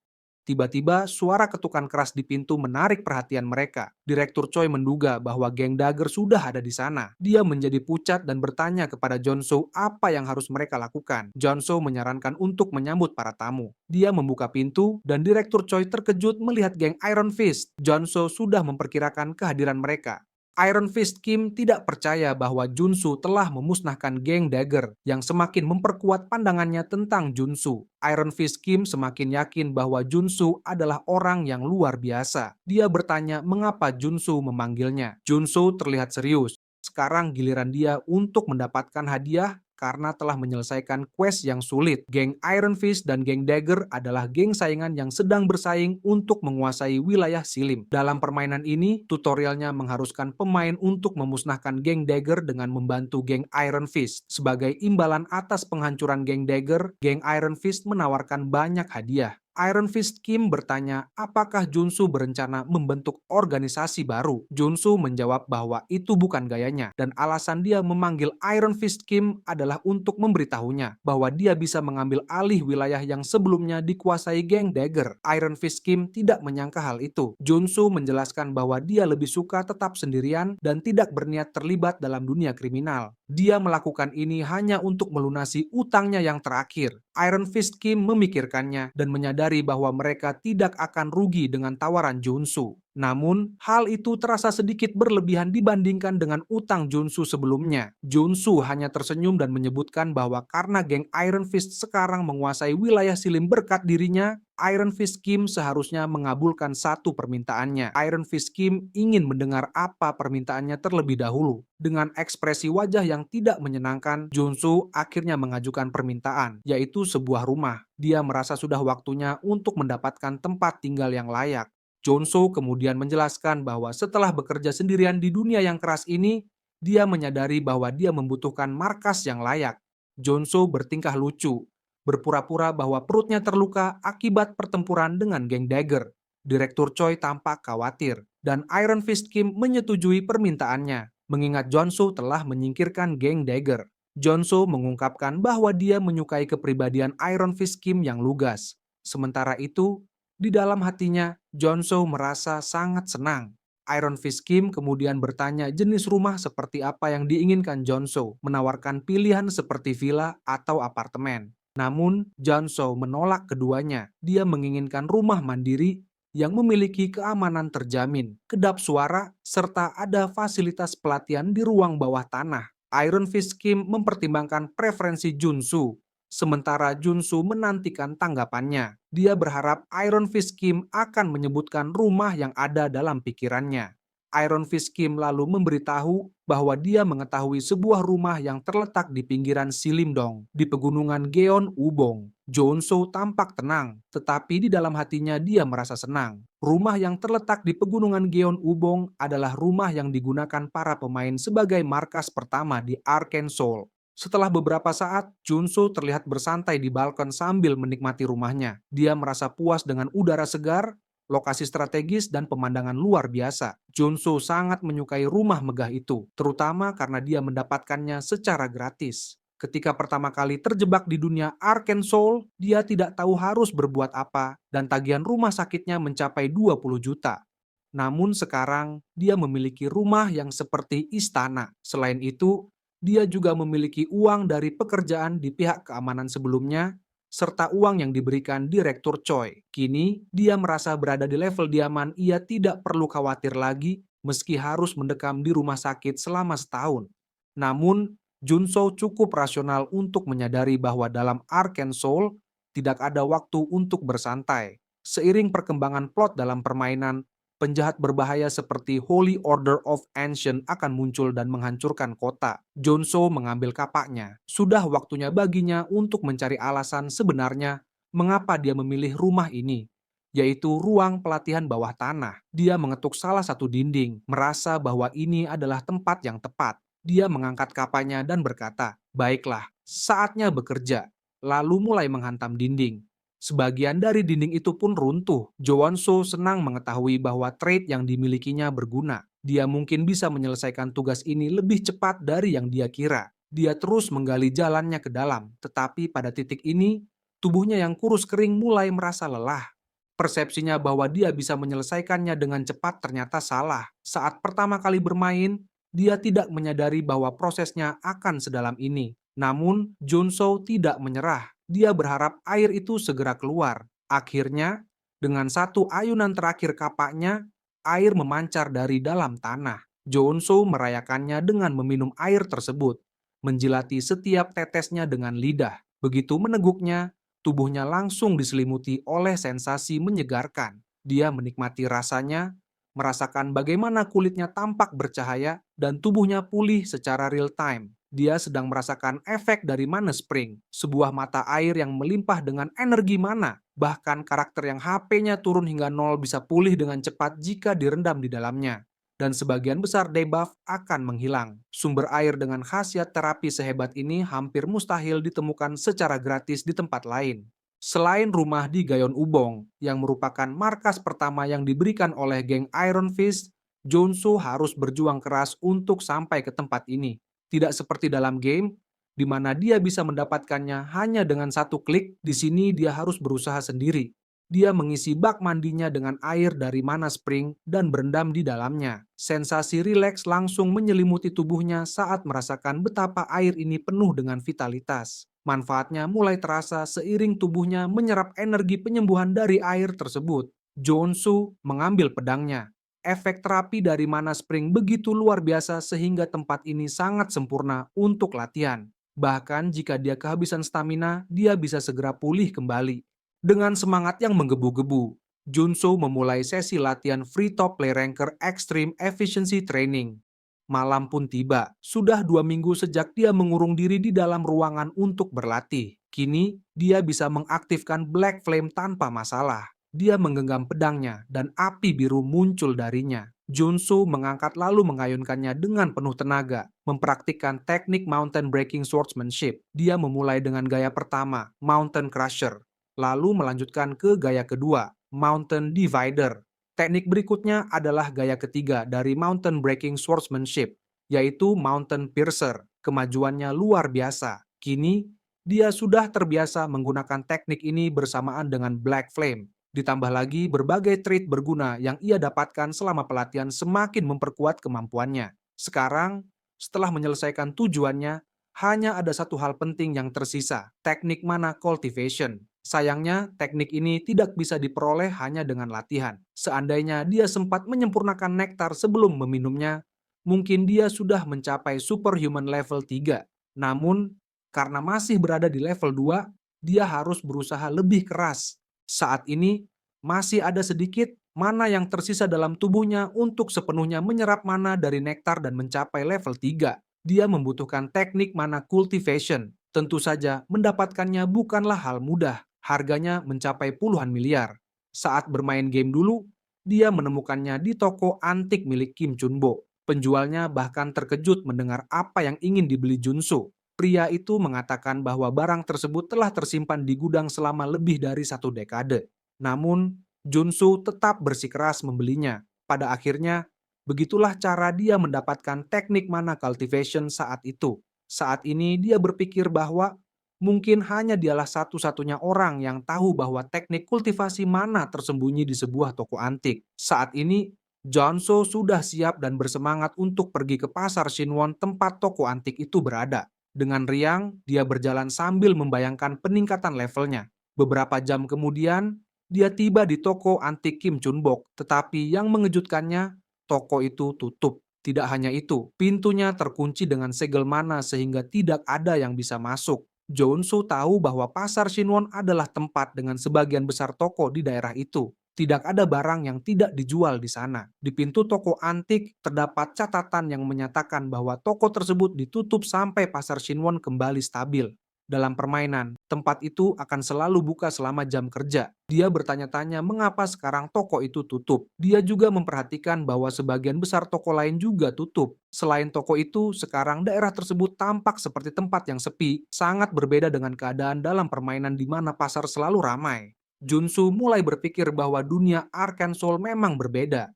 Speaker 1: Tiba-tiba, suara ketukan keras di pintu menarik perhatian mereka. Direktur Choi menduga bahwa geng Dagger sudah ada di sana. Dia menjadi pucat dan bertanya kepada Jonso apa yang harus mereka lakukan. Jonso menyarankan untuk menyambut para tamu. Dia membuka pintu, dan Direktur Choi terkejut melihat geng Iron Fist. Jonso sudah memperkirakan kehadiran mereka. Iron Fist Kim tidak percaya bahwa Junsu telah memusnahkan geng Dagger, yang semakin memperkuat pandangannya tentang Junsu. Iron Fist Kim semakin yakin bahwa Junsu adalah orang yang luar biasa. Dia bertanya mengapa Junsu memanggilnya. Junsu terlihat serius. Sekarang giliran dia untuk mendapatkan hadiah karena telah menyelesaikan quest yang sulit. Geng Iron Fist dan geng Dagger adalah geng saingan yang sedang bersaing untuk menguasai wilayah Silim. Dalam permainan ini, tutorialnya mengharuskan pemain untuk memusnahkan geng Dagger dengan membantu geng Iron Fist. Sebagai imbalan atas penghancuran geng Dagger, geng Iron Fist menawarkan banyak hadiah. Iron Fist Kim bertanya apakah Junsu berencana membentuk organisasi baru. Junsu menjawab bahwa itu bukan gayanya, dan alasan dia memanggil Iron Fist Kim adalah untuk memberitahunya bahwa dia bisa mengambil alih wilayah yang sebelumnya dikuasai geng Dagger. Iron Fist Kim tidak menyangka hal itu. Junsu menjelaskan bahwa dia lebih suka tetap sendirian dan tidak berniat terlibat dalam dunia kriminal. Dia melakukan ini hanya untuk melunasi utangnya yang terakhir. Iron Fist Kim memikirkannya dan menyadari bahwa mereka tidak akan rugi dengan tawaran Junsu. Namun, hal itu terasa sedikit berlebihan dibandingkan dengan utang Junsu sebelumnya. Junsu hanya tersenyum dan menyebutkan bahwa karena geng Iron Fist sekarang menguasai wilayah Silim berkat dirinya, Iron Fist Kim seharusnya mengabulkan satu permintaannya. Iron Fist Kim ingin mendengar apa permintaannya terlebih dahulu. Dengan ekspresi wajah yang tidak menyenangkan, Junsu akhirnya mengajukan permintaan, yaitu sebuah rumah. Dia merasa sudah waktunya untuk mendapatkan tempat tinggal yang layak. Junsu kemudian menjelaskan bahwa setelah bekerja sendirian di dunia yang keras ini, dia menyadari bahwa dia membutuhkan markas yang layak. Junsu bertingkah lucu, berpura-pura bahwa perutnya terluka akibat pertempuran dengan geng Dagger. Direktur Choi tampak khawatir, dan Iron Fist Kim menyetujui permintaannya, mengingat Junsu telah menyingkirkan geng Dagger. Junsu mengungkapkan bahwa dia menyukai kepribadian Iron Fist Kim yang lugas. Sementara itu, di dalam hatinya, Junsu merasa sangat senang. Iron Fist Kim kemudian bertanya jenis rumah seperti apa yang diinginkan Junsu, menawarkan pilihan seperti villa atau apartemen. Namun, Junsu menolak keduanya. Dia menginginkan rumah mandiri yang memiliki keamanan terjamin, kedap suara, serta ada fasilitas pelatihan di ruang bawah tanah. Iron Fist Kim mempertimbangkan preferensi Junsu, sementara Junsu menantikan tanggapannya. Dia berharap Iron Fist Kim akan menyebutkan rumah yang ada dalam pikirannya. Iron Fist Kim lalu memberitahu bahwa dia mengetahui sebuah rumah yang terletak di pinggiran Silimdong, di pegunungan Geon Ubong. Junsu tampak tenang, tetapi di dalam hatinya dia merasa senang. Rumah yang terletak di pegunungan Geon Ubong adalah rumah yang digunakan para pemain sebagai markas pertama di Arkansas. Setelah beberapa saat, Junsu terlihat bersantai di balkon sambil menikmati rumahnya. Dia merasa puas dengan udara segar, lokasi strategis, dan pemandangan luar biasa. Junsu sangat menyukai rumah megah itu, terutama karena dia mendapatkannya secara gratis. Ketika pertama kali terjebak di dunia Arkansas, dia tidak tahu harus berbuat apa, dan tagihan rumah sakitnya mencapai 20 juta. Namun sekarang, dia memiliki rumah yang seperti istana. Selain itu, dia juga memiliki uang dari pekerjaan di pihak keamanan sebelumnya, serta uang yang diberikan Direktur Choi. Kini, dia merasa berada di level diaman. Ia tidak perlu khawatir lagi meski harus mendekam di rumah sakit selama setahun. Namun, Junso cukup rasional untuk menyadari bahwa dalam Arkansas tidak ada waktu untuk bersantai. Seiring perkembangan plot dalam permainan, penjahat berbahaya seperti Holy Order of Ancient akan muncul dan menghancurkan kota. Junso mengambil kapaknya. Sudah waktunya baginya untuk mencari alasan sebenarnya mengapa dia memilih rumah ini, yaitu ruang pelatihan bawah tanah. Dia mengetuk salah satu dinding, merasa bahwa ini adalah tempat yang tepat. Dia mengangkat kapanya dan berkata, "Baiklah, saatnya bekerja." Lalu mulai menghantam dinding. Sebagian dari dinding itu pun runtuh. Joanso senang mengetahui bahwa trait yang dimilikinya berguna. Dia mungkin bisa menyelesaikan tugas ini lebih cepat dari yang dia kira. Dia terus menggali jalannya ke dalam, tetapi pada titik ini, tubuhnya yang kurus kering mulai merasa lelah. Persepsinya bahwa dia bisa menyelesaikannya dengan cepat ternyata salah. Saat pertama kali bermain, dia tidak menyadari bahwa prosesnya akan sedalam ini. Namun, Junso tidak menyerah. Dia berharap air itu segera keluar. Akhirnya, dengan satu ayunan terakhir kapaknya, air memancar dari dalam tanah. Junso merayakannya dengan meminum air tersebut, menjilati setiap tetesnya dengan lidah. Begitu meneguknya, tubuhnya langsung diselimuti oleh sensasi menyegarkan. Dia menikmati rasanya, merasakan bagaimana kulitnya tampak bercahaya dan tubuhnya pulih secara real time. Dia sedang merasakan efek dari mana spring, sebuah mata air yang melimpah dengan energi mana. Bahkan karakter yang HP-nya turun hingga nol bisa pulih dengan cepat jika direndam di dalamnya. Dan sebagian besar debuff akan menghilang. Sumber air dengan khasiat terapi sehebat ini hampir mustahil ditemukan secara gratis di tempat lain. Selain rumah di Gayon Ubong, yang merupakan markas pertama yang diberikan oleh geng Iron Fist, Junso harus berjuang keras untuk sampai ke tempat ini. Tidak seperti dalam game, di mana dia bisa mendapatkannya hanya dengan satu klik, di sini dia harus berusaha sendiri. Dia mengisi bak mandinya dengan air dari Mana Spring dan berendam di dalamnya. Sensasi rileks langsung menyelimuti tubuhnya saat merasakan betapa air ini penuh dengan vitalitas. Manfaatnya mulai terasa seiring tubuhnya menyerap energi penyembuhan dari air tersebut. Jonsu mengambil pedangnya. Efek terapi dari Mana Spring begitu luar biasa sehingga tempat ini sangat sempurna untuk latihan. Bahkan jika dia kehabisan stamina, dia bisa segera pulih kembali. Dengan semangat yang menggebu-gebu, Junso memulai sesi latihan Free Top Play Ranker Extreme Efficiency Training. Malam pun tiba, sudah 2 minggu sejak dia mengurung diri di dalam ruangan untuk berlatih. Kini, dia bisa mengaktifkan Black Flame tanpa masalah. Dia menggenggam pedangnya dan api biru muncul darinya. Junso mengangkat lalu mengayunkannya dengan penuh tenaga, mempraktikkan teknik Mountain Breaking Swordsmanship. Dia memulai dengan gaya pertama, Mountain Crusher, lalu melanjutkan ke gaya kedua, Mountain Divider. Teknik berikutnya adalah gaya ketiga dari Mountain Breaking Swordsmanship, yaitu Mountain Piercer. Kemajuannya luar biasa. Kini, dia sudah terbiasa menggunakan teknik ini bersamaan dengan Black Flame. Ditambah lagi berbagai trait berguna yang ia dapatkan selama pelatihan semakin memperkuat kemampuannya. Sekarang, setelah menyelesaikan tujuannya, hanya ada satu hal penting yang tersisa, teknik Mana Cultivation. Sayangnya, teknik ini tidak bisa diperoleh hanya dengan latihan. Seandainya dia sempat menyempurnakan nektar sebelum meminumnya, mungkin dia sudah mencapai superhuman level 3. Namun, karena masih berada di level 2, dia harus berusaha lebih keras. Saat ini, masih ada sedikit mana yang tersisa dalam tubuhnya untuk sepenuhnya menyerap mana dari nektar dan mencapai level 3. Dia membutuhkan teknik Mana Cultivation. Tentu saja, mendapatkannya bukanlah hal mudah. Harganya mencapai puluhan miliar. Saat bermain game dulu, dia menemukannya di toko antik milik Kim Chunbo. Penjualnya bahkan terkejut mendengar apa yang ingin dibeli Junso. Pria itu mengatakan bahwa barang tersebut telah tersimpan di gudang selama lebih dari 1 dekade. Namun, Junso tetap bersikeras membelinya. Pada akhirnya, begitulah cara dia mendapatkan teknik Mana Cultivation saat itu. Saat ini dia berpikir bahwa mungkin hanya dialah satu-satunya orang yang tahu bahwa teknik kultivasi mana tersembunyi di sebuah toko antik. Saat ini, Jonso sudah siap dan bersemangat untuk pergi ke pasar Shinwon tempat toko antik itu berada. Dengan riang, dia berjalan sambil membayangkan peningkatan levelnya. Beberapa jam kemudian, dia tiba di toko antik Kim Chunbok, tetapi yang mengejutkannya, toko itu tutup. Tidak hanya itu, pintunya terkunci dengan segel mana sehingga tidak ada yang bisa masuk. Junsu tahu bahwa pasar Shinwon adalah tempat dengan sebagian besar toko di daerah itu. Tidak ada barang yang tidak dijual di sana. Di pintu toko antik terdapat catatan yang menyatakan bahwa toko tersebut ditutup sampai pasar Shinwon kembali stabil. Dalam permainan, tempat itu akan selalu buka selama jam kerja. Dia bertanya-tanya mengapa sekarang toko itu tutup. Dia juga memperhatikan bahwa sebagian besar toko lain juga tutup. Selain toko itu, sekarang daerah tersebut tampak seperti tempat yang sepi, sangat berbeda dengan keadaan dalam permainan di mana pasar selalu ramai. Junsu mulai berpikir bahwa dunia Arkansas memang berbeda.